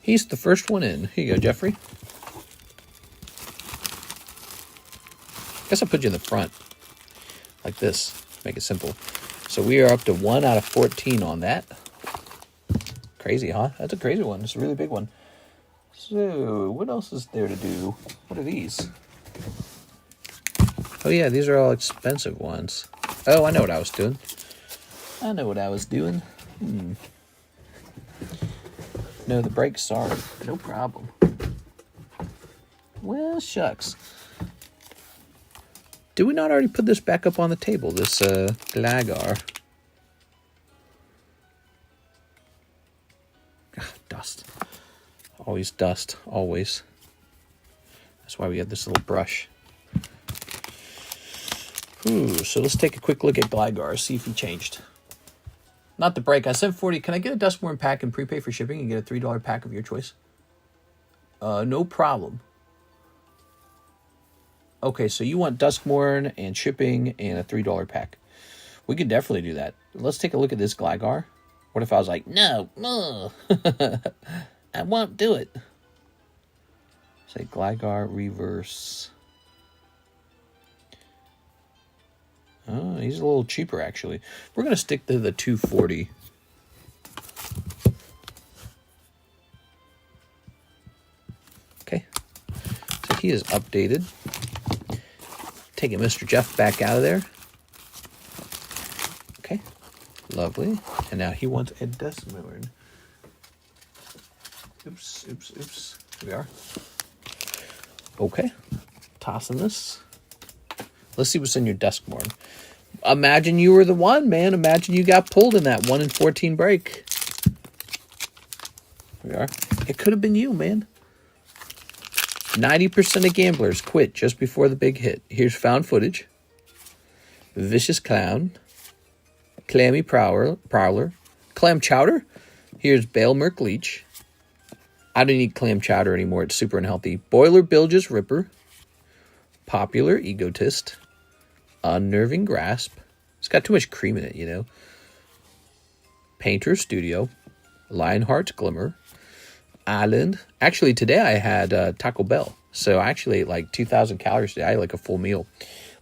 He's the first one in. Here you go, Jeffrey. Guess I'll put you in the front. Like this. Make it simple. So we are up to 1 out of 14 on that. Crazy, huh? That's a crazy one. It's a really big one. So, what else is there to do? What are these? Oh, yeah, these are all expensive ones. Oh, I know what I was doing. No, the break's sorry. No problem. Well, shucks. Did we not already put this back up on the table, this Gligar? Ugh, dust. Always dust, always. That's why we have this little brush. Ooh, so let's take a quick look at Gligar, see if he changed. Not the break. I sent 40. Can I get a Duskborn pack and prepay for shipping and get a $3 pack of your choice? No problem. Okay, so you want Duskborn and shipping and a $3 pack. We could definitely do that. Let's take a look at this Gligar. What if I was like, no, I won't do it. Say Gligar reverse. Oh, he's a little cheaper, actually. We're going to stick to the 240. Okay. So he is updated. Taking Mr. Jeff back out of there. Okay. Lovely. And now he wants a Duskborn. Oops. Here we are. Okay. Tossing this. Let's see what's in your Duskborn. Imagine you were the one, man. Imagine you got pulled in that 1 in 14 break. Here we are. It could have been you, man. 90% of gamblers quit just before the big hit. Here's Found Footage. Vicious Clown. Clammy Prowler. Clam Chowder. Here's Bale Merc Leech. I don't need Clam Chowder anymore. It's super unhealthy. Boiler Bilge's Ripper. Popular Egotist. Unnerving Grasp. It's got too much cream in it, you know. Painter Studio. Lionheart's Glimmer. Island. Actually, today I had Taco Bell. So I actually ate like 2,000 calories today. I ate like a full meal.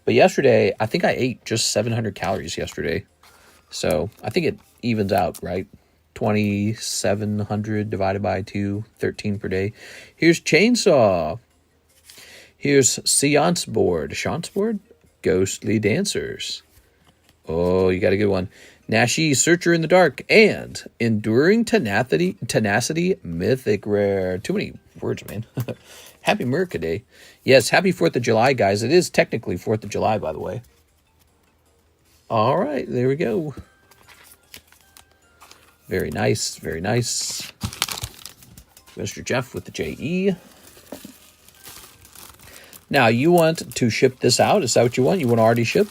But yesterday, I think I ate just 700 calories yesterday. So I think it evens out, right? 2,700 divided by 2, 13 per day. Here's Chainsaw. Here's Seance Board. Seance Board? Ghostly Dancers. Oh, you got a good one. Nashi, Searcher in the Dark, and Enduring Tenacity, Mythic Rare. Too many words, man. Happy America Day. Yes, happy 4th of July, guys. It is technically 4th of July, by the way. All right, there we go. Very nice, very nice. Mr. Jeff with the JE. Now, you want to ship this out? Is that what you want? You want to already ship?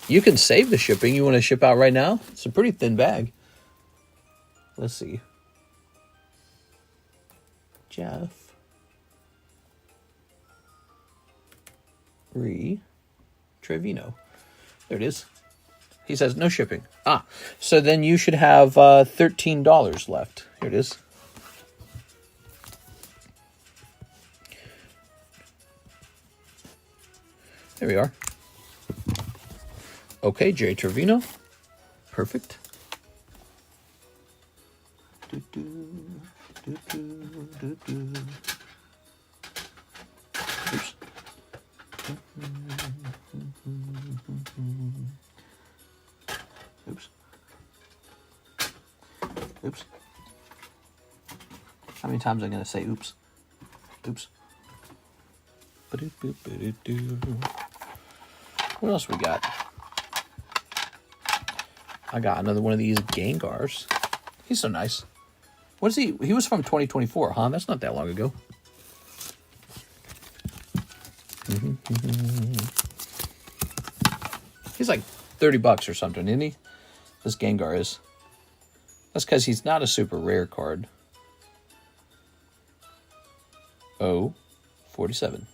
You can save the shipping. You want to ship out right now? It's a pretty thin bag. Let's see. Jeff. Trevino. There it is. He says no shipping. Ah, so then you should have $13 left. Here it is. There we are. Okay, Jay Trevino. Perfect. Oops. Oops. Oops. How many times am I going to say oops? Oops. What else we got? I got another one of these Gengars. He's so nice. What is he? He was from 2024, huh? That's not that long ago. He's like $30 or something, isn't he? This Gengar is. That's because he's not a super rare card. Oh, 47.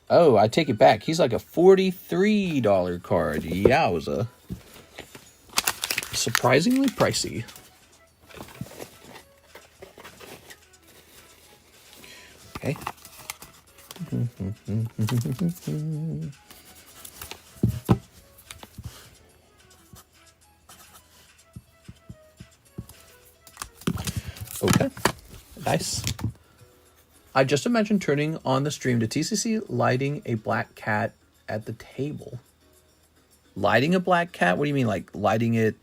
Oh, I take it back. He's like a $43 card. Yowza. Surprisingly pricey. Okay. Okay. Nice. I just imagine turning on the stream to TCC lighting a black cat at the table. Lighting a black cat? What do you mean, like lighting it?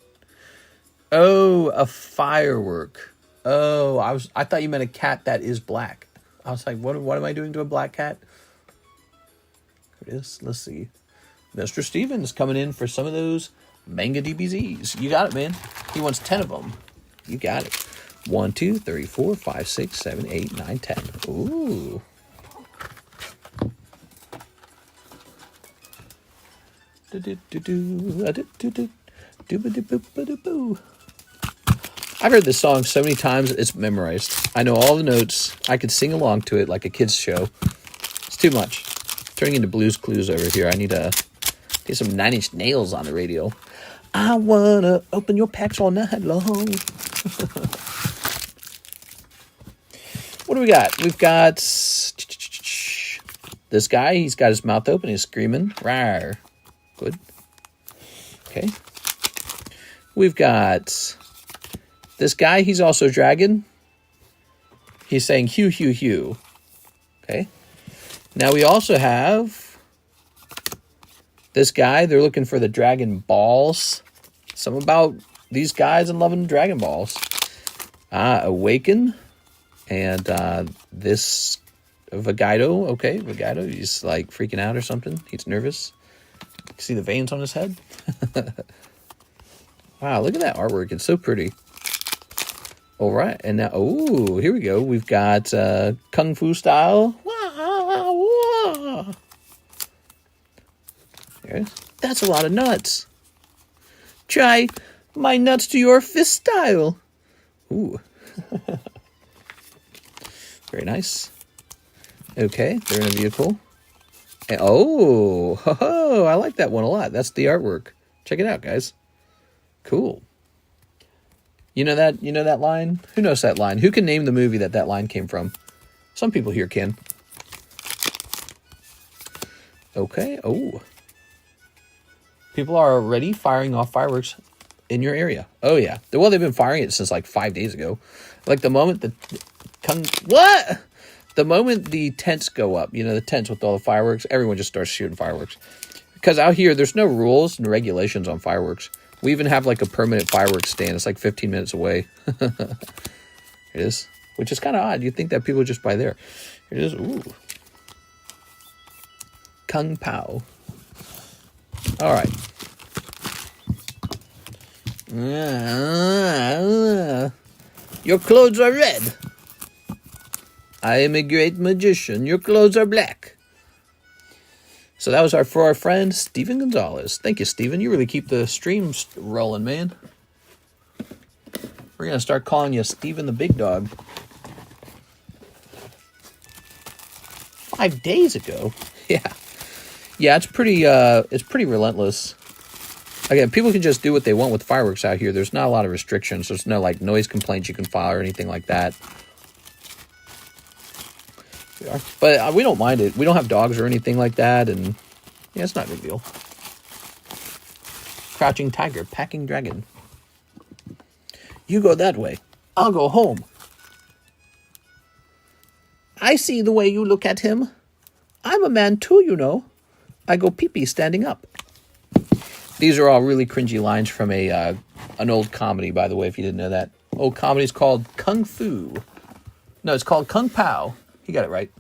Oh, a firework. Oh, I thought you meant a cat that is black. I was like, what am I doing to a black cat? Here it is. Let's see. Mr. Stevens coming in for some of those Manga DBZs. You got it, man. He wants 10 of them. You got it. 1, 2, 3, 4, 5, 6, 7, 8, 9, 10. Ooh. I've heard this song so many times, it's memorized. I know all the notes. I could sing along to it like a kid's show. It's too much. Turning into Blue's Clues over here. I need to get some 9 Inch Nails on the radio. I wanna open your packs all night long. What do we got? We've got this guy. He's got his mouth open. He's screaming. Rawr. Good. Okay. We've got this guy. He's also dragon. He's saying hue, hue, hue. Okay. Now we also have this guy. They're looking for the Dragon Balls. Something about these guys and loving Dragon Balls. Awaken. And this Vagito. Okay, Vagito. He's like freaking out or something. He's nervous. You see the veins on his head? Wow, look at that artwork. It's so pretty. All right. And now, oh, here we go. We've got Kung Fu style. There's, that's a lot of nuts. Try my nuts to your fist style. Ooh. Very nice. Okay, they're in a vehicle. And, oh, I like that one a lot. That's the artwork. Check it out, guys. Cool. You know that line? Who knows that line? Who can name the movie that line came from? Some people here can. Okay. Oh. People are already firing off fireworks in your area. Oh, yeah. Well, they've been firing it since like 5 days ago. Like the moment the moment the tents go up, you know, the tents with all the fireworks, everyone just starts shooting fireworks. Because out here, there's no rules and regulations on fireworks. We even have like a permanent fireworks stand. It's like 15 minutes away. It is, which is kind of odd. You'd think that people would just buy there. It is. Ooh. Kung Pao. All right. Your clothes are red. I am a great magician. Your clothes are black. So that was for our friend Steven Gonzalez. Thank you, Steven. You really keep the streams rolling, man. We're going to start calling you Steven the Big Dog. 5 days ago? Yeah. Yeah, it's pretty relentless. Again, people can just do what they want with fireworks out here. There's not a lot of restrictions. There's no like noise complaints you can file or anything like that. But we don't mind it. We don't have dogs or anything like that, and yeah, it's not a big deal. Crouching tiger, packing dragon. You go that way. I'll go home. I see the way you look at him. I'm a man too, you know. I go pee-pee standing up. These are all really cringy lines from an old comedy, by the way, if you didn't know that. Old comedy is called Kung Fu. No, it's called Kung Pao. He got it right.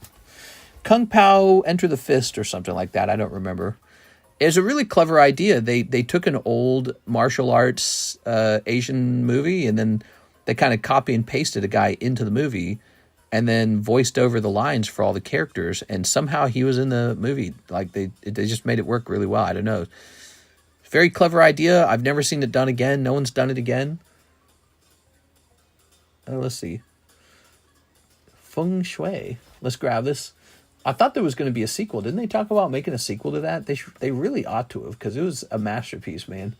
Kung Pao, Enter the Fist, or something like that. I don't remember. It's a really clever idea. They took an old martial arts Asian movie, and then they kind of copy and pasted a guy into the movie, and then voiced over the lines for all the characters, and somehow he was in the movie. Like they just made it work really well. I don't know. Very clever idea. I've never seen it done again. No one's done it again. Let's see. Feng Shui. Let's grab this. I thought there was going to be a sequel. Didn't they talk about making a sequel to that? They really ought to have, because it was a masterpiece, man.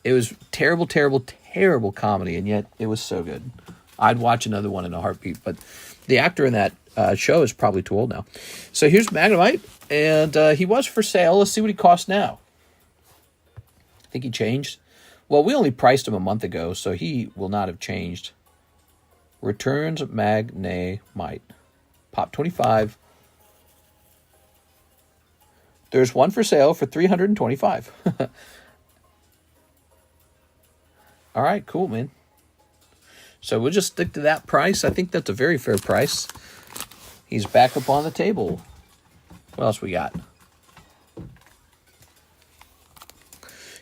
It was terrible, terrible, terrible comedy, and yet it was so good. I'd watch another one in a heartbeat, but the actor in that show is probably too old now. So here's Magnemite, and he was for sale. Let's see what he costs now. I think he changed. Well, we only priced him a month ago, so he will not have changed. Returns Magnemite. Pop 25. There's one for sale for $325. All right, cool, man. So we'll just stick to that price. I think that's a very fair price. He's back up on the table. What else we got?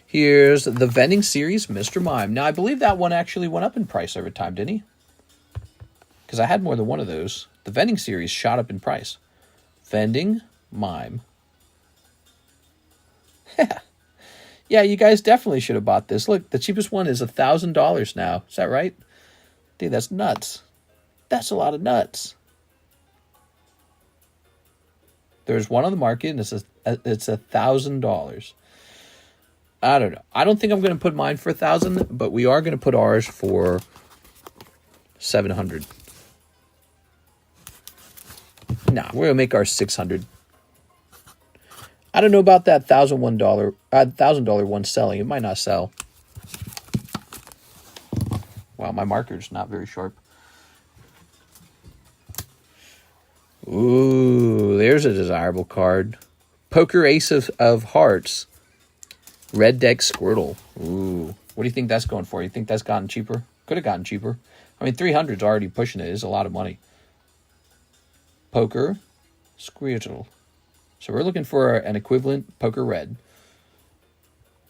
Here's the vending series, Mr. Mime. Now, I believe that one actually went up in price over time, didn't he? Because I had more than one of those. The vending series shot up in price. Vending Mime. Yeah, you guys definitely should have bought this. Look, the cheapest one is $1,000 now. Is that right? Dude, that's nuts. That's a lot of nuts. There's one on the market, and it's $1,000. I don't know. I don't think I'm going to put mine for $1,000, but we are going to put ours for $700. Nah, we're going to make ours $600. I don't know about that $1,000 one selling. It might not sell. Wow, my marker's not very sharp. Ooh, there's a desirable card. Poker Ace of Hearts. Red Deck Squirtle. Ooh, what do you think that's going for? You think that's gotten cheaper? Could have gotten cheaper. I mean, 300's already pushing it. It's a lot of money. Poker Squirtle. So we're looking for an equivalent Poker Red.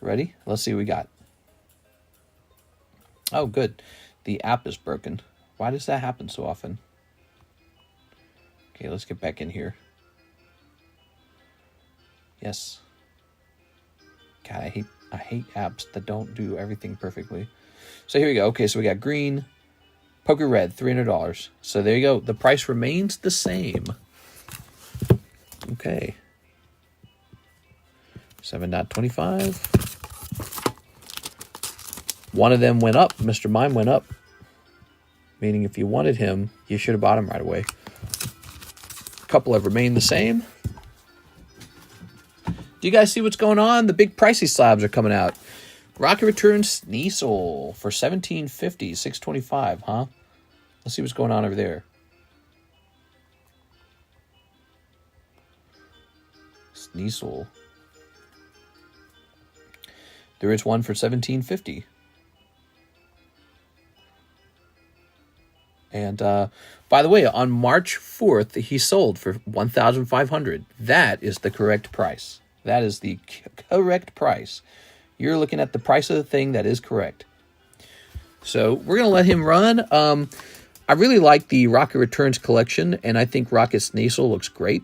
Ready? Let's see what we got. Oh, good. The app is broken. Why does that happen so often? Okay, let's get back in here. Yes. God, I hate apps that don't do everything perfectly. So here we go. Okay, so we got green, Poker Red, $300. So there you go. The price remains the same. Okay. 7.25. One of them went up. Mr. Mime went up. Meaning if you wanted him, you should have bought him right away. A couple have remained the same. Do you guys see what's going on? The big pricey slabs are coming out. Rocket Return Sneasel for $17.50, $6.25, huh? Let's see what's going on over there. Sneasel. There is one for $17.50. And by the way, on March 4th, he sold for $1,500. That is the correct price. That is the correct price. You're looking at the price of the thing that is correct. So we're going to let him run. I really like the Rocket Returns collection, and I think Rocket Sneasel looks great.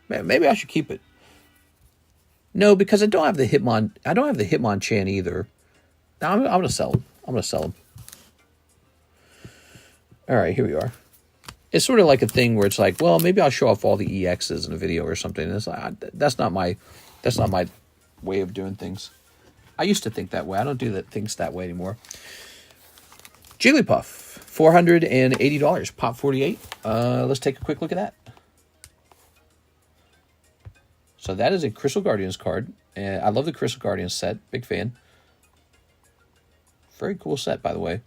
Maybe I should keep it. No, because I don't have the Hitmon. I don't have the Hitmonchan either. No, I'm going to sell him. I'm going to sell him. All right, here we are. It's sort of like a thing where it's like, well, maybe I'll show off all the EXs in a video or something. And it's like, that's not my way of doing things. I used to think that way. I don't do things that way anymore. Jigglypuff, $480, pop 48. Let's take a quick look at that. So that is a Crystal Guardians card. And I love the Crystal Guardians set. Big fan. Very cool set, by the way.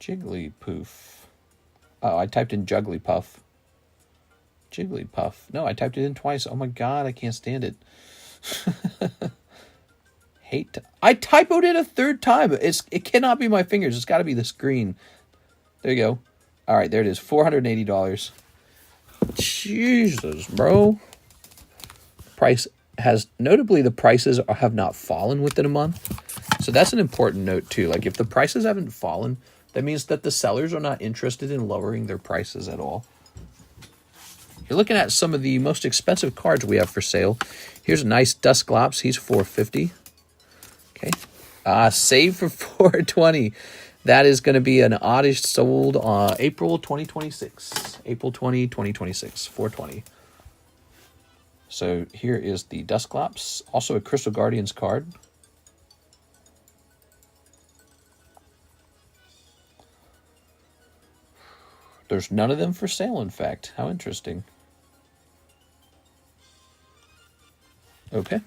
Jigglypoof. Oh, I typed in Jugglypuff. Jigglypuff. No, I typed it in twice. Oh my god, I can't stand it. I typoed it a third time. It cannot be my fingers. It's got to be the screen. There you go. All right, there it is. $480. Jesus, bro. Notably, the prices have not fallen within a month. So that's an important note too. Like if the prices haven't fallen, that means that the sellers are not interested in lowering their prices at all. You're looking at some of the most expensive cards we have for sale. Here's a nice Dusclops. He's $450. Okay. Save for $420. That is going to be an oddish sold April 2026. April 2026. $420. So here is the Dusclops. Also a Crystal Guardians card. There's none of them for sale, in fact. How interesting. Okay.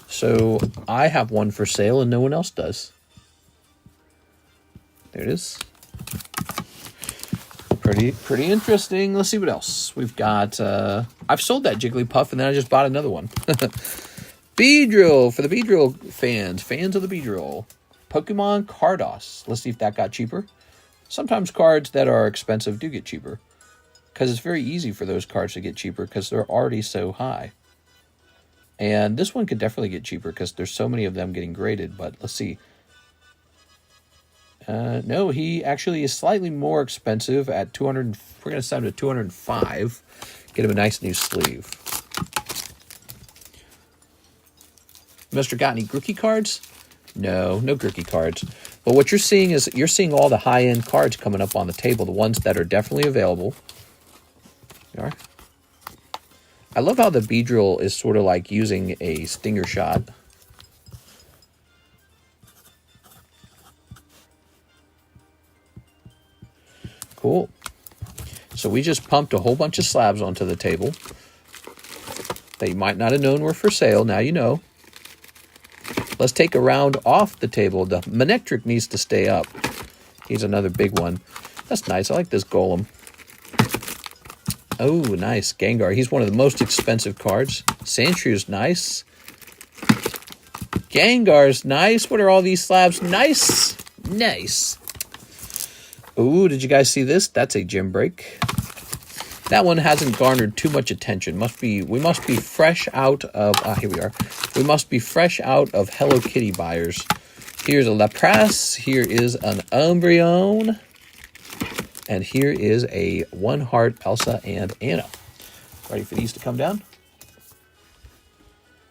So I have one for sale and no one else does. There it is. Pretty interesting. Let's see what else. We've got... I've sold that Jigglypuff and then I just bought another one. Beedrill for the Beedrill fans. Fans of the Beedrill. Pokemon Carddass. Let's see if that got cheaper. Sometimes cards that are expensive do get cheaper. Because it's very easy for those cards to get cheaper because they're already so high. And this one could definitely get cheaper because there's so many of them getting graded. But let's see. No, he actually is slightly more expensive at 200. We're going to send him to 205. Get him a nice new sleeve. Mr. got any Grookie cards? No, no Grookie cards. But what you're seeing is you're seeing all the high-end cards coming up on the table, the ones that are definitely available. There are. I love how the Beedrill is sort of like using a stinger shot. Cool. So we just pumped a whole bunch of slabs onto the table that you might not have known were for sale. Now you know. Let's take a round off the table. The Manectric needs to stay up. He's another big one. That's nice. I like this Golem. Oh, nice. Gengar. He's one of the most expensive cards. Sandshrew's nice. Gengar's nice. What are all these slabs? Nice. Nice. Ooh, did you guys see this? That's a gym break. That one hasn't garnered too much attention. We must be fresh out of here we are. We must be fresh out of Hello Kitty buyers. Here's a Lapras. Here is an Umbreon. And here is a One Heart Elsa and Anna. Ready for these to come down?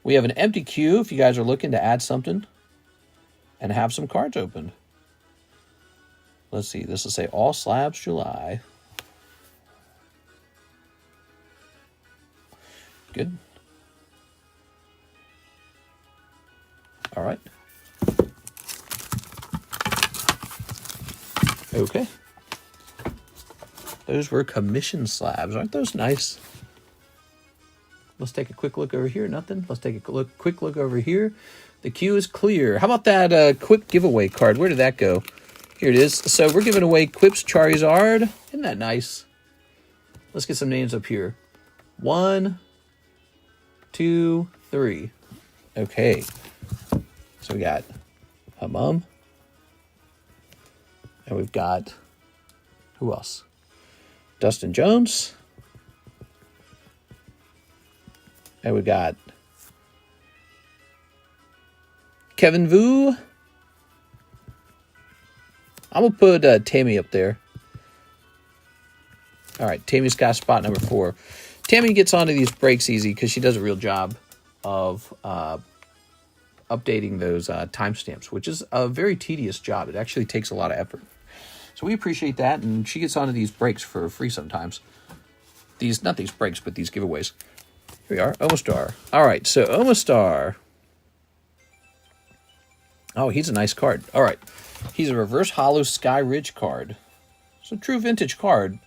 We have an empty queue if you guys are looking to add something and have some cards opened. Let's see. This will say all slabs July. Good. All right. Okay. Those were commission slabs. Aren't those nice? Let's take a quick look over here. Nothing. Let's take a quick look over here. The queue is clear. How about that quick giveaway card? Where did that go? Here it is. So we're giving away Quip's Charizard. Isn't that nice? Let's get some names up here. 1, 2, 3. Okay. So we got Hamum. And we've got, who else? Dustin Jones. And we got Kevin Vu. I'm going to put Tammy up there. All right, Tammy's got spot number 4. Tammy gets onto these breaks easy because she does a real job of updating those timestamps, which is a very tedious job. It actually takes a lot of effort. So we appreciate that, and she gets onto these breaks for free sometimes. Not these breaks, but these giveaways. Here we are, Omastar. All right, so Omastar. Oh, he's a nice card. All right. He's a reverse hollow Sky Ridge card. It's a true vintage card.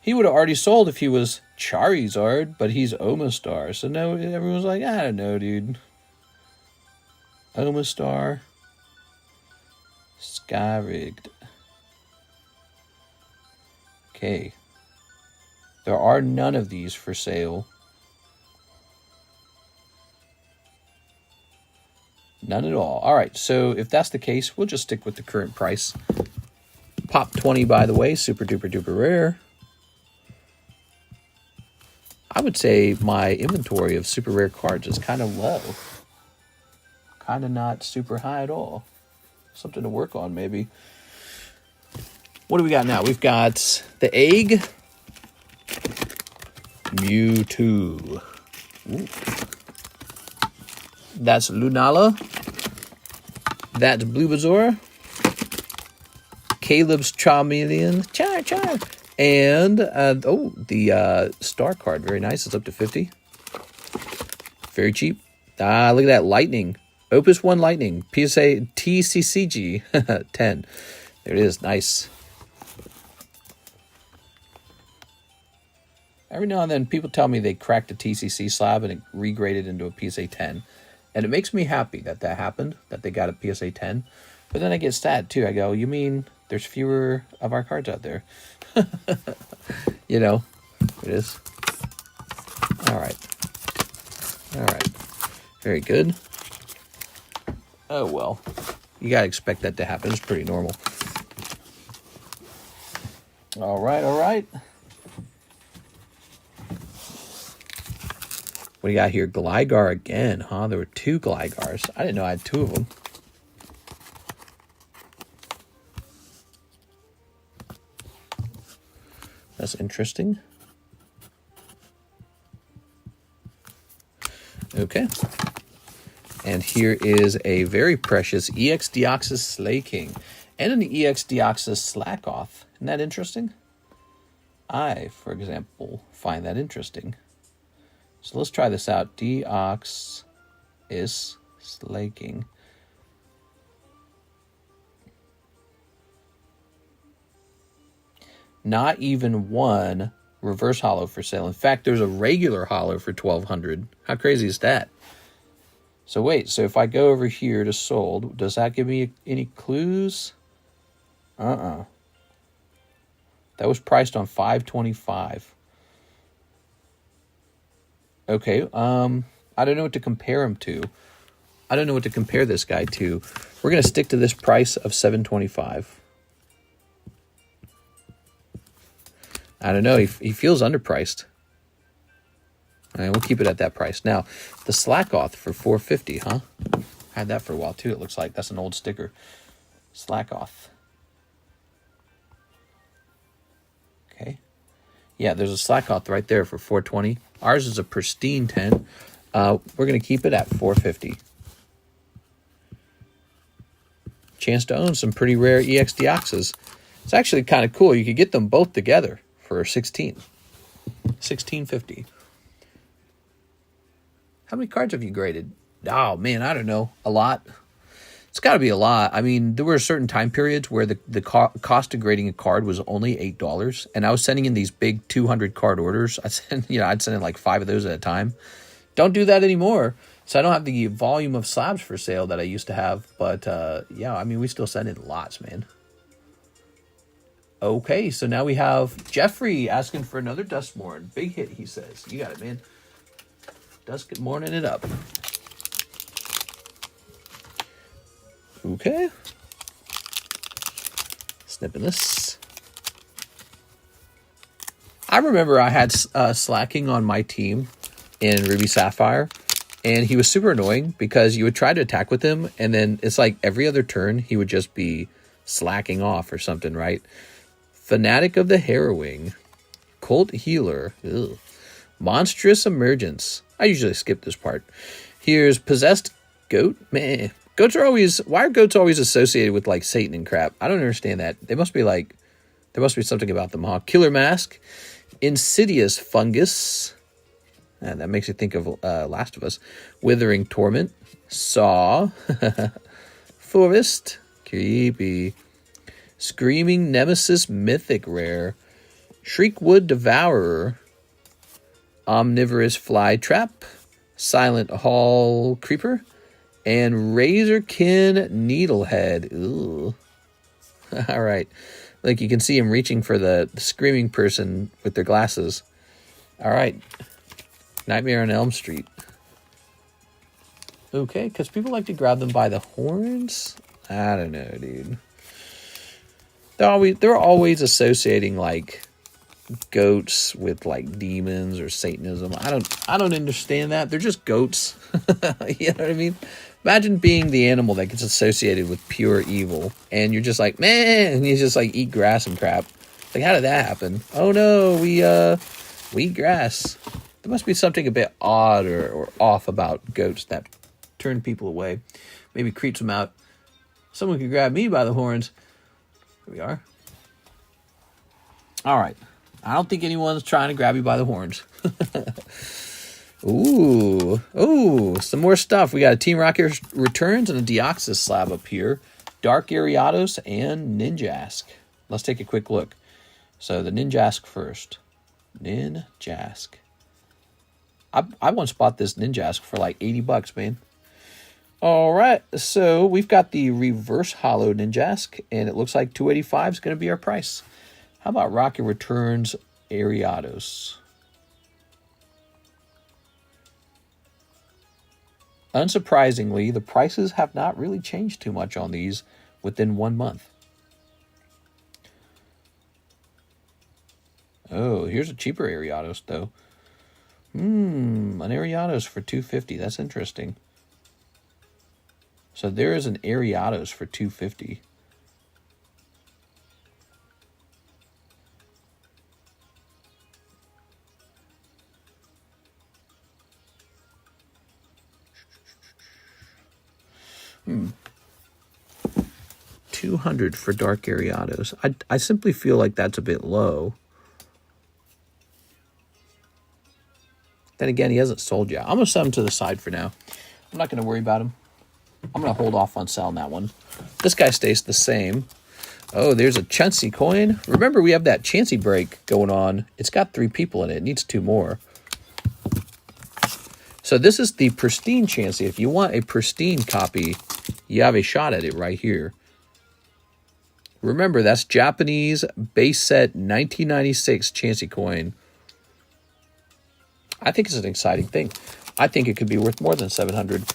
He would have already sold if he was Charizard, but he's Omastar. So no, everyone's like, I don't know, dude. Omastar. Sky Rigged. Okay. There are none of these for sale. None at all. All right, so if that's the case, we'll just stick with the current price. Pop 20, by the way, super duper duper rare. I would say my inventory of super rare cards is kind of low. Kind of not super high at all. Something to work on, maybe. What do we got now? We've got the Egg. Mewtwo. Ooh. That's Lunala. That's Bulbasaur. Caleb's Charmeleon. Char. And, the star card. Very nice. It's up to 50. Very cheap. Ah, look at that. Lightning. Opus 1 Lightning. PSA TCCG 10. There it is. Nice. Every now and then, people tell me they cracked a TCC slab and it regraded into a PSA 10. And it makes me happy that that happened, that they got a PSA 10. But then I get sad, too. I go, you mean there's fewer of our cards out there? You know, it is. All right. Very good. Oh, well. You got to expect that to happen. It's pretty normal. All right. What do you got here? Gligar again, huh? There were 2 Gligars. I didn't know I had 2 of them. That's interesting. Okay. And here is a very precious EX Deoxys Slaking and an EX Deoxys Slackoff. Isn't that interesting? I, for example, find that interesting. So let's try this out. Deoxys Slaking. Not even one reverse holo for sale. In fact, there's a regular holo for $1,200. How crazy is that? So wait, so if I go over here to sold, does that give me any clues? That was priced on $525. Okay, I don't know what to compare them to. I don't know what to compare this guy to. We're going to stick to this price of $725. I don't know. He feels underpriced. All right, we'll keep it at that price. Now, the Slackoff for $450, huh? Had that for a while, too, it looks like. That's an old sticker. Slackoff. Okay. Yeah, there's a Slackoff right there for $420. Ours is a pristine 10. We're going to keep it at $450. Chance to own some pretty rare EX Deoxys. It's actually kind of cool. You could get them both together for $16.50. How many cards have you graded? Oh, man, I don't know. A lot. It's got to be a lot. I mean, there were certain time periods where the cost of grading a card was only $8, and I was sending in these big 200 card orders. I'd send in like 5 of those at a time. Don't do that anymore. So I don't have the volume of slabs for sale that I used to have. But yeah, I mean, we still send in lots, man. Okay, so now we have Jeffrey asking for another Dustmorn. Big hit, he says. You got it, man. Dusk morning it up. Okay. Snipping this. I remember I had Slacking on my team in Ruby Sapphire, and he was super annoying because you would try to attack with him, and then it's like every other turn he would just be slacking off or something, right? Fanatic of the Harrowing, Cult Healer, ugh. Monstrous Emergence. I usually skip this part. Here's Possessed Goat. Man, goats are always... Why are goats always associated with, like, Satan and crap? I don't understand that. They must be, like... There must be something about them, huh? Killer Mask. Insidious Fungus. And that makes you think of Last of Us. Withering Torment. Saw. Forest. Creepy. Screaming Nemesis Mythic Rare. Shriekwood Devourer. Omnivorous Flytrap, Silent Hall Creeper, and Razorkin Needlehead. Ooh. All right. Like you can see him reaching for the screaming person with their glasses. All right. Nightmare on Elm Street. Okay, because people like to grab them by the horns. I don't know, dude. They're always associating, like, goats with like demons or Satanism. I don't understand that. They're just goats. You know what I mean? Imagine being the animal that gets associated with pure evil, and you're just like, man, and you just like eat grass and crap. Like, how did that happen? Oh no, we eat grass. There must be something a bit odd or off about goats that turn people away. Maybe creeps them out. Someone could grab me by the horns. Here we are. All right. I don't think anyone's trying to grab you by the horns. Ooh, some more stuff. We got a Team Rocket Returns and a Deoxys slab up here. Dark Ariados and Ninjask. Let's take a quick look. So the Ninjask first. Ninjask. I once bought this Ninjask for like $80, man. All right, so we've got the reverse holo Ninjask, and it looks like $285 is going to be our price. How about Rocket Returns Ariados? Unsurprisingly, the prices have not really changed too much on these within 1 month. Oh, here's a cheaper Ariados, though. An Ariados for $250. That's interesting. So there is an Ariados for $250. $200 for Dark Ariados. I simply feel like that's a bit low. Then again, he hasn't sold yet. I'm going to set him to the side for now. I'm not going to worry about him. I'm going to hold off on selling that one. This guy stays the same. Oh, there's a Chansey coin. Remember, we have that Chansey break going on. It's got 3 people in it. It needs 2 more. So this is the pristine Chansey. If you want a pristine copy, you have a shot at it right here. Remember, that's Japanese base set 1996 Chansey coin. I think it's an exciting thing. I think it could be worth more than $700.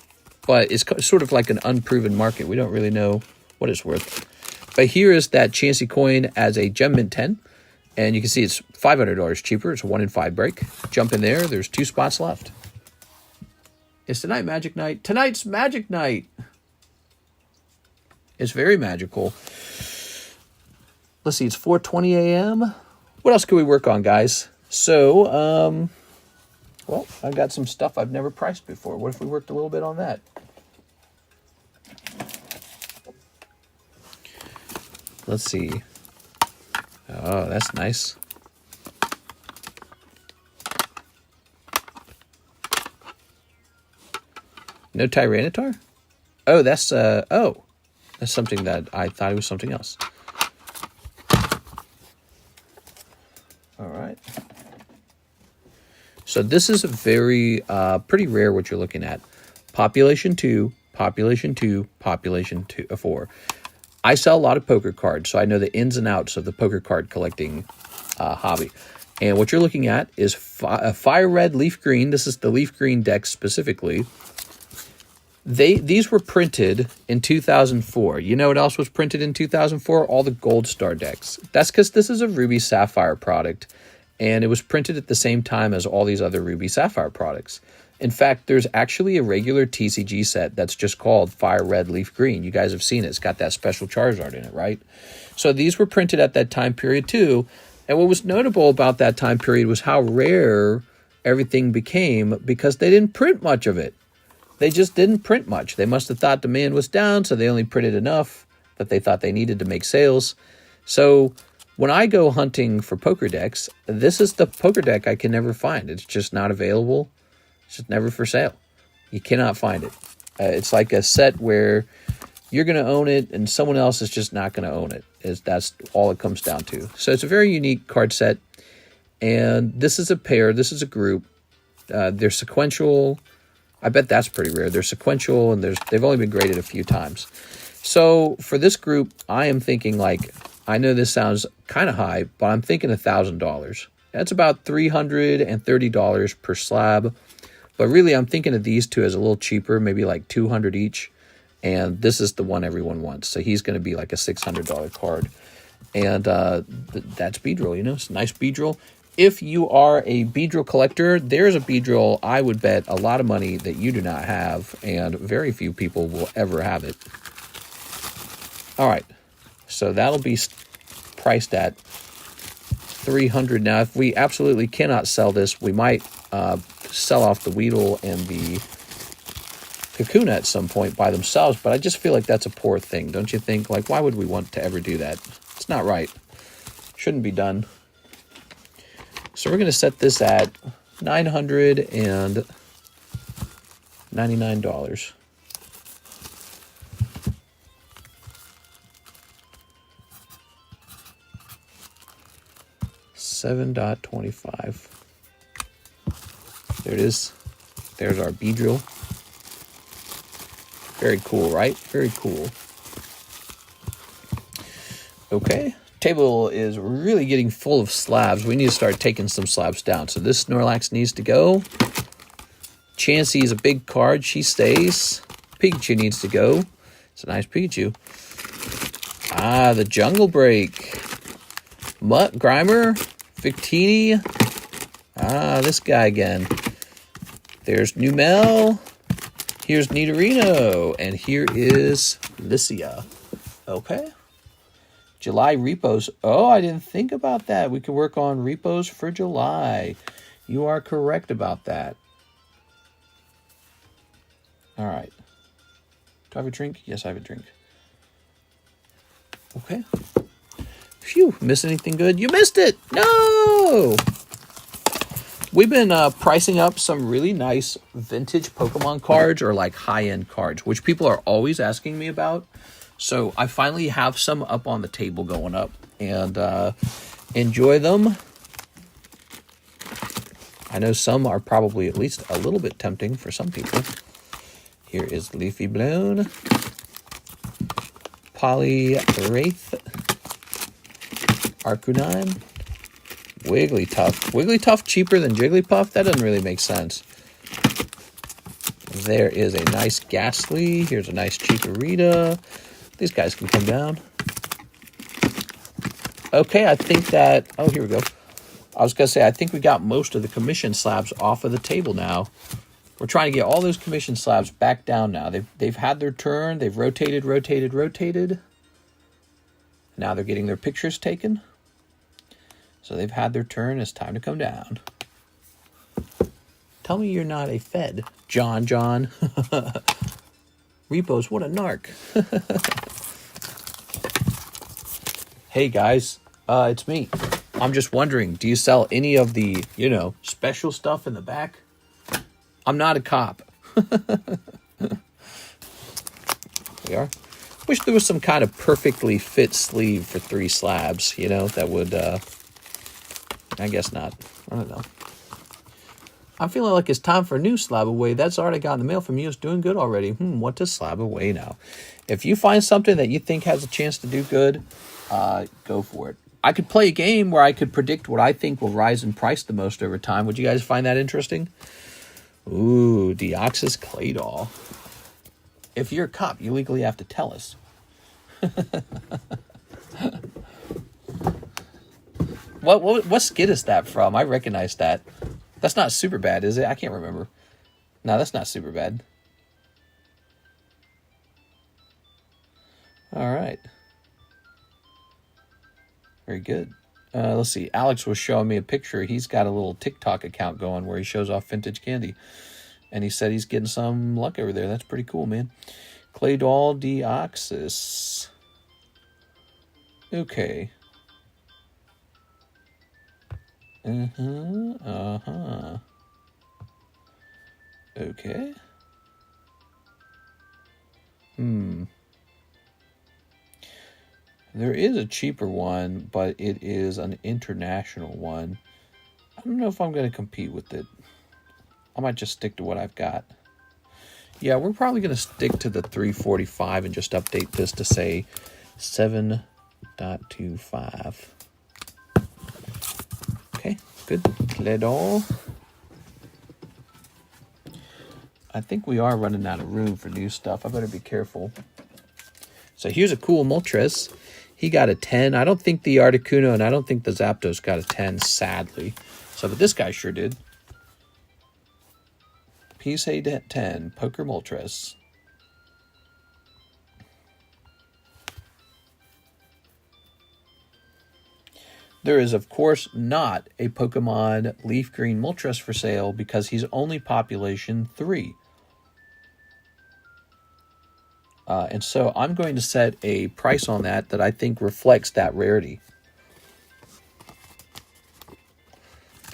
But it's sort of like an unproven market. We don't really know what it's worth. But here is that Chansey coin as a Gem Mint 10. And you can see it's $500 cheaper. It's a 1 in 5 break. Jump in there. There's 2 spots left. Is tonight Magic Night? Tonight's Magic Night. It's very magical. Let's see. It's 4:20 a.m. What else can we work on, guys? So, well, I've got some stuff I've never priced before. What if we worked a little bit on that? Let's see. Oh, that's nice. No Tyranitar? Oh, that's something that I thought it was something else. All right. So this is a very, pretty rare what you're looking at. Population 2, Population 2, Population 4. I sell a lot of poker cards, so I know the ins and outs of the poker card collecting hobby. And what you're looking at is a fire red, leaf green. This is the leaf green deck specifically. These were printed in 2004. You know what else was printed in 2004? All the Gold Star decks. That's because this is a Ruby Sapphire product, and it was printed at the same time as all these other Ruby Sapphire products. In fact, there's actually a regular TCG set that's just called Fire Red Leaf Green. You guys have seen it. It's got that special Charizard in it, right? So these were printed at that time period too. And what was notable about that time period was how rare everything became because they didn't print much of it. They just didn't print much. They must have thought demand was down, so they only printed enough that they thought they needed to make sales. So when I go hunting for poker decks, this is the poker deck I can never find. It's just not available. It's just never for sale. You cannot find it. It's like a set where you're going to own it and someone else is just not going to own it. That's all it comes down to. So it's a very unique card set. And this is a pair. This is a group. They're sequential. I bet that's pretty rare. They're sequential and they've only been graded a few times. So for this group, I am thinking like, I know this sounds kind of high, but I'm thinking $1,000. That's about $330 per slab. But really, I'm thinking of these two as a little cheaper, maybe like $200 each. And this is the one everyone wants. So he's going to be like a $600 card. And that's Beedrill, you know, it's a nice Beedrill. If you are a Beedrill collector, there's a Beedrill I would bet a lot of money that you do not have. And very few people will ever have it. All right. So that'll be priced at $300. Now, if we absolutely cannot sell this, we might sell off the Weedle and the Kakuna at some point by themselves, but I just feel like that's a poor thing, don't you think? Like, why would we want to ever do that? It's not right. Shouldn't be done. So we're going to set this at $999. $7.25. There it is. There's our Beedrill. Very cool, right? Very cool. Okay. Table is really getting full of slabs. We need to start taking some slabs down. So this Snorlax needs to go. Chansey is a big card. She stays. Pikachu needs to go. It's a nice Pikachu. Ah, the Jungle Break. Mutt, Grimer, Victini. Ah, this guy again. There's Numel. Here's Nidorino. And here is Lycia. Okay. July repos. Oh, I didn't think about that. We could work on repos for July. You are correct about that. All right. Do I have a drink? Yes, I have a drink. Okay. Phew, miss anything good? You missed it! No! We've been pricing up some really nice vintage Pokemon cards, or like high-end cards, which people are always asking me about. So I finally have some up on the table going up, and enjoy them. I know some are probably at least a little bit tempting for some people. Here is Leafy Blown, Poliwraith, Arcanine, Wigglytuff. Wigglytuff cheaper than Jigglypuff? That doesn't really make sense. There is a nice Ghastly. Here's a nice Chikorita. These guys can come down. Okay, I think that... Oh, here we go. I was going to say, I think we got most of the commission slabs off of the table now. We're trying to get all those commission slabs back down now. They've had their turn. They've rotated. Now they're getting their pictures taken. So they've had their turn. It's time to come down. Tell me you're not a Fed. John. Repos, what a narc. Hey guys, it's me. I'm just wondering, do you sell any of the, special stuff in the back? I'm not a cop. We are. Wish there was some kind of perfectly fit sleeve for 3 slabs, that would, I guess not. I don't know. I'm feeling like it's time for a new slab away. That's already got in the mail from you. It's doing good already. What to slab away now? If you find something that you think has a chance to do good, go for it. I could play a game where I could predict what I think will rise in price the most over time. Would you guys find that interesting? Ooh, Deoxys Claydol. If you're a cop, you legally have to tell us. What skit is that from? I recognize that. That's not super bad, is it? I can't remember. No, that's not super bad. All right. Very good. Let's see. Alex was showing me a picture. He's got a little TikTok account going where he shows off vintage candy. And he said he's getting some luck over there. That's pretty cool, man. Claydol Deoxys. Okay. Okay. There is a cheaper one, but it is an international one. I don't know if I'm going to compete with it. I might just stick to what I've got. Yeah, we're probably going to stick to the 345 and just update this to say 7.25. Okay, good. Claydol. I think we are running out of room for new stuff. I better be careful. So here's a cool Moltres. He got a 10. I don't think the Articuno and I don't think the Zapdos got a 10, sadly. So, but this guy sure did. PSA 10, Poker Moltres. There is, of course, not a Pokemon Leaf Green Moltres for sale because he's only population 3. And so I'm going to set a price on that I think reflects that rarity.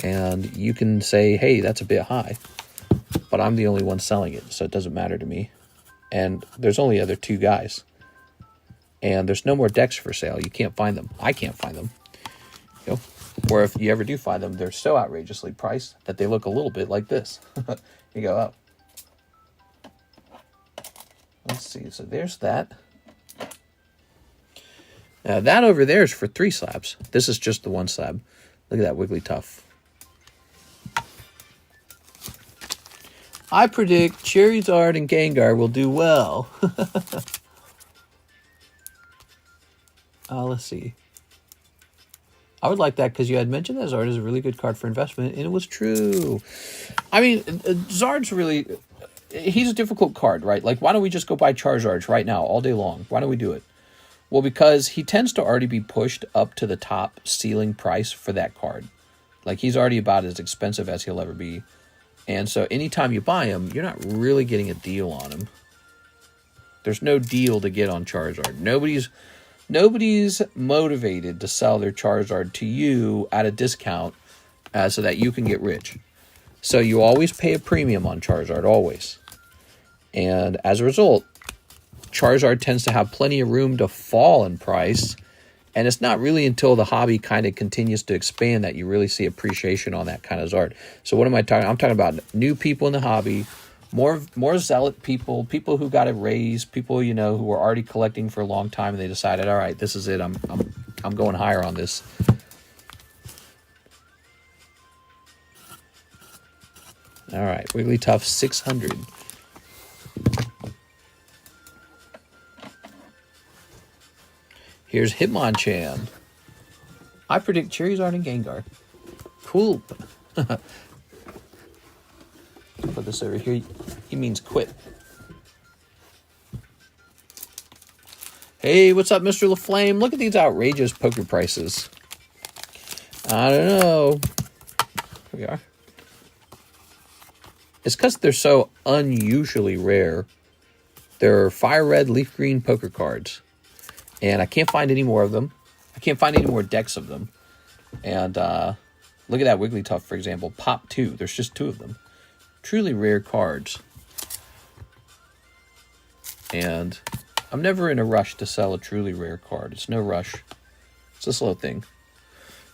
And you can say, hey, that's a bit high. But I'm the only one selling it, so it doesn't matter to me. And there's only other 2 guys. And there's no more decks for sale. You can't find them. I can't find them. Or if you ever do find them, they're so outrageously priced that they look a little bit like this. You go up. Let's see. So there's that. Now that over there is for 3 slabs. This is just the 1 slab. Look at that Wigglytuff. I predict Charizard and Gengar will do well. Let's see. I would like that because you had mentioned that Zard is a really good card for investment, and it was true. I mean, Zard's really... He's a difficult card, right? Like, why don't we just go buy Charizards right now, all day long? Why don't we do it? Well, because he tends to already be pushed up to the top ceiling price for that card. Like, he's already about as expensive as he'll ever be. And so anytime you buy him, you're not really getting a deal on him. There's no deal to get on Charizard. Nobody's motivated to sell their Charizard to you at a discount so that you can get rich. So you always pay a premium on Charizard, always. And as a result, Charizard tends to have plenty of room to fall in price. And it's not really until the hobby kind of continues to expand that you really see appreciation on that kind of Zard. So what am I talking? I'm talking about new people in the hobby, more zealot people, people who got it raised, people, you know, who were already collecting for a long time and they decided, all right, this is it. I'm going higher on this. All right, Wigglytuff 600. Here's Hitmonchan. I predict Charizard and Gengar. Cool. I'll put this over here. He means quit. Hey, what's up, Mr. LaFlame? Look at these outrageous poker prices. I don't know. Here we are. It's because they're so unusually rare. They're fire red, leaf green poker cards. And I can't find any more of them. I can't find any more decks of them. And look at that Wigglytuff, for example. Pop 2. There's just 2 of them. Truly rare cards. And I'm never in a rush to sell a truly rare card. It's no rush. It's a slow thing.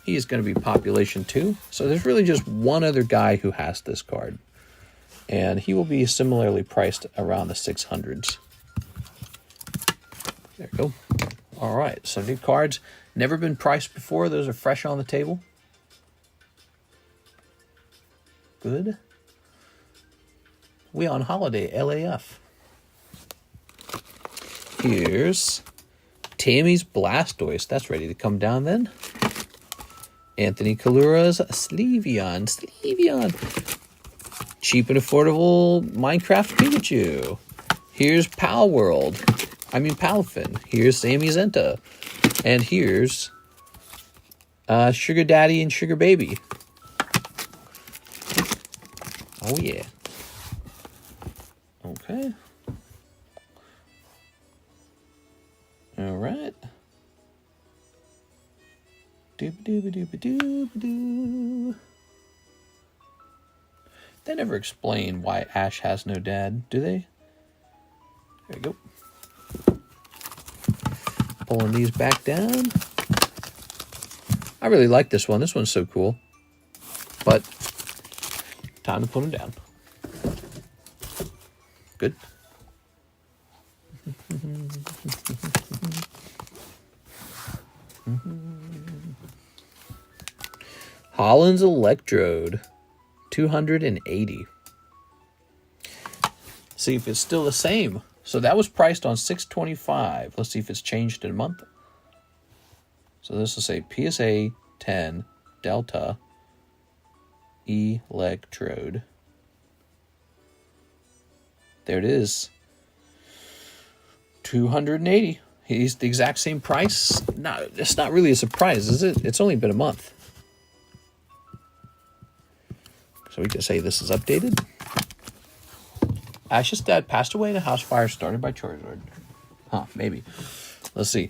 He is going to be population 2. So there's really just one other guy who has this card. And he will be similarly priced around the 600s. There we go. All right, so new cards. Never been priced before. Those are fresh on the table. Good. We on holiday, LAF. Here's Tammy's Blastoise. That's ready to come down then. Anthony Kalura's Sleeveon. Cheap and affordable Minecraft Pikachu. Here's Palafin. Here's Sammy Zenta. And here's Sugar Daddy and Sugar Baby. Oh, yeah. Okay. All right. Dooba-dooba-dooba-dooba-doo. They never explain why Ash has no dad, do they? There we go. Pulling these back down. I really like this one. This one's so cool. But time to put them down. Good. Holland's Electrode. 280. See if it's still the same. So that was priced on $625. Let's see if it's changed in a month. So this will say PSA 10 Delta Electrode. There it is. 280. He's the exact same price. No, it's not really a surprise, is it? It's only been a month. So we can say this is updated. Ash's dad passed away in a house fire started by Charizard. Huh, maybe. Let's see.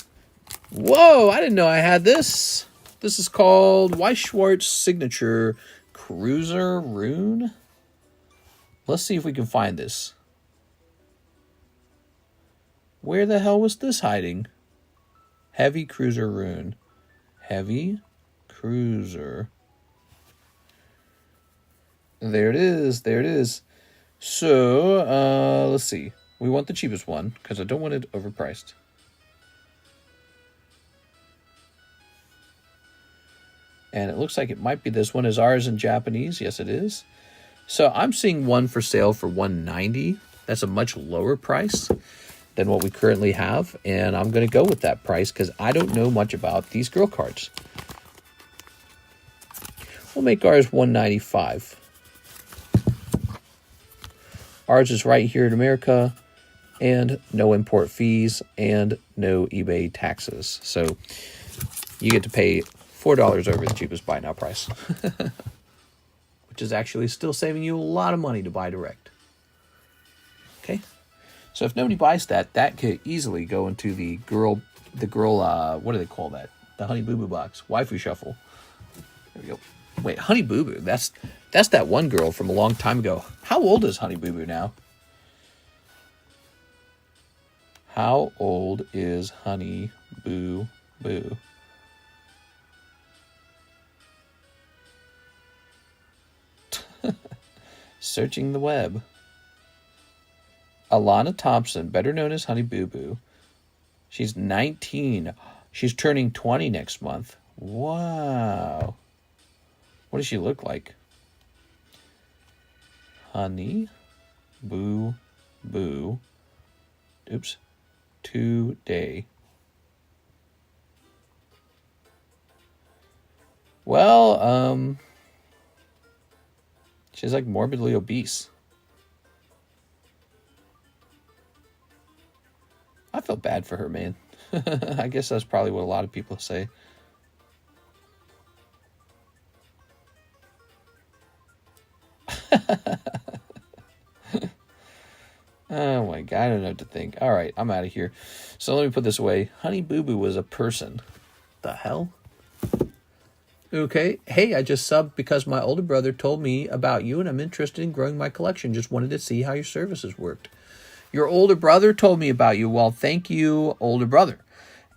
Whoa, I didn't know I had this. This is called Weiss Schwartz Signature Cruiser Rune. Let's see if we can find this. Where the hell was this hiding? Heavy Cruiser Rune. Heavy Cruiser. There it is. There it is. So, let's see. We want the cheapest one because I don't want it overpriced. And it looks like it might be this one. Is ours in Japanese? Yes, it is. So I'm seeing one for sale for $190. That's a much lower price than what we currently have. And I'm going to go with that price because I don't know much about these girl cards. We'll make ours $195. Ours is right here in America, and no import fees, and no eBay taxes. So you get to pay $4 over the cheapest buy now price, which is actually still saving you a lot of money to buy direct. Okay, So if nobody buys that, that could easily go into the girl, what do they call that? The Honey Boo Boo box, Waifu Shuffle. There we go. Wait, Honey Boo Boo, that's that one girl from a long time ago. How old is Honey Boo Boo now? How old is Honey Boo Boo? Searching the web. Alana Thompson, better known as Honey Boo Boo. She's 19. She's turning 20 next month. Wow. What does she look like? Honey Boo Boo. Oops. Today. Well, she's like morbidly obese. I felt bad for her, man. I guess that's probably what a lot of people say. Oh my God, I don't know what to think. All right, I'm out of here. So let me put this away. Honey Boo Boo was a person. The hell? Okay. Hey, I just subbed because my older brother told me about you and I'm interested in growing my collection. Just wanted to see how your services worked. Your older brother told me about you. Well, thank you, older brother.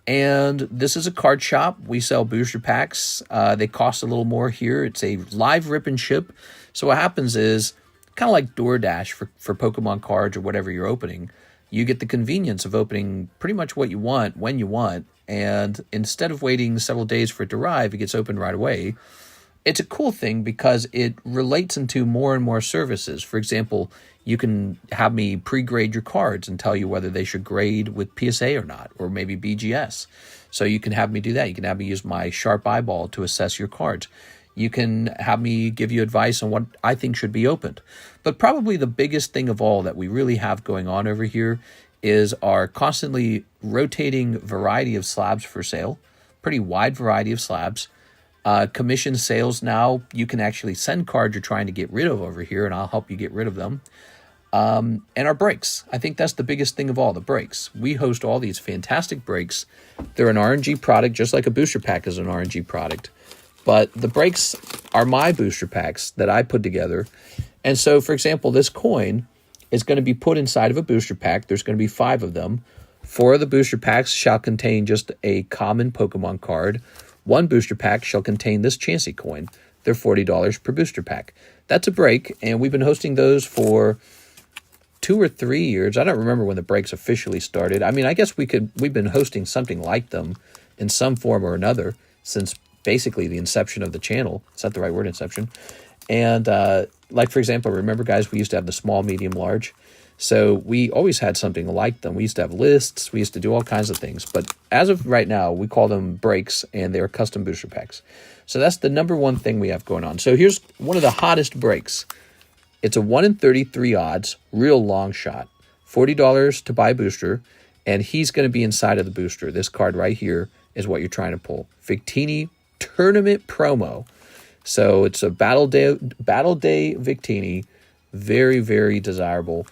And this is a card shop. We sell booster packs. They cost a little more here. It's a live rip and ship. So what happens is, kind of like DoorDash for Pokemon cards or whatever you're opening, you get the convenience of opening pretty much what you want, when you want, and instead of waiting several days for it to arrive, it gets opened right away. It's a cool thing because it relates into more and more services. For example, you can have me pre-grade your cards and tell you whether they should grade with PSA or not, or maybe BGS. So you can have me do that. You can have me use my sharp eyeball to assess your cards. You can have me give you advice on what I think should be opened. But probably the biggest thing of all that we really have going on over here is our constantly rotating variety of slabs for sale. Pretty wide variety of slabs. Commission sales now, you can actually send cards you're trying to get rid of over here, and I'll help you get rid of them. And our breaks. I think that's the biggest thing of all, the breaks. We host all these fantastic breaks. They're an RNG product, just like a booster pack is an RNG product. But the breaks are my booster packs that I put together. And so, for example, this coin is going to be put inside of a booster pack. There's going to be 5 of them. 4 of the booster packs shall contain just a common Pokemon card. 1 booster pack shall contain this Chansey coin. They're $40 per booster pack. That's a break, and we've been hosting those for 2 or 3 years. I don't remember when the breaks officially started. I mean, I guess we've been hosting something like them in some form or another since basically the inception of the channel. Is that the right word, inception? And like, for example, remember, guys, we used to have the small, medium, large. So we always had something like them. We used to have lists. We used to do all kinds of things. But as of right now, we call them breaks, and they're custom booster packs. So that's the number one thing we have going on. So here's one of the hottest breaks. It's a 1 in 33 odds, real long shot. $40 to buy a booster, and he's going to be inside of the booster. This card right here is what you're trying to pull. Victini Tournament Promo. So it's a Battle Day Victini. Very, very desirable.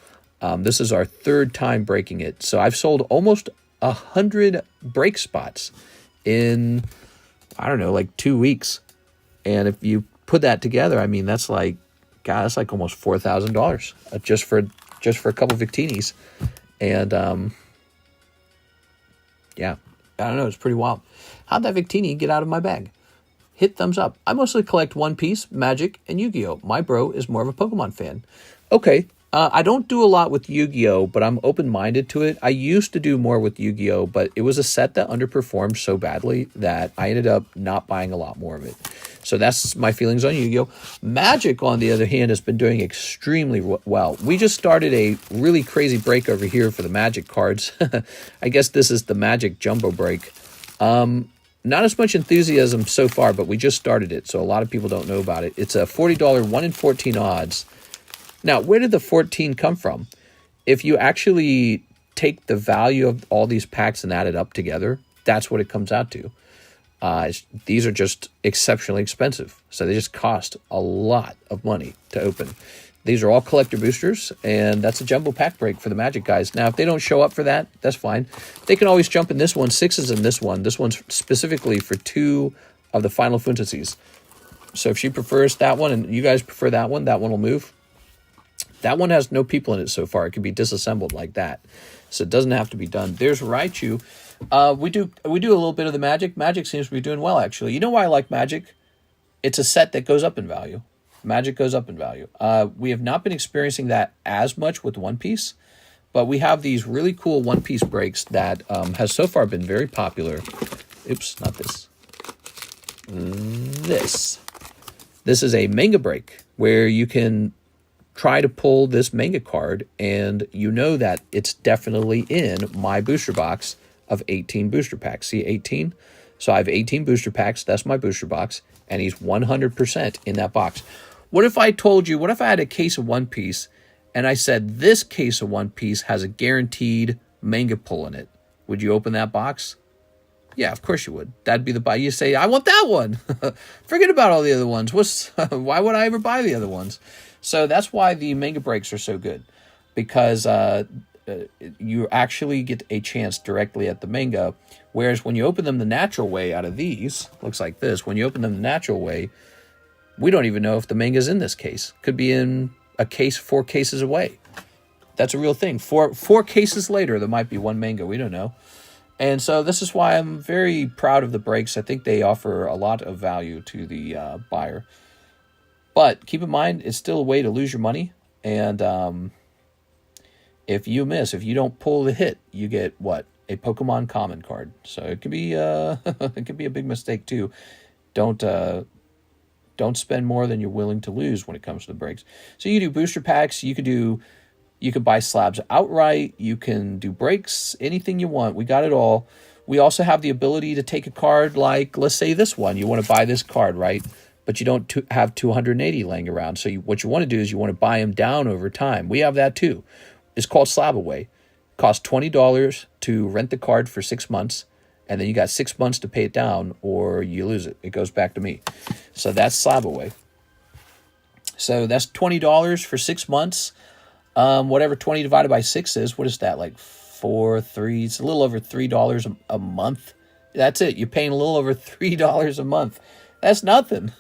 This is our 3rd time breaking it. So I've sold almost 100 break spots in, I don't know, like 2 weeks. And if you put that together, I mean, that's like, God, that's like almost $4,000 just for a couple Victinis. And yeah, I don't know, it's pretty wild. How'd that Victini get out of my bag? Hit thumbs up. I mostly collect One Piece, Magic, and Yu-Gi-Oh! My bro is more of a Pokemon fan. Okay, I don't do a lot with Yu-Gi-Oh!, but I'm open-minded to it. I used to do more with Yu-Gi-Oh!, but it was a set that underperformed so badly that I ended up not buying a lot more of it. So that's my feelings on Yu-Gi-Oh! Magic, on the other hand, has been doing extremely well. We just started a really crazy break over here for the Magic cards. I guess this is the Magic Jumbo break. Not as much enthusiasm so far, but we just started it, so a lot of people don't know about it. It's a $40 1 in 14 odds. Now, where did the 14 come from? If you actually take the value of all these packs and add it up together, that's what it comes out to. These are just exceptionally expensive, so they just cost a lot of money to open. These are all collector boosters, and that's a jumbo pack break for the Magic guys. Now, if they don't show up for that, that's fine. They can always jump in this one. 6 is in this one. This one's specifically for 2 of the Final Fantasies. So if she prefers that one and you guys prefer that one will move. That one has no people in it so far. It can be disassembled like that. So it doesn't have to be done. There's Raichu. We do a little bit of the Magic. Magic seems to be doing well, actually. You know why I like Magic? It's a set that goes up in value. Magic goes up in value. We have not been experiencing that as much with One Piece, but we have these really cool One Piece breaks that has so far been very popular. Oops, not this. This is a manga break where you can try to pull this manga card, and you know that it's definitely in my booster box of 18 booster packs. See, 18? So I have 18 booster packs. That's my booster box, and he's 100% in that box. What if I told you, what if I had a case of One Piece, and I said this case of One Piece has a guaranteed manga pull in it? Would you open that box? Yeah, of course you would. That'd be the buy. You say, I want that one. Forget about all the other ones. Why would I ever buy the other ones? So that's why the manga breaks are so good, because you actually get a chance directly at the manga, whereas when you open them the natural way out of these, looks like this, when you open them the natural way, we don't even know if the manga's in this case. Could be in a case 4 cases away. That's a real thing. Four cases later, there might be one manga. We don't know. And so this is why I'm very proud of the breaks. I think they offer a lot of value to the buyer. But keep in mind, it's still a way to lose your money. And if you miss, if you don't pull the hit, you get what? A Pokemon common card. So it could be it could be a big mistake too. Don't spend more than you're willing to lose when it comes to the breaks. So you do booster packs. You could buy slabs outright. You can do breaks, anything you want. We got it all. We also have the ability to take a card like, let's say this one. You want to buy this card, right? But you don't have 280 laying around. So what you want to do is you want to buy them down over time. We have that too. It's called Slab Away. Costs $20 to rent the card for 6 months. And then you got 6 months to pay it down or you lose it. It goes back to me. So that's Slab Away. So that's $20 for 6 months. Whatever 20 divided by 6 is, what is that? Like 3? It's a little over $3 a month. That's it. You're paying a little over $3 a month. That's nothing.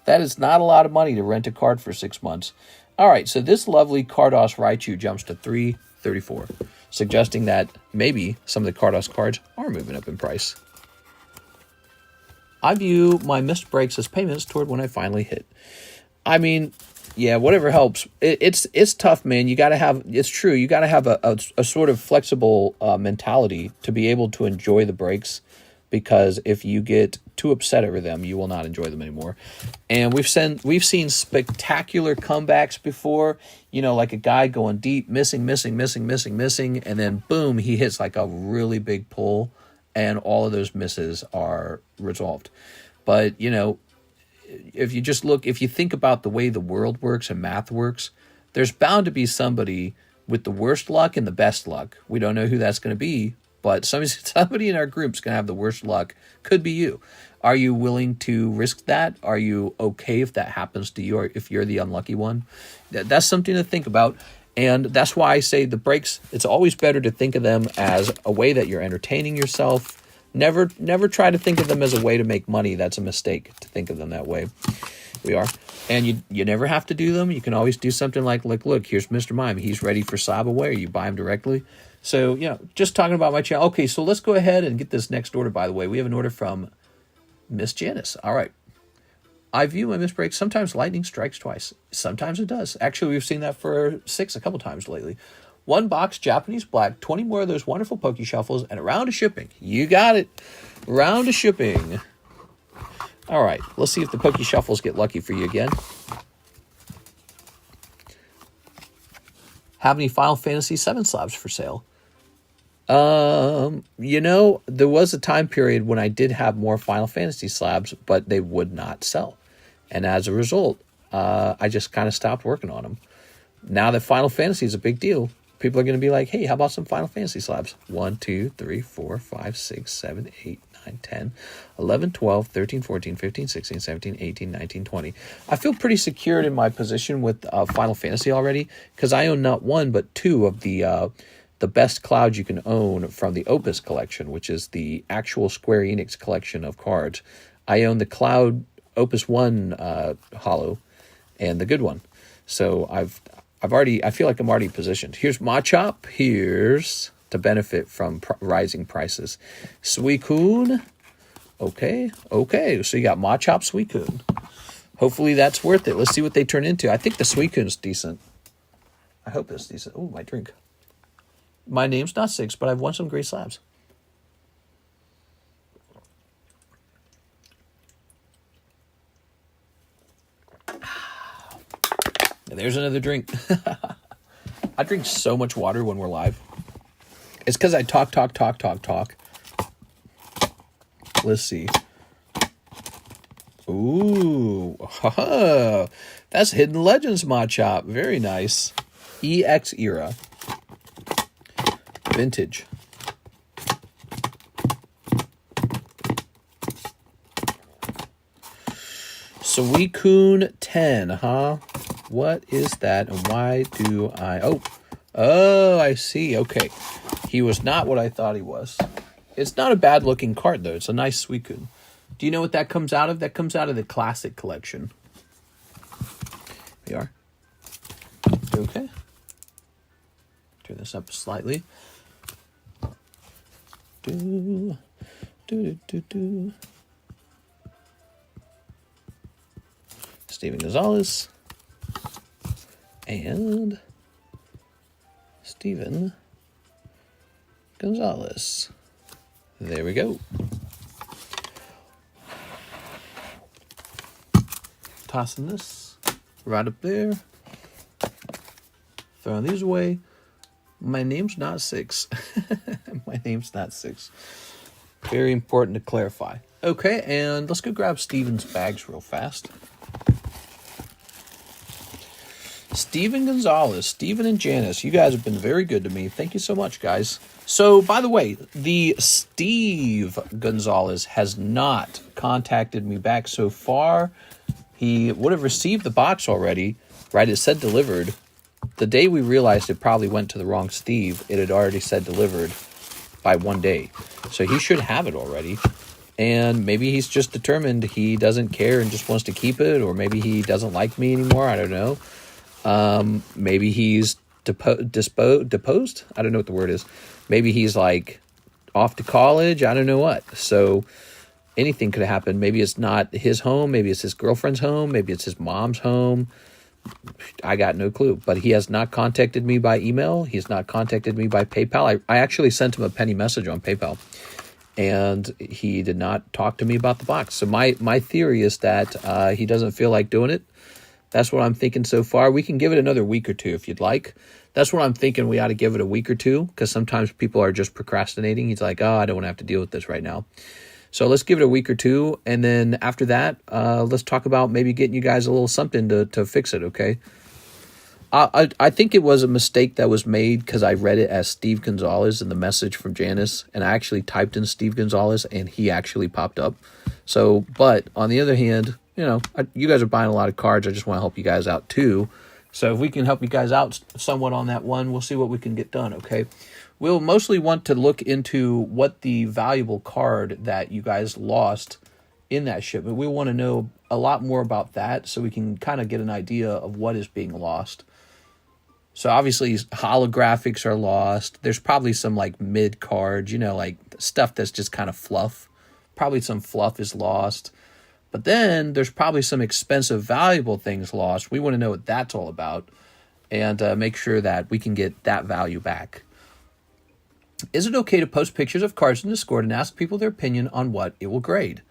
That is not a lot of money to rent a card for 6 months. All right, so this lovely Carddass Raichu jumps to $3.34, suggesting that maybe some of the Carddass cards are moving up in price. I view my missed breaks as payments toward when I finally hit. I mean, yeah, whatever helps. It's tough, man. You got to have, it's true, you got to have a sort of flexible mentality to be able to enjoy the breaks, because if you get too upset over them, you will not enjoy them anymore. And we've seen spectacular comebacks before, you know, like a guy going deep, missing, and then boom, he hits like a really big pull, and all of those misses are resolved. But, you know, if you think about the way the world works and math works, there's bound to be somebody with the worst luck and the best luck. We don't know who that's going to be, but somebody in our group's going to have the worst luck. Could be you. Are you willing to risk that? Are you okay if that happens to you, or if you're the unlucky one? That's something to think about. And that's why I say the breaks, it's always better to think of them as a way that you're entertaining yourself. Never try to think of them as a way to make money. That's a mistake to think of them that way. We are. And you never have to do them. You can always do something like look, here's Mr. Mime. He's ready for Slab Away. You buy him directly. So, you know, just talking about my channel. Okay, so let's go ahead and get this next order, by the way. We have an order from Miss Janice. All right. I view my missed breaks. Sometimes lightning strikes twice. Sometimes it does. Actually, we've seen that for 6 a couple times lately. 1 box, Japanese black, 20 more of those wonderful Poke Shuffles, and a round of shipping. You got it. Round of shipping. All right, let's see if the Poke Shuffles get lucky for you again. Have any Final Fantasy VII slabs for sale? You know, there was a time period when I did have more Final Fantasy slabs, but they would not sell. And as a result, I just kind of stopped working on them. Now that Final Fantasy is a big deal, people are going to be like, hey, how about some Final Fantasy slabs? 1, 2, 3, 4, 5, 6, 7, 8, 9, 10, 11, 12, 13, 14, 15, 16, 17, 18, 19, 20. I feel pretty secured in my position with Final Fantasy already, because I own not one but two of the best clouds you can own from the Opus collection, which is the actual Square Enix collection of cards. I own the Cloud Opus 1 holo and the good one. So I feel like I'm already positioned. Here's Machop. Here's to benefit from rising prices. Suicune. Okay. So you got Machop, Suicune. Hopefully that's worth it. Let's see what they turn into. I think the Suicune's decent. I hope it's decent. Oh, my drink. My name's not 6, but I've won some great slabs. There's another drink. I drink so much water when we're live. It's because I talk. Let's see. Ooh. That's Hidden Legends Machop. Very nice. EX era. Vintage. Suicune 10, huh? What is that, and why do I... Oh, I see. Okay. He was not what I thought he was. It's not a bad-looking card, though. It's a nice Suicune. Do you know what that comes out of? That comes out of the Classic Collection. Here we are. Okay. Turn this up slightly. Steven Gonzalez and Steven Gonzalez. There we go. Tossing this right up there. Throwing these away. My name's not 6. My name's not 6. Very important to clarify. Okay, and let's go grab Steven's bags real fast. Steven Gonzalez, Steven and Janice, you guys have been very good to me. Thank you so much, guys. So, by the way, the Steve Gonzalez has not contacted me back so far. He would have received the box already, right? It said delivered. The day we realized it probably went to the wrong Steve, it had already said delivered by 1 day. So he should have it already. And maybe he's just determined he doesn't care and just wants to keep it, or maybe he doesn't like me anymore. I don't know. Maybe he's deposed. I don't know what the word is. Maybe he's like off to college. I don't know what. So anything could happen. Maybe it's not his home. Maybe it's his girlfriend's home. Maybe it's his mom's home. I got no clue. But he has not contacted me by email. He's not contacted me by PayPal. I actually sent him a penny message on PayPal, and he did not talk to me about the box. So my theory is that he doesn't feel like doing it. That's what I'm thinking so far. We can give it another week or two if you'd like. That's what I'm thinking. We ought to give it a week or two, because sometimes people are just procrastinating. He's like, oh, I don't want to have to deal with this right now. So let's give it a week or two, and then after that, let's talk about maybe getting you guys a little something to fix it, okay? I think it was a mistake that was made because I read it as Steve Gonzalez in the message from Janice, and I actually typed in Steve Gonzalez, and he actually popped up. So, but on the other hand, you know, you guys are buying a lot of cards. I just want to help you guys out too. So if we can help you guys out somewhat on that one, we'll see what we can get done, okay? We'll mostly want to look into what the valuable card that you guys lost in that shipment. We want to know a lot more about that so we can kind of get an idea of what is being lost. So obviously holographics are lost. There's probably some like mid cards, you know, like stuff that's just kind of fluff. Probably some fluff is lost. But then there's probably some expensive, valuable things lost. We want to know what that's all about and make sure that we can get that value back. Is it okay to post pictures of cards in Discord and ask people their opinion on what it will grade?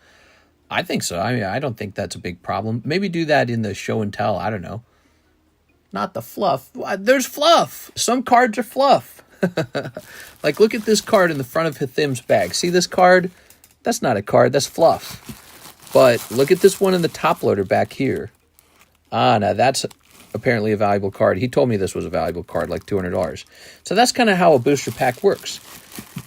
I think so. I mean, I don't think that's a big problem. Maybe do that in the show and tell. I don't know. Not the fluff. There's fluff. Some cards are fluff. Like, look at this card in the front of Hithim's bag. See this card? That's not a card. That's fluff. But look at this one in the top loader back here. Ah, now that's apparently a valuable card. He told me this was a valuable card, like $200. So that's kind of how a booster pack works.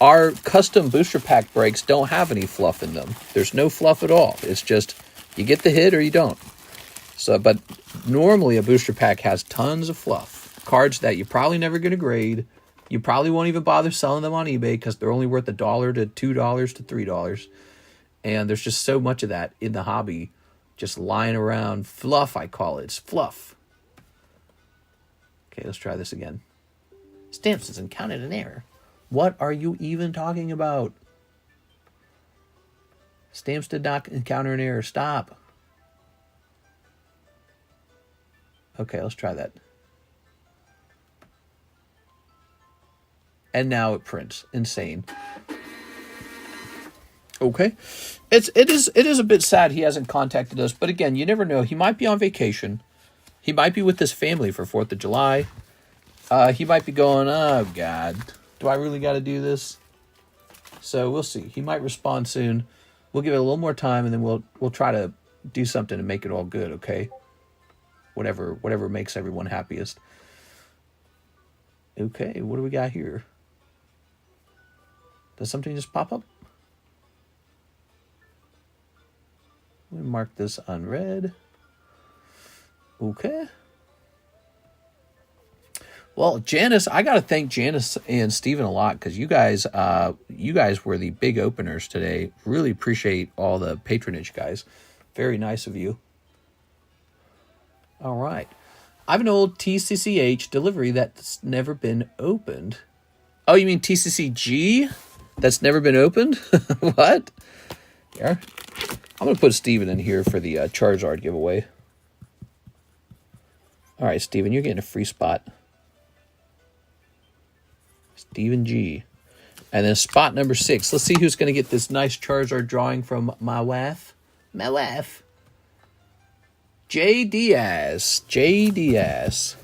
Our custom booster pack breaks don't have any fluff in them. There's no fluff at all. It's just you get the hit or you don't. So, but normally a booster pack has tons of fluff. Cards that you're probably never going to grade. You probably won't even bother selling them on eBay because they're only worth $1 to $2 to $3. And there's just so much of that in the hobby just lying around. Fluff, I call it. It's fluff. Okay, let's try this again. Stamps has encountered an error. What are you even talking about? Stamps did not encounter an error. Stop. Okay, let's try that. And now it prints. Insane. Okay. It is a bit sad he hasn't contacted us, but again, you never know. He might be on vacation. He might be with his family for 4th of July. He might be going, oh God, do I really got to do this? So we'll see. He might respond soon. We'll give it a little more time, and then we'll try to do something to make it all good, okay? Whatever makes everyone happiest. Okay, what do we got here? Does something just pop up? Let me mark this unread. Okay. Well, Janice, I got to thank Janice and Steven a lot because you guys were the big openers today. Really appreciate all the patronage, guys. Very nice of you. All right. I have an old TCCH delivery that's never been opened. Oh, you mean TCCG? That's never been opened? What? Yeah. I'm going to put Steven in here for the Charizard giveaway. All right, Steven, you're getting a free spot. Steven G. And then spot number 6. Let's see who's going to get this nice Charizard drawing from my wife. My wife. J. Diaz. J. Diaz.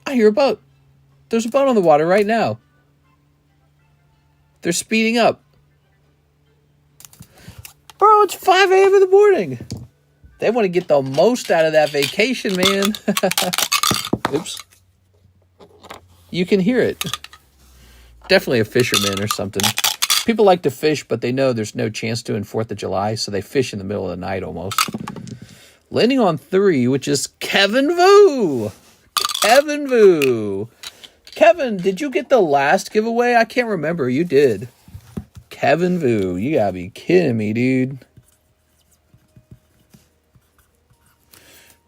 I hear a boat. There's a boat on the water right now. They're speeding up. Bro, it's 5 a.m. in the morning. They want to get the most out of that vacation, man. Oops. You can hear it. Definitely a fisherman or something. People like to fish, but they know there's no chance to in 4th of July, so they fish in the middle of the night almost. Landing on 3, which is Kevin Vu. Kevin Vu. Kevin, did you get the last giveaway? I can't remember. You did. Kevin Vu. You gotta be kidding me, dude.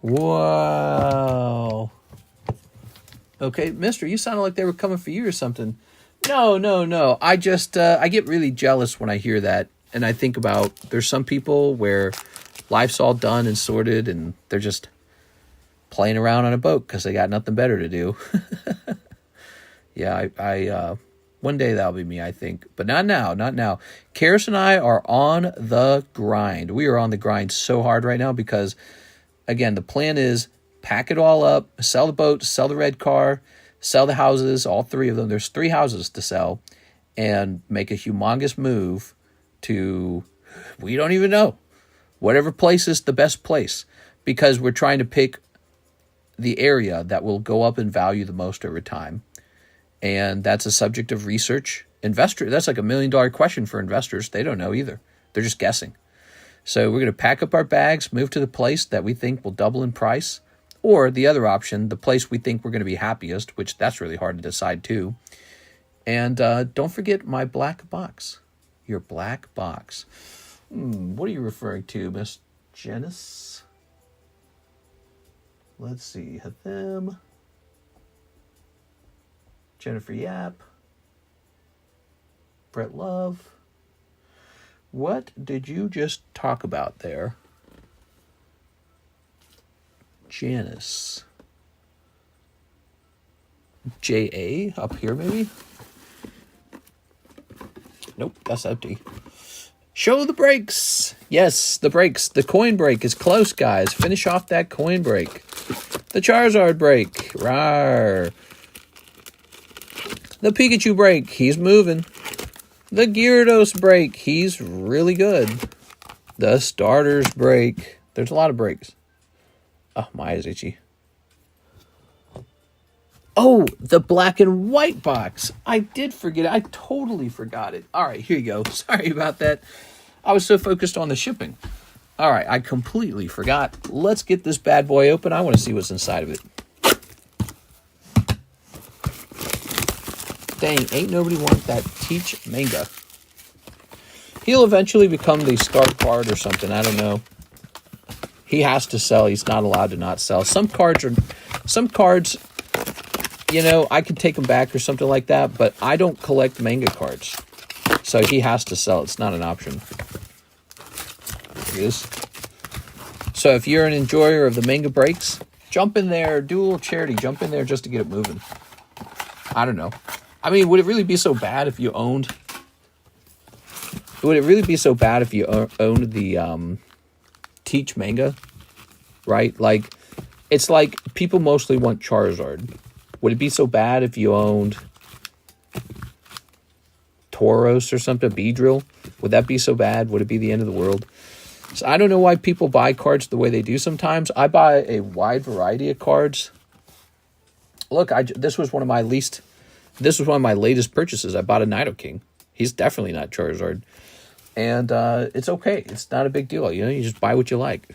Wow. Okay, mister, you sounded like they were coming for you or something. No. I just, I get really jealous when I hear that. And I think about, there's some people where life's all done and sorted and they're just playing around on a boat because they got nothing better to do. Yeah, I one day that'll be me, I think. But not now. Karis and I are on the grind. We are on the grind so hard right now because, again, the plan is pack it all up, sell the boat, sell the red car, sell the houses, all 3 of them. There's 3 houses to sell, and make a humongous move to, we don't even know, whatever place is the best place, because we're trying to pick the area that will go up in value the most over time. And that's a subject of research. That's like $1 million question for investors. They don't know either. They're just guessing. So we're going to pack up our bags, move to the place that we think will double in price, or the other option, the place we think we're going to be happiest, which that's really hard to decide too. And don't forget my black box. Your black box. What are you referring to, Miss Janice? Let's see. Them. Jennifer Yap. Brett Love. What did you just talk about there? Janice. J.A. up here, maybe? Nope, that's empty. Show the breaks. Yes, the breaks. The coin break is close, guys. Finish off that coin break. The Charizard break. Rawr. The Pikachu break. He's moving. The Gyarados break. He's really good. The Starters break. There's a lot of breaks. Oh, my eyes itchy. Oh, the black and white box. I did forget. I totally forgot it. All right, here you go. Sorry about that. I was so focused on the shipping. All right, I completely forgot. Let's get this bad boy open. I want to see what's inside of it. Dang, ain't nobody want that Teach Manga. He'll eventually become the star card or something. I don't know. He has to sell. He's not allowed to not sell. Some cards, you know, I could take them back or something like that, but I don't collect manga cards. So he has to sell. It's not an option. It is. So if you're an enjoyer of the manga breaks, jump in there, do a little charity, jump in there just to get it moving. I don't know. I mean, would it really be so bad if you owned... Would it really be so bad if you owned the Teach Manga? Right? Like, it's like people mostly want Charizard. Would it be so bad if you owned Tauros or something, Beedrill? Would that be so bad? Would it be the end of the world? So I don't know why people buy cards the way they do sometimes. I buy a wide variety of cards. Look, this was one of my latest purchases. I bought a Nidoking. He's definitely not Charizard. And it's okay. It's not a big deal. You know, you just buy what you like.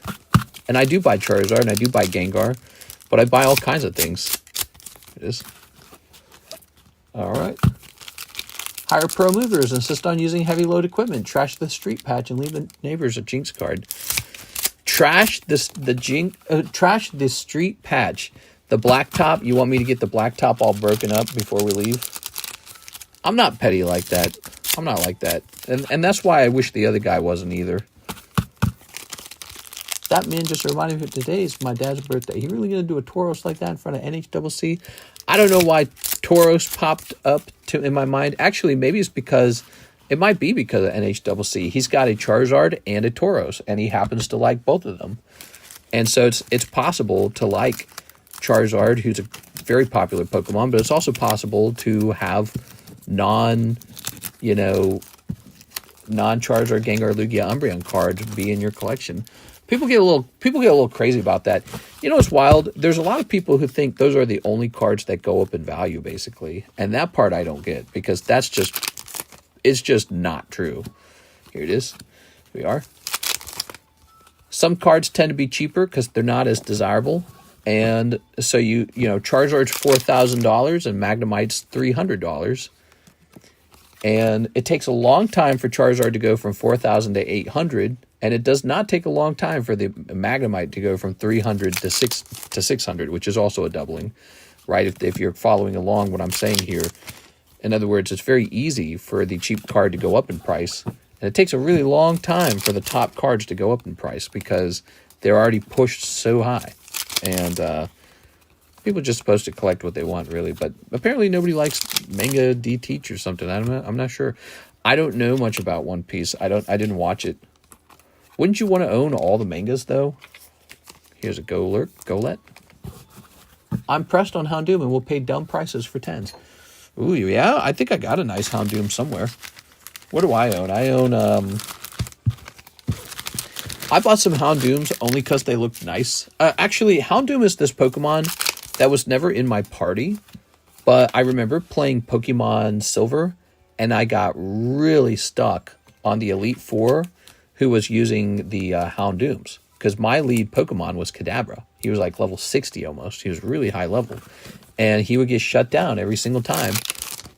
And I do buy Charizard and I do buy Gengar. But I buy all kinds of things. It is. All right. Hire pro movers. Insist on using heavy load equipment. Trash the street patch and leave the neighbors a Jinx card. Trash the street patch. The blacktop. You want me to get the blacktop all broken up before we leave? I'm not petty like that. I'm not like that. And that's why I wish the other guy wasn't either. That man just reminded me of today's my dad's birthday. He really going to do a Tauros like that in front of NHCC? I don't know why Tauros popped up in my mind. Actually, maybe it's because... It might be because of NHCC. He's got a Charizard and a Tauros, and he happens to like both of them. And so it's possible to like Charizard, who's a very popular Pokemon, but it's also possible to have non-Charizard, Gengar, Lugia, Umbreon cards be in your collection. People get a little crazy about that. You know what's wild? There's a lot of people who think those are the only cards that go up in value, basically. And that part I don't get, because it's just not true. Here it is. Here we are. Some cards tend to be cheaper because they're not as desirable. And so you know, Charizard's $4,000 and Magnemite's $300. And it takes a long time for Charizard to go from 4,000 to 800, and it does not take a long time for the Magnemite to go from 300 to 600, which is also a doubling, right? If you're following along what I'm saying here. In other words, it's very easy for the cheap card to go up in price, and it takes a really long time for the top cards to go up in price because they're already pushed so high. And people are just supposed to collect what they want, really. But apparently nobody likes Manga D-Teach or something. I'm not sure. I don't know much about One Piece. I didn't watch it. Wouldn't you want to own all the mangas, though? Here's a Golett. I'm pressed on Houndoom and will pay dumb prices for 10s. Ooh, yeah, I think I got a nice Houndoom somewhere. What do I own? I own, I bought some Houndooms only because they looked nice. Actually, Houndoom is this Pokemon that was never in my party, but I remember playing Pokemon Silver, and I got really stuck on the Elite Four who was using the Houndooms, because my lead Pokemon was Kadabra. He was like level 60 almost. He was really high level. And he would get shut down every single time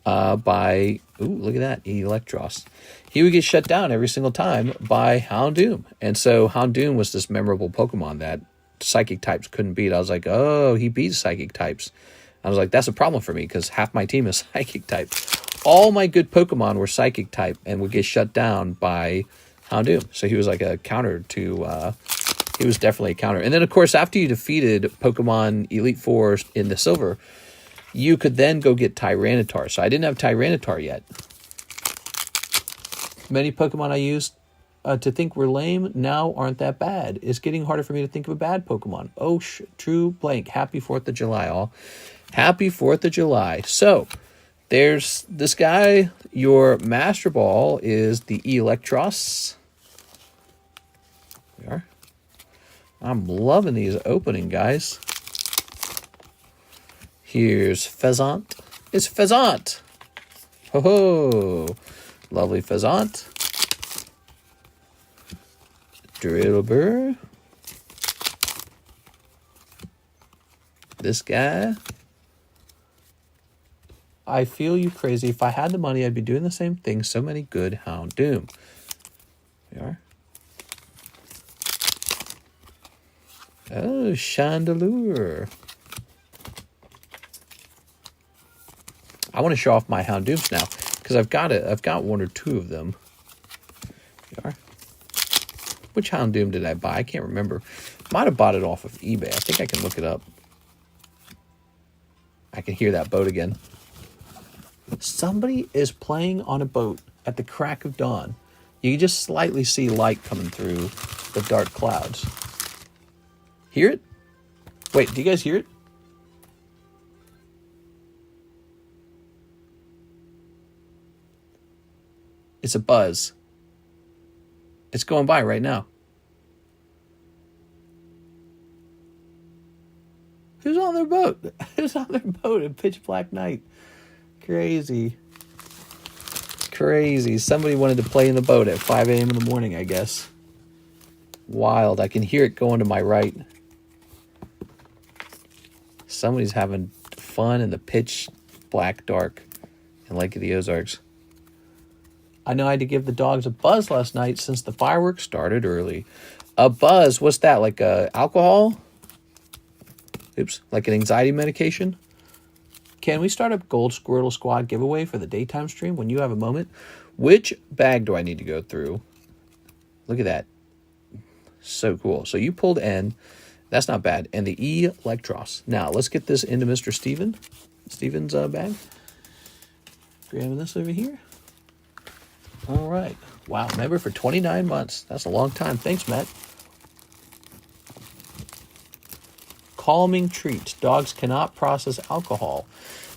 by... Ooh, look at that, Electros. He would get shut down every single time by Houndoom. And so Houndoom was this memorable Pokemon that Psychic types couldn't beat. I was like, oh, he beats Psychic types. I was like, that's a problem for me because half my team is Psychic type. All my good Pokemon were Psychic type and would get shut down by Houndoom. So he was like a counter to... he was definitely a counter. And then, of course, after you defeated Pokemon Elite Four in the Silver, you could then go get Tyranitar. So I didn't have Tyranitar yet. Many Pokemon I used to think were lame now aren't that bad. It's getting harder for me to think of a bad Pokemon. Oh, true blank. Happy 4th of July, all. Happy 4th of July. So, there's this guy. Your Master Ball is the Electros. There we are. I'm loving these opening, guys. Here's Pheasant. It's Pheasant. Ho ho. Lovely Pheasant. Drillbur. This guy. I feel you crazy. If I had the money, I'd be doing the same thing. So many good Houndoom. There we are. Oh, Chandelure. I want to show off my Houndooms now because I've got one or two of them. There we are. Which Houndoom did I buy? I can't remember. Might have bought it off of eBay. I think I can look it up. I can hear that boat again. Somebody is playing on a boat at the crack of dawn. You can just slightly see light coming through the dark clouds. Hear it? Wait, do you guys hear it? It's a buzz. It's going by right now. Who's on their boat? Who's on their boat at pitch black night? Crazy. Crazy. Somebody wanted to play in the boat at 5 a.m. in the morning, I guess. Wild. I can hear it going to my right. Somebody's having fun in the pitch black dark in Lake of the Ozarks. I know I had to give the dogs a buzz last night since the fireworks started early. A buzz? What's that? Like alcohol? Oops. Like an anxiety medication? Can we start a Gold Squirtle Squad giveaway for the daytime stream when you have a moment? Which bag do I need to go through? Look at that. So cool. So you pulled N. That's not bad. And the E Electros. Now, let's get this into Mr. Steven's bag. Grabbing this over here. All right. Wow. Member for 29 months. That's a long time. Thanks, Matt. Calming treats. Dogs cannot process alcohol.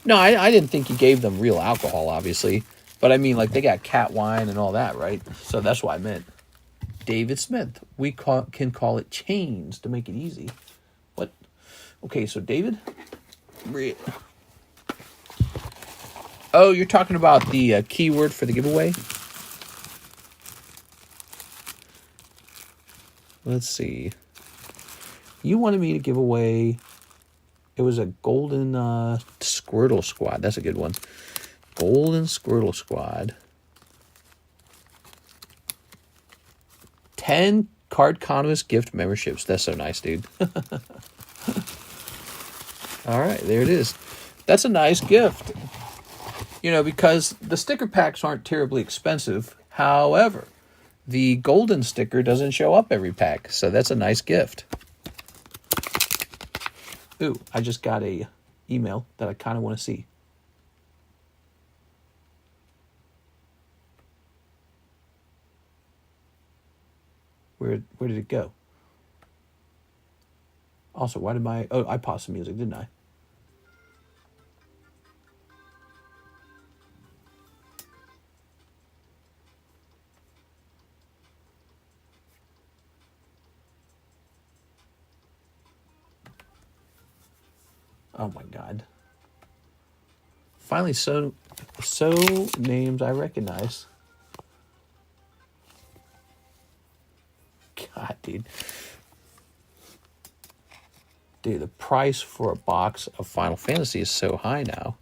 No, I didn't think you gave them real alcohol, obviously. But I mean, like, they got cat wine and all that, right? So that's what I meant. David Smith. We can call it chains to make it easy. What? Okay, so David. Oh, you're talking about the keyword for the giveaway? Let's see. You wanted me to give away... It was a golden Squirtle Squad. That's a good one. Golden Squirtle Squad. 10 Carddass gift memberships. That's so nice, dude. All right, there it is. That's a nice gift. You know, because the sticker packs aren't terribly expensive. However, the golden sticker doesn't show up every pack. So that's a nice gift. Ooh, I just got a email that I kind of want to see. Where did it go? Also, why did my... Oh, I paused the music, didn't I? Oh my God. Finally, so names I recognize. God, dude. Dude, the price for a box of Final Fantasy is so high now.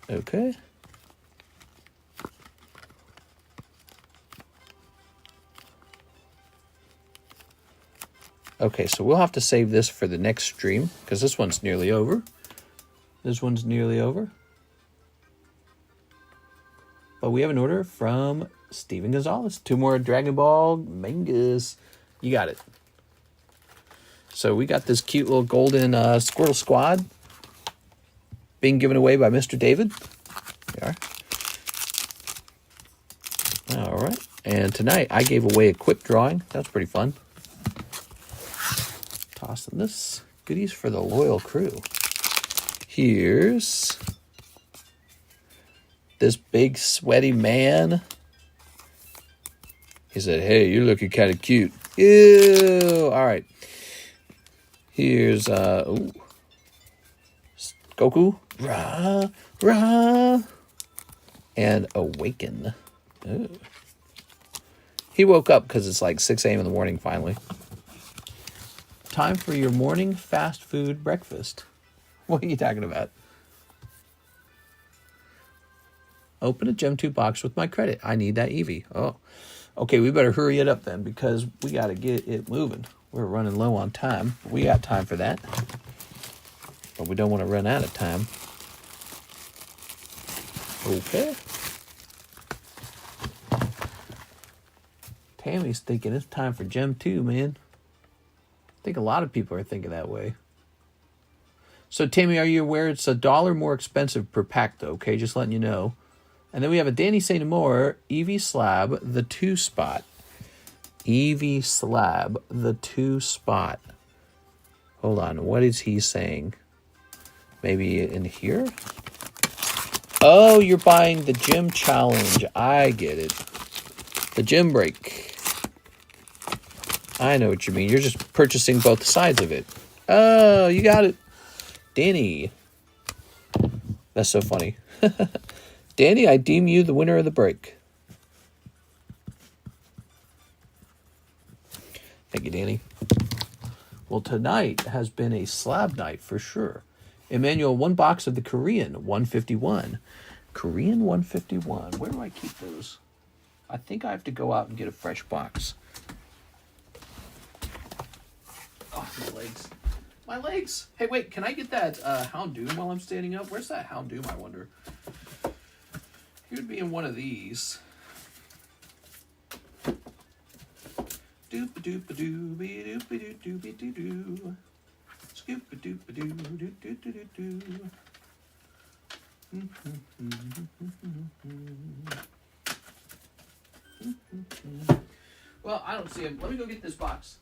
Okay. Okay, so we'll have to save this for the next stream because this one's nearly over. This one's nearly over. But we have an order from Steven Gonzalez. 2 more Dragon Ball mangas. You got it. So we got this cute little golden Squirtle Squad being given away by Mr. David. There we are. All right. And tonight I gave away a quick drawing. That's pretty fun. Tossing this. Goodies for the loyal crew. Here's this big sweaty man. He said, "Hey, you're looking kind of cute." Ew. All right. Here's ooh, Goku, rah, rah, and Awaken. Ooh. He woke up because it's like 6 a.m. in the morning finally. Time for your morning fast food breakfast. What are you talking about? Open a Gem 2 box with my credit. I need that Eevee. Oh, okay, we better hurry it up then because we got to get it moving. We're running low on time. We got time for that. But we don't want to run out of time. Okay. Tammy's thinking it's time for Gem 2, man. I think a lot of people are thinking that way. So, Tammy, are you aware it's $1 more expensive per pack, though? Okay, just letting you know. And then we have a Danny St. Amour, Eevee Slab, the 2-spot. Eevee Slab, the 2-spot. Hold on, what is he saying? Maybe in here? Oh, you're buying the gym challenge. I get it. The gym break. I know what you mean. You're just purchasing both sides of it. Oh, you got it. Danny. That's so funny. Danny, I deem you the winner of the break. Thank you, Danny. Well, tonight has been a slab night for sure. Emmanuel, 1 box of the Korean 151. Korean 151. Where do I keep those? I think I have to go out and get a fresh box. Oh, my legs. My legs. Hey, wait, can I get that Houndoom while I'm standing up? Where's that Houndoom, I wonder? He would be in one of these. Doop-a-doop-a-doo-be-doop-a-doo-doop-a-doo-doo. Scoop-a-doop-a-doo-doo-doo-doo-doo. Well, I don't see him. Let me go get this box.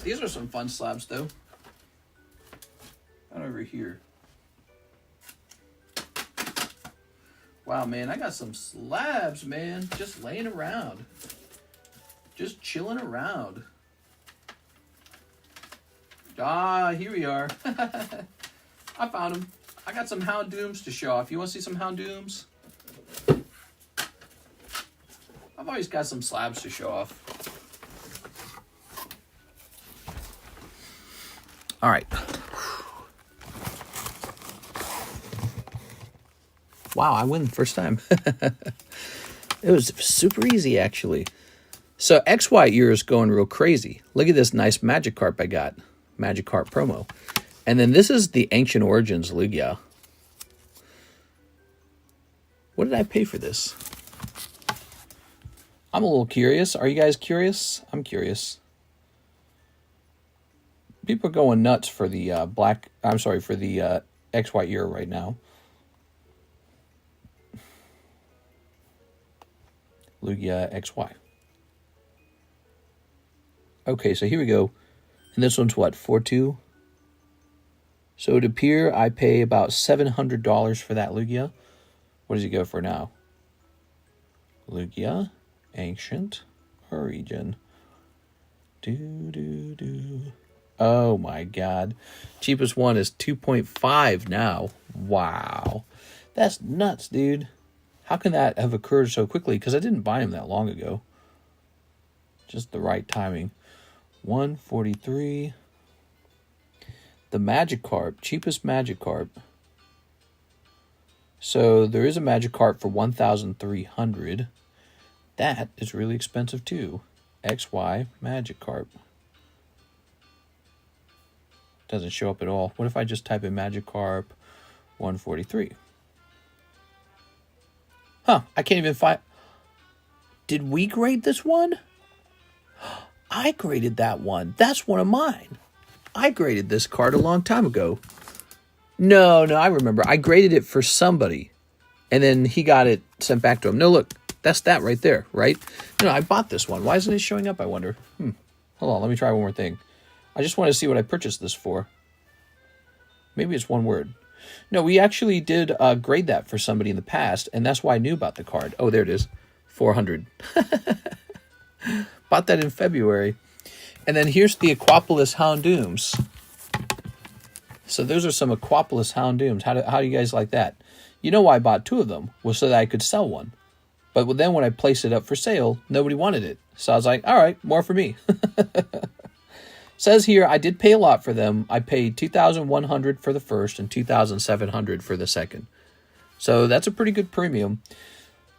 These are some fun slabs, though. Right over here. Wow, man, I got some slabs, man. Just laying around. Just chilling around. Ah, here we are. I found them. I got some Houndooms to show off. You want to see some Houndooms? I've always got some slabs to show off. All right. Wow, I win the first time. It was super easy, actually. So XY ear is going real crazy. Look at this nice Magikarp I got. Magikarp promo. And then this is the Ancient Origins Lugia. What did I pay for this? I'm a little curious. Are you guys curious? I'm curious. People are going nuts for the for the XY ear right now. Lugia XY. Okay, so here we go. And this one's what, 4.2? So it would appear I pay about $700 for that Lugia. What does he go for now? Lugia, Ancient Origin. Oh my god. Cheapest one is 2.5 now. Wow. That's nuts, dude. How can that have occurred so quickly? Because I didn't buy him that long ago. Just the right timing. 143. The Magikarp. Cheapest Magikarp. So there is a Magikarp for 1,300. That is really expensive too. XY Magikarp. Doesn't show up at all. What if I just type in Magikarp 143? Huh, I can't even find... Did we grade this one? I graded that one. That's one of mine. I graded this card a long time ago. No, I remember. I graded it for somebody. And then he got it sent back to him. No, look. That's that right there, right? No, I bought this one. Why isn't it showing up, I wonder? Hold on, let me try one more thing. I just want to see what I purchased this for. Maybe it's one word. No, we actually did grade that for somebody in the past, and that's why I knew about the card. Oh, there it is. 400. Bought that in February. And then here's the Aquapolis Houndooms. So those are some Aquapolis Houndooms. How do you guys like that? You know why I bought 2 of them? Was so that I could sell one. But then when I placed it up for sale, nobody wanted it. So I was like, all right, more for me. Says here, I did pay a lot for them. I paid $2,100 for the first and $2,700 for the second. So that's a pretty good premium.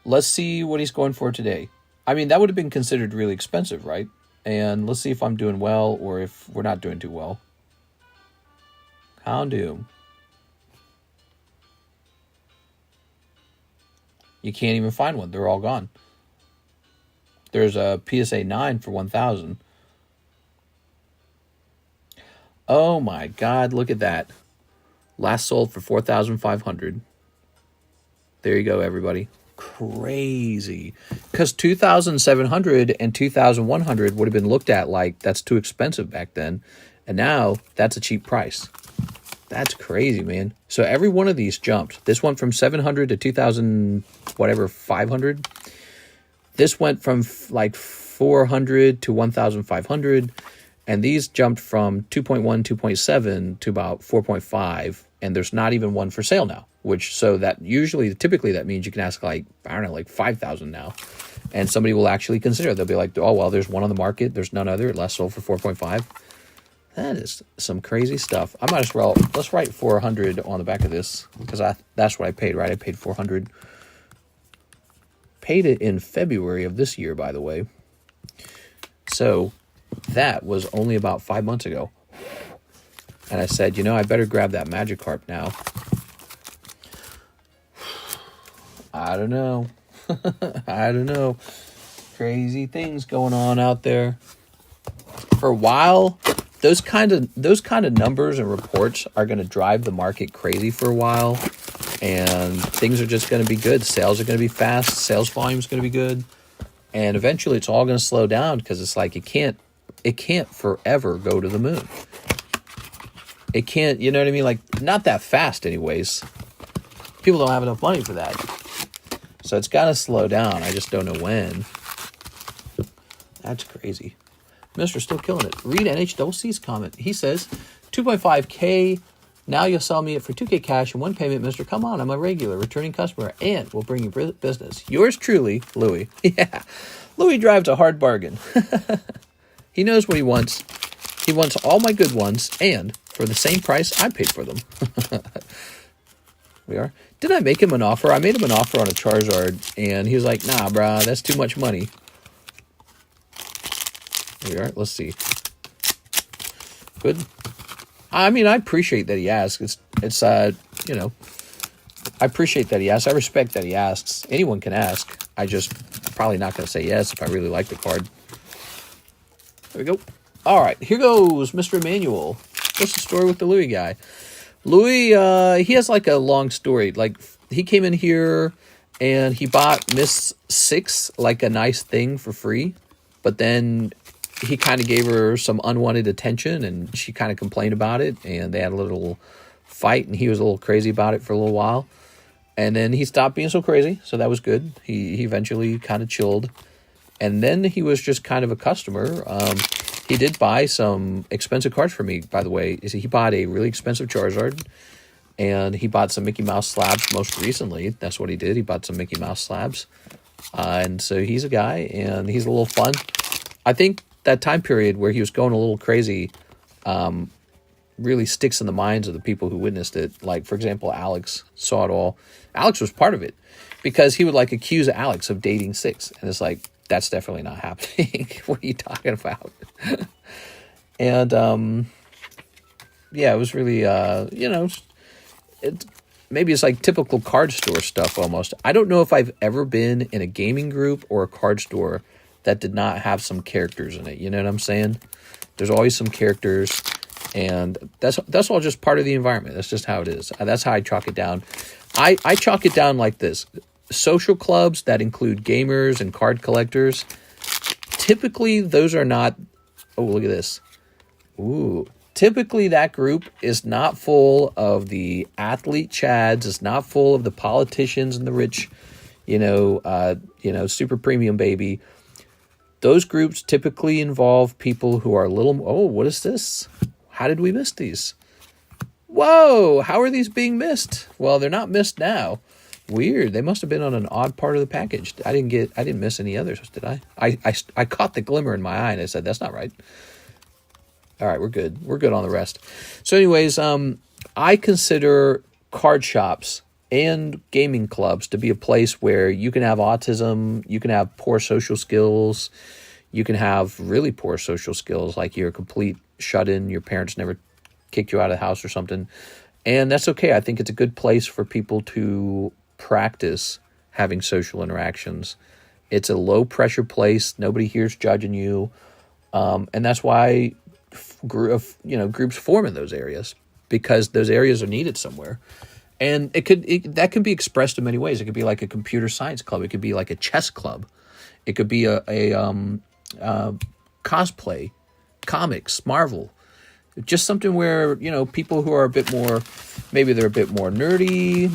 Let's see what he's going for today. I mean, that would have been considered really expensive, right? And let's see if I'm doing well or if we're not doing too well. Houndoom. You can't even find one. They're all gone. There's a PSA 9 for 1,000. Oh my God, look at that. Last sold for 4,500. There you go, everybody. Crazy. Because 2,700 and 2,100 would have been looked at like that's too expensive back then. And now that's a cheap price. That's crazy, man. So every one of these jumped. This went from 700 to 2,000, whatever, 500. This went from like 400 to 1,500. And these jumped from 2.1, 2.7 to about 4.5. And there's not even one for sale now. Which, so that typically that means you can ask like, I don't know, like 5,000 now. And somebody will actually consider it. They'll be like, oh, well, there's one on the market. There's none other. It last sold for 4.5. That is some crazy stuff. I might as well, let's write 400 on the back of this. Because that's what I paid, right? I paid 400. Paid it in February of this year, by the way. So that was only about 5 months ago. And I said, you know, I better grab that Magikarp now. I don't know. I don't know. Crazy things going on out there. For a while, those kind of numbers and reports are going to drive the market crazy for a while. And things are just going to be good. Sales are going to be fast. Sales volume is going to be good. And eventually it's all going to slow down because it's like it can't forever go to the moon. It can't, you know what I mean? Like, not that fast anyways. People don't have enough money for that. So it's got to slow down. I just don't know when. That's crazy. Mister's still killing it. Read NHC's comment. He says, 2.5K. Now you'll sell me it for 2K cash and one payment, Mister. Come on, I'm a regular returning customer and we'll bring you business. Yours truly, Louis. Yeah. Louis drives a hard bargain. He knows what he wants. He wants all my good ones and for the same price I paid for them. We are. Did I make him an offer? I made him an offer on a Charizard, and he was like, nah, brah, that's too much money. Here we are. Let's see. Good. I mean, I appreciate that he asks. It's you know, I appreciate that he asks. I respect that he asks. Anyone can ask. I just probably not going to say yes if I really like the card. There we go. All right, here goes Mr. Emmanuel. What's the story with the Louis guy? Louis, he has like a long story. Like, he came in here and he bought Miss Six like a nice thing for free. But then he kind of gave her some unwanted attention and she kind of complained about it. And they had a little fight and he was a little crazy about it for a little while. And then he stopped being so crazy. So that was good. He eventually kind of chilled. And then he was just kind of a customer. He did buy some expensive cards for me, by the way. He bought a really expensive Charizard, and he bought some Mickey Mouse slabs most recently. That's what he did. He bought some Mickey Mouse slabs. And so he's a guy, and he's a little fun. I think that time period where he was going a little crazy really sticks in the minds of the people who witnessed it. Like, for example, Alex saw it all. Alex was part of it because he would, like, accuse Alex of dating Six. And it's like, that's definitely not happening. What are you talking about? And, yeah, it was really, you know, maybe it's like typical card store stuff almost. I don't know if I've ever been in a gaming group or a card store that did not have some characters in it. You know what I'm saying? There's always some characters, and that's all just part of the environment. That's just how it is. That's how I chalk it down. I chalk it down like this. Social clubs that include gamers and card collectors, typically those are not... Oh, look at this. Ooh, typically that group is not full of the athlete chads. It's not full of the politicians and the rich, super premium baby. Those groups typically involve people who are a little, oh, what is this? How did we miss these? Whoa, how are these being missed? Well, they're not missed now. Weird. They must have been on an odd part of the package. I didn't miss any others, did I? I caught the glimmer in my eye and I said, that's not right. All right, we're good. We're good on the rest. So anyways, I consider card shops and gaming clubs to be a place where you can have autism, you can have poor social skills, you can have really poor social skills, like you're a complete shut-in, your parents never kicked you out of the house or something. And that's okay. I think it's a good place for people to practice having social interactions. It's a low-pressure place. Nobody here's judging you. And that's why groups form in those areas, because those areas are needed somewhere. And that can be expressed in many ways. It could be like a computer science club. It could be like a chess club. It could be a cosplay, comics, Marvel. Just something where, people who are a bit more, maybe they're a bit more nerdy,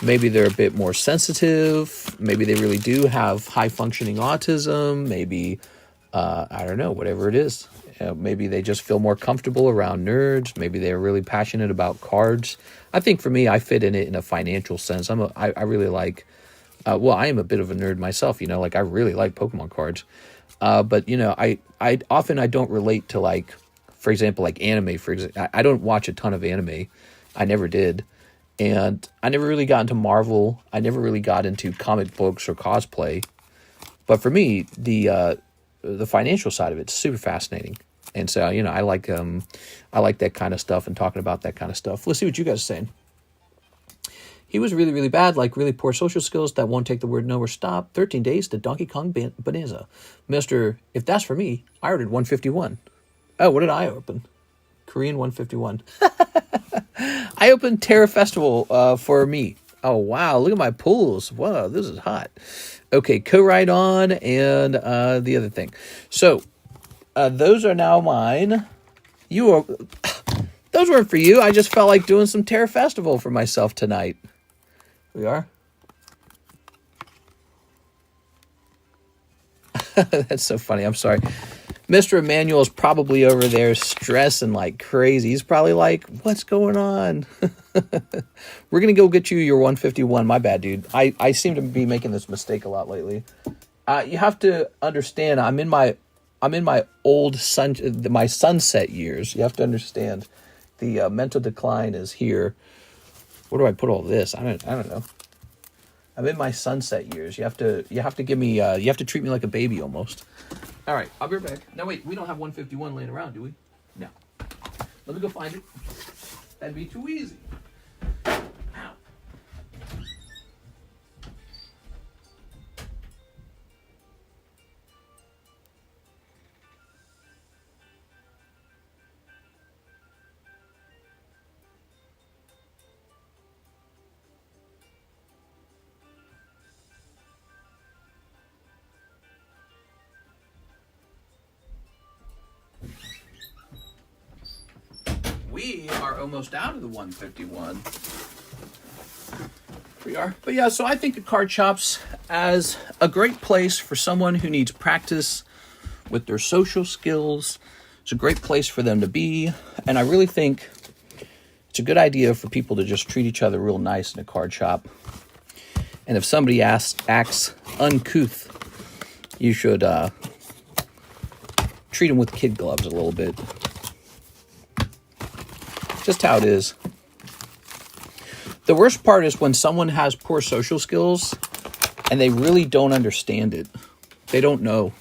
maybe they're a bit more sensitive, maybe they really do have high functioning autism, maybe, I don't know, whatever it is. Maybe they just feel more comfortable around nerds. Maybe they're really passionate about cards. I think for me, I fit in it in a financial sense. I really like, I am a bit of a nerd myself, I really like Pokemon cards. But I often don't relate to, like, for example, like anime, I don't watch a ton of anime. I never did. And I never really got into Marvel. I never really got into comic books or cosplay. But for me, the financial side of it's super fascinating. And so, I like that kind of stuff and talking about that kind of stuff. Let's see what you guys are saying. He was really, really bad, like really poor social skills that won't take the word no or stop. 13 days to Donkey Kong Bonanza. Mister, if that's for me, I ordered 151. Oh, what did I open? Korean 151. I opened Terra Festival for me. Oh, wow. Look at my pulls. Whoa, this is hot. Okay, co-write on and the other thing. So, those are now mine. Those weren't for you. I just felt like doing some Terra Festival for myself tonight. We are. That's so funny. I'm sorry. Mr. Emmanuel is probably over there stressing like crazy. He's probably like, what's going on? We're going to go get you your 151. My bad, dude. I seem to be making this mistake a lot lately. You have to understand, I'm in my my sunset years. You have to understand the mental decline is here. Where do I put all this? I don't know. I'm in my sunset years. You have to give me, you have to treat me like a baby almost. All right, I'll be right back. No, wait, we don't have 151 laying around, do we? No. Let me go find it. That'd be too easy. Ow. We are almost out of the 151. We are. But yeah, so I think of card shops as a great place for someone who needs practice with their social skills. It's a great place for them to be. And I really think it's a good idea for people to just treat each other real nice in a card shop. And if somebody acts uncouth, you should treat them with kid gloves a little bit. Just how it is. The worst part is when someone has poor social skills and they really don't understand it. They don't know.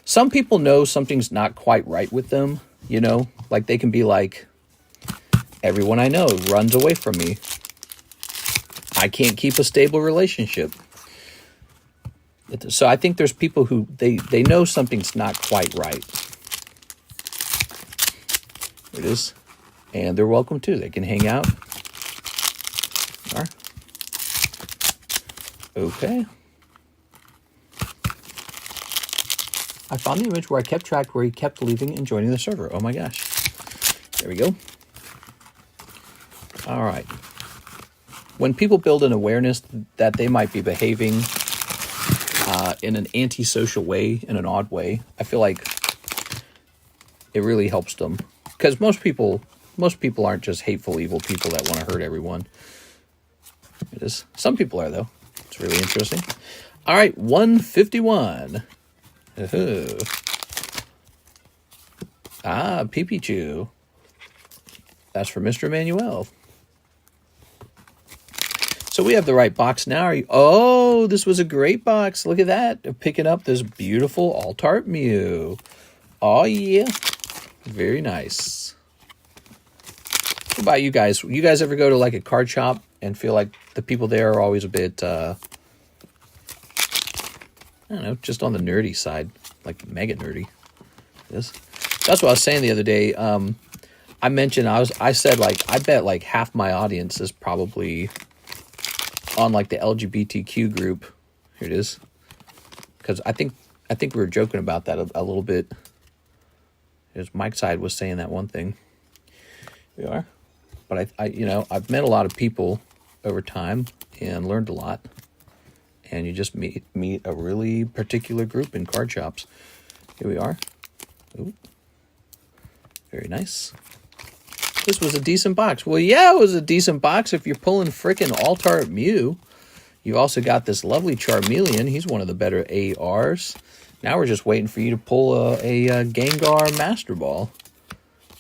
Some people know something's not quite right with them, like they can be like, everyone I know runs away from me. I can't keep a stable relationship. So I think there's people who they know something's not quite right. There it is. And they're welcome too. They can hang out. Okay. I found the image where I kept track where he kept leaving and joining the server. Oh my gosh. There we go. All right. When people build an awareness that they might be behaving in an antisocial way, in an odd way, I feel like it really helps them. Because most people aren't just hateful, evil people that want to hurt everyone. It is. Some people are, though. It's really interesting. All right, 151. Uh-huh. Ah, Pee-Pee-Chew. That's for Mr. Emmanuel. So we have the right box now. Oh, this was a great box. Look at that. Picking up this beautiful Alt-Art Mew. Oh, yeah. Very nice. What about you guys? You guys ever go to like a card shop and feel like the people there are always a bit, I don't know, just on the nerdy side, like mega nerdy? Yes. That's what I was saying the other day. I mentioned, I said like, I bet like half my audience is probably on like the LGBTQ group. Here it is. Because I think we were joking about that a little bit. As Mike's side was saying that one thing. We are. But I've met a lot of people over time and learned a lot. And you just meet a really particular group in card shops. Here we are. Ooh. Very nice. This was a decent box. Well, yeah, it was a decent box if you're pulling frickin' Alt-Art Mew. You've also got this lovely Charmeleon. He's one of the better ARs. Now we're just waiting for you to pull a Gengar Master Ball.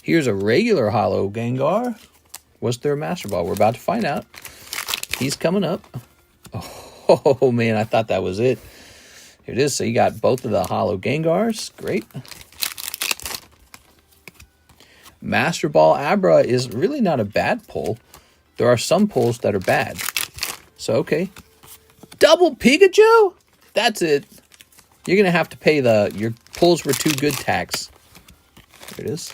Here's a regular holo Gengar. Was there a Master Ball? We're about to find out. He's coming up. Oh, man, I thought that was it. Here it is. So you got both of the holo Gengars. Great. Master Ball Abra is really not a bad pull. There are some pulls that are bad. So, okay. Double Pikachu? That's it. You're going to have to pay your pulls were too good tax. There it is.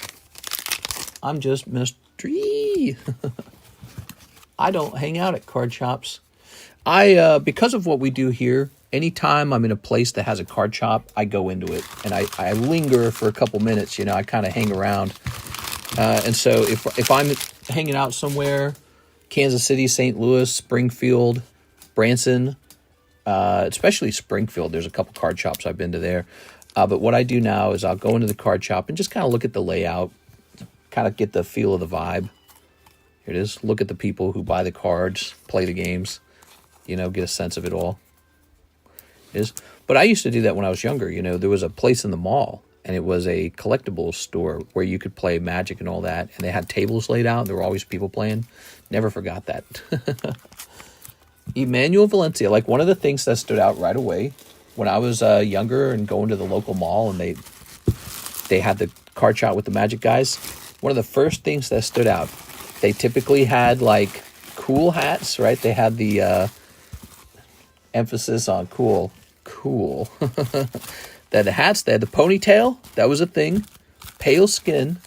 I'm just mystery. I don't hang out at card shops. Because of what we do here, anytime I'm in a place that has a card shop, I go into it. And I linger for a couple minutes, I kind of hang around. And so if I'm hanging out somewhere, Kansas City, St. Louis, Springfield, Branson, especially Springfield, there's a couple card shops I've been to there. But what I do now is I'll go into the card shop and just kind of look at the layout, kind of get the feel of the vibe. Here it is. Look at the people who buy the cards, play the games, get a sense of it all. It is. But I used to do that when I was younger. There was a place in the mall, and it was a collectibles store where you could play Magic and all that. And they had tables laid out, and there were always people playing. Never forgot that. Emmanuel Valencia, like one of the things that stood out right away when I was younger and going to the local mall, and they had the card shop with the Magic guys. One of the first things that stood out, they typically had like cool hats, right? They had the emphasis on cool. They had the hats, they had the ponytail, that was a thing, pale skin,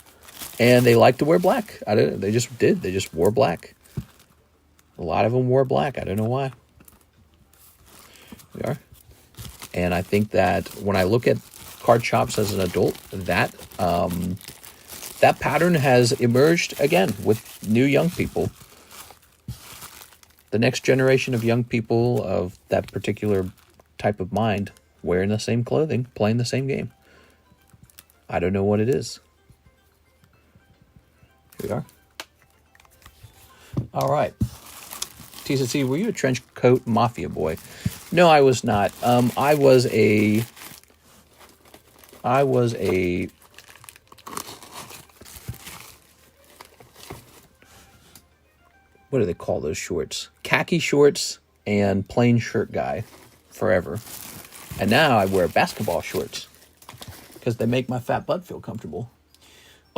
and they liked to wear black. They just wore black. A lot of them wore black. I don't know why. We are. And I think that when I look at card shops as an adult, that pattern has emerged again with new young people. The next generation of young people of that particular type of mind wearing the same clothing, playing the same game. I don't know what it is. Here we are. All right. TCC, were you a trench coat mafia boy? No, I was not. I was a what do they call those shorts? Khaki shorts and plain shirt guy forever. And now I wear basketball shorts because they make my fat butt feel comfortable.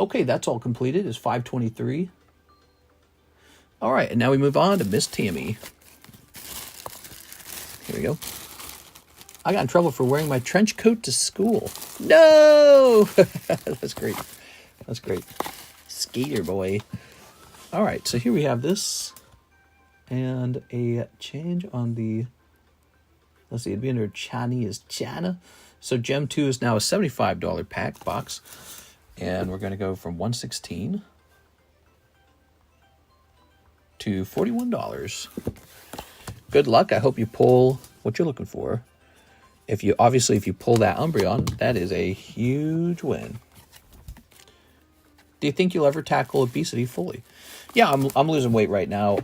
Okay, that's all completed. It's 5:23. All right, and now we move on to Miss Tammy. Here we go. I got in trouble for wearing my trench coat to school. No! That's great. That's great. Skater boy. All right, so here we have this. And a change on the... Let's see, it'd be under Chinese China. So Gem 2 is now a $75 pack box. And we're going to go from 116 to $41. Good luck. I hope you pull what you're looking for. If you pull that Umbreon, that is a huge win. Do you think you'll ever tackle obesity fully? Yeah, I'm losing weight right now.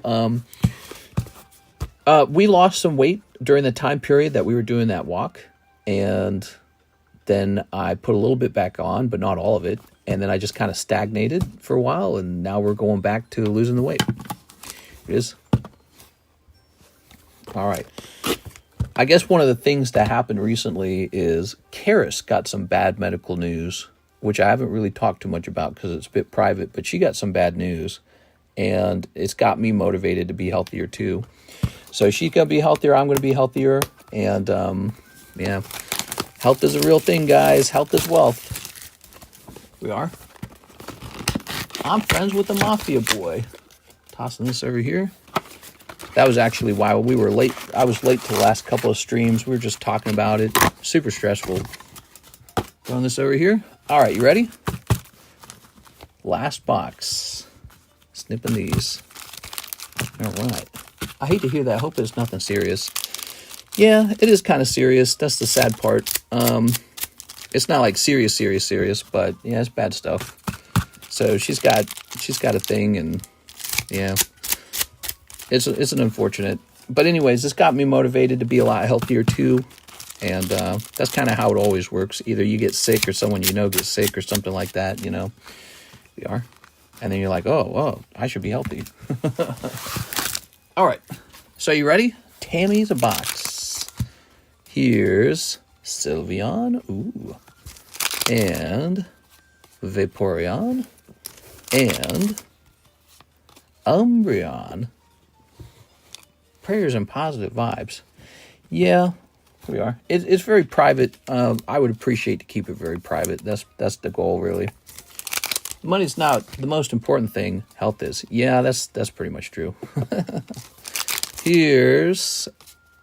We lost some weight during the time period that we were doing that walk, and then I put a little bit back on, but not all of it, and then I just kind of stagnated for a while, and now we're going back to losing the weight. It is. All right. I guess one of the things that happened recently is Karis got some bad medical news, which I haven't really talked too much about because it's a bit private, but she got some bad news, and it's got me motivated to be healthier too. So she's going to be healthier, I'm going to be healthier, and yeah, health is a real thing, guys. Health is wealth. We are. I'm friends with the Mafia boy. Tossing this over here. That was actually why we were late. I was late to the last couple of streams. We were just talking about it. Super stressful. Throwing this over here. All right, you ready? Last box. Snipping these. All right. I hate to hear that. I hope it's nothing serious. Yeah, it is kind of serious. That's the sad part. It's not like serious, but yeah, it's bad stuff. So she's got a thing, and yeah. It's an unfortunate. But anyways, this got me motivated to be a lot healthier too. And that's kind of how it always works. Either you get sick or someone you know gets sick or something like that, you know. We are. And then you're like, oh, I should be healthy. All right. So you ready? Tammy's a box. Here's Sylveon. Ooh. And Vaporeon. And Umbreon. Prayers and positive vibes. Yeah, we are. It's very private. I would appreciate to keep it very private. That's the goal, really. Money's not the most important thing. Health is. Yeah, that's pretty much true. Here's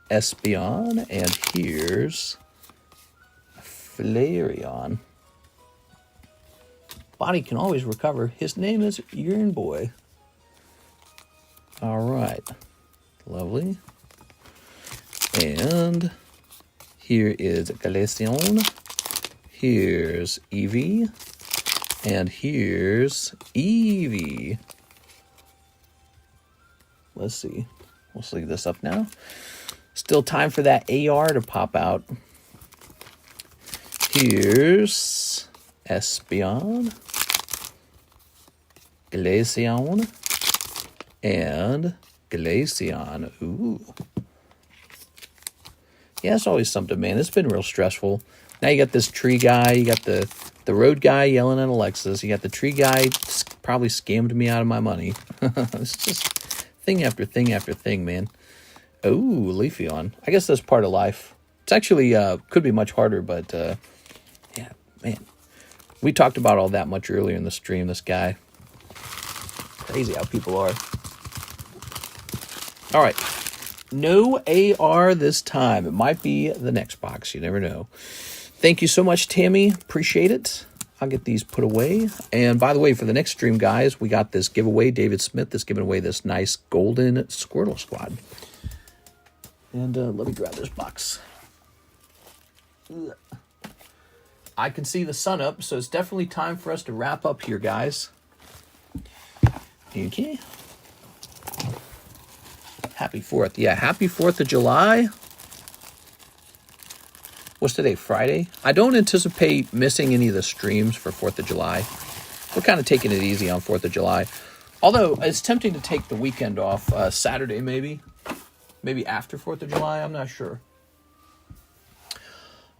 Espeon, and here's Flareon. Body can always recover. His name is Urine Boy. All right. Lovely. And here is Glaceon. Here's Eevee. And here's Eevee. Let's see. We'll sleeve this up now. Still time for that AR to pop out. Here's Espeon. Glaceon. And Glaceon. Ooh. Yeah, it's always something, man. It's been real stressful. Now you got this tree guy. You got the road guy yelling at Alexis. You got the tree guy probably scammed me out of my money. It's just thing after thing after thing, man. Ooh, Leafeon. I guess that's part of life. It's actually could be much harder, but yeah, man. We talked about all that much earlier in the stream, this guy. Crazy how people are. All right. No AR this time. It might be the next box. You never know. Thank you so much, Tammy. Appreciate it. I'll get these put away. And by the way, for the next stream, guys, we got this giveaway. David Smith is giving away this nice golden Squirtle Squad. And let me grab this box. Ugh. I can see the sun up, so it's definitely time for us to wrap up here, guys. Okay. Happy 4th. Yeah, happy 4th of July. What's today, Friday? I don't anticipate missing any of the streams for 4th of July. We're kind of taking it easy on 4th of July. Although, it's tempting to take the weekend off. Saturday, maybe. Maybe after 4th of July. I'm not sure.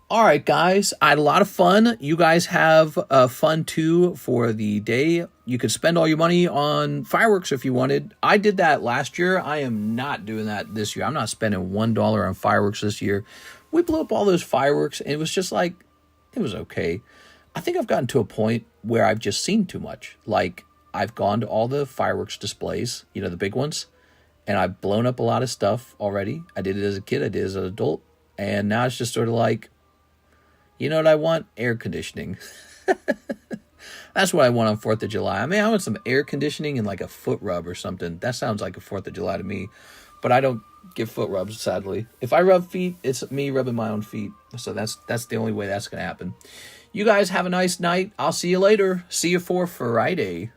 All right, guys. I had a lot of fun. You guys have fun, too, for the day. You could spend all your money on fireworks if you wanted. I did that last year. I am not doing that this year. I'm not spending $1 on fireworks this year. We blew up all those fireworks, and it was just like, it was okay. I think I've gotten to a point where I've just seen too much. Like, I've gone to all the fireworks displays, you know, the big ones, and I've blown up a lot of stuff already. I did it as a kid. I did it as an adult. And now it's just sort of like, you know what I want? Air conditioning. That's what I want on 4th of July. I mean, I want some air conditioning and like a foot rub or something. That sounds like a 4th of July to me. But I don't give foot rubs, sadly. If I rub feet, it's me rubbing my own feet. So that's the only way that's going to happen. You guys have a nice night. I'll see you later. See you for Friday.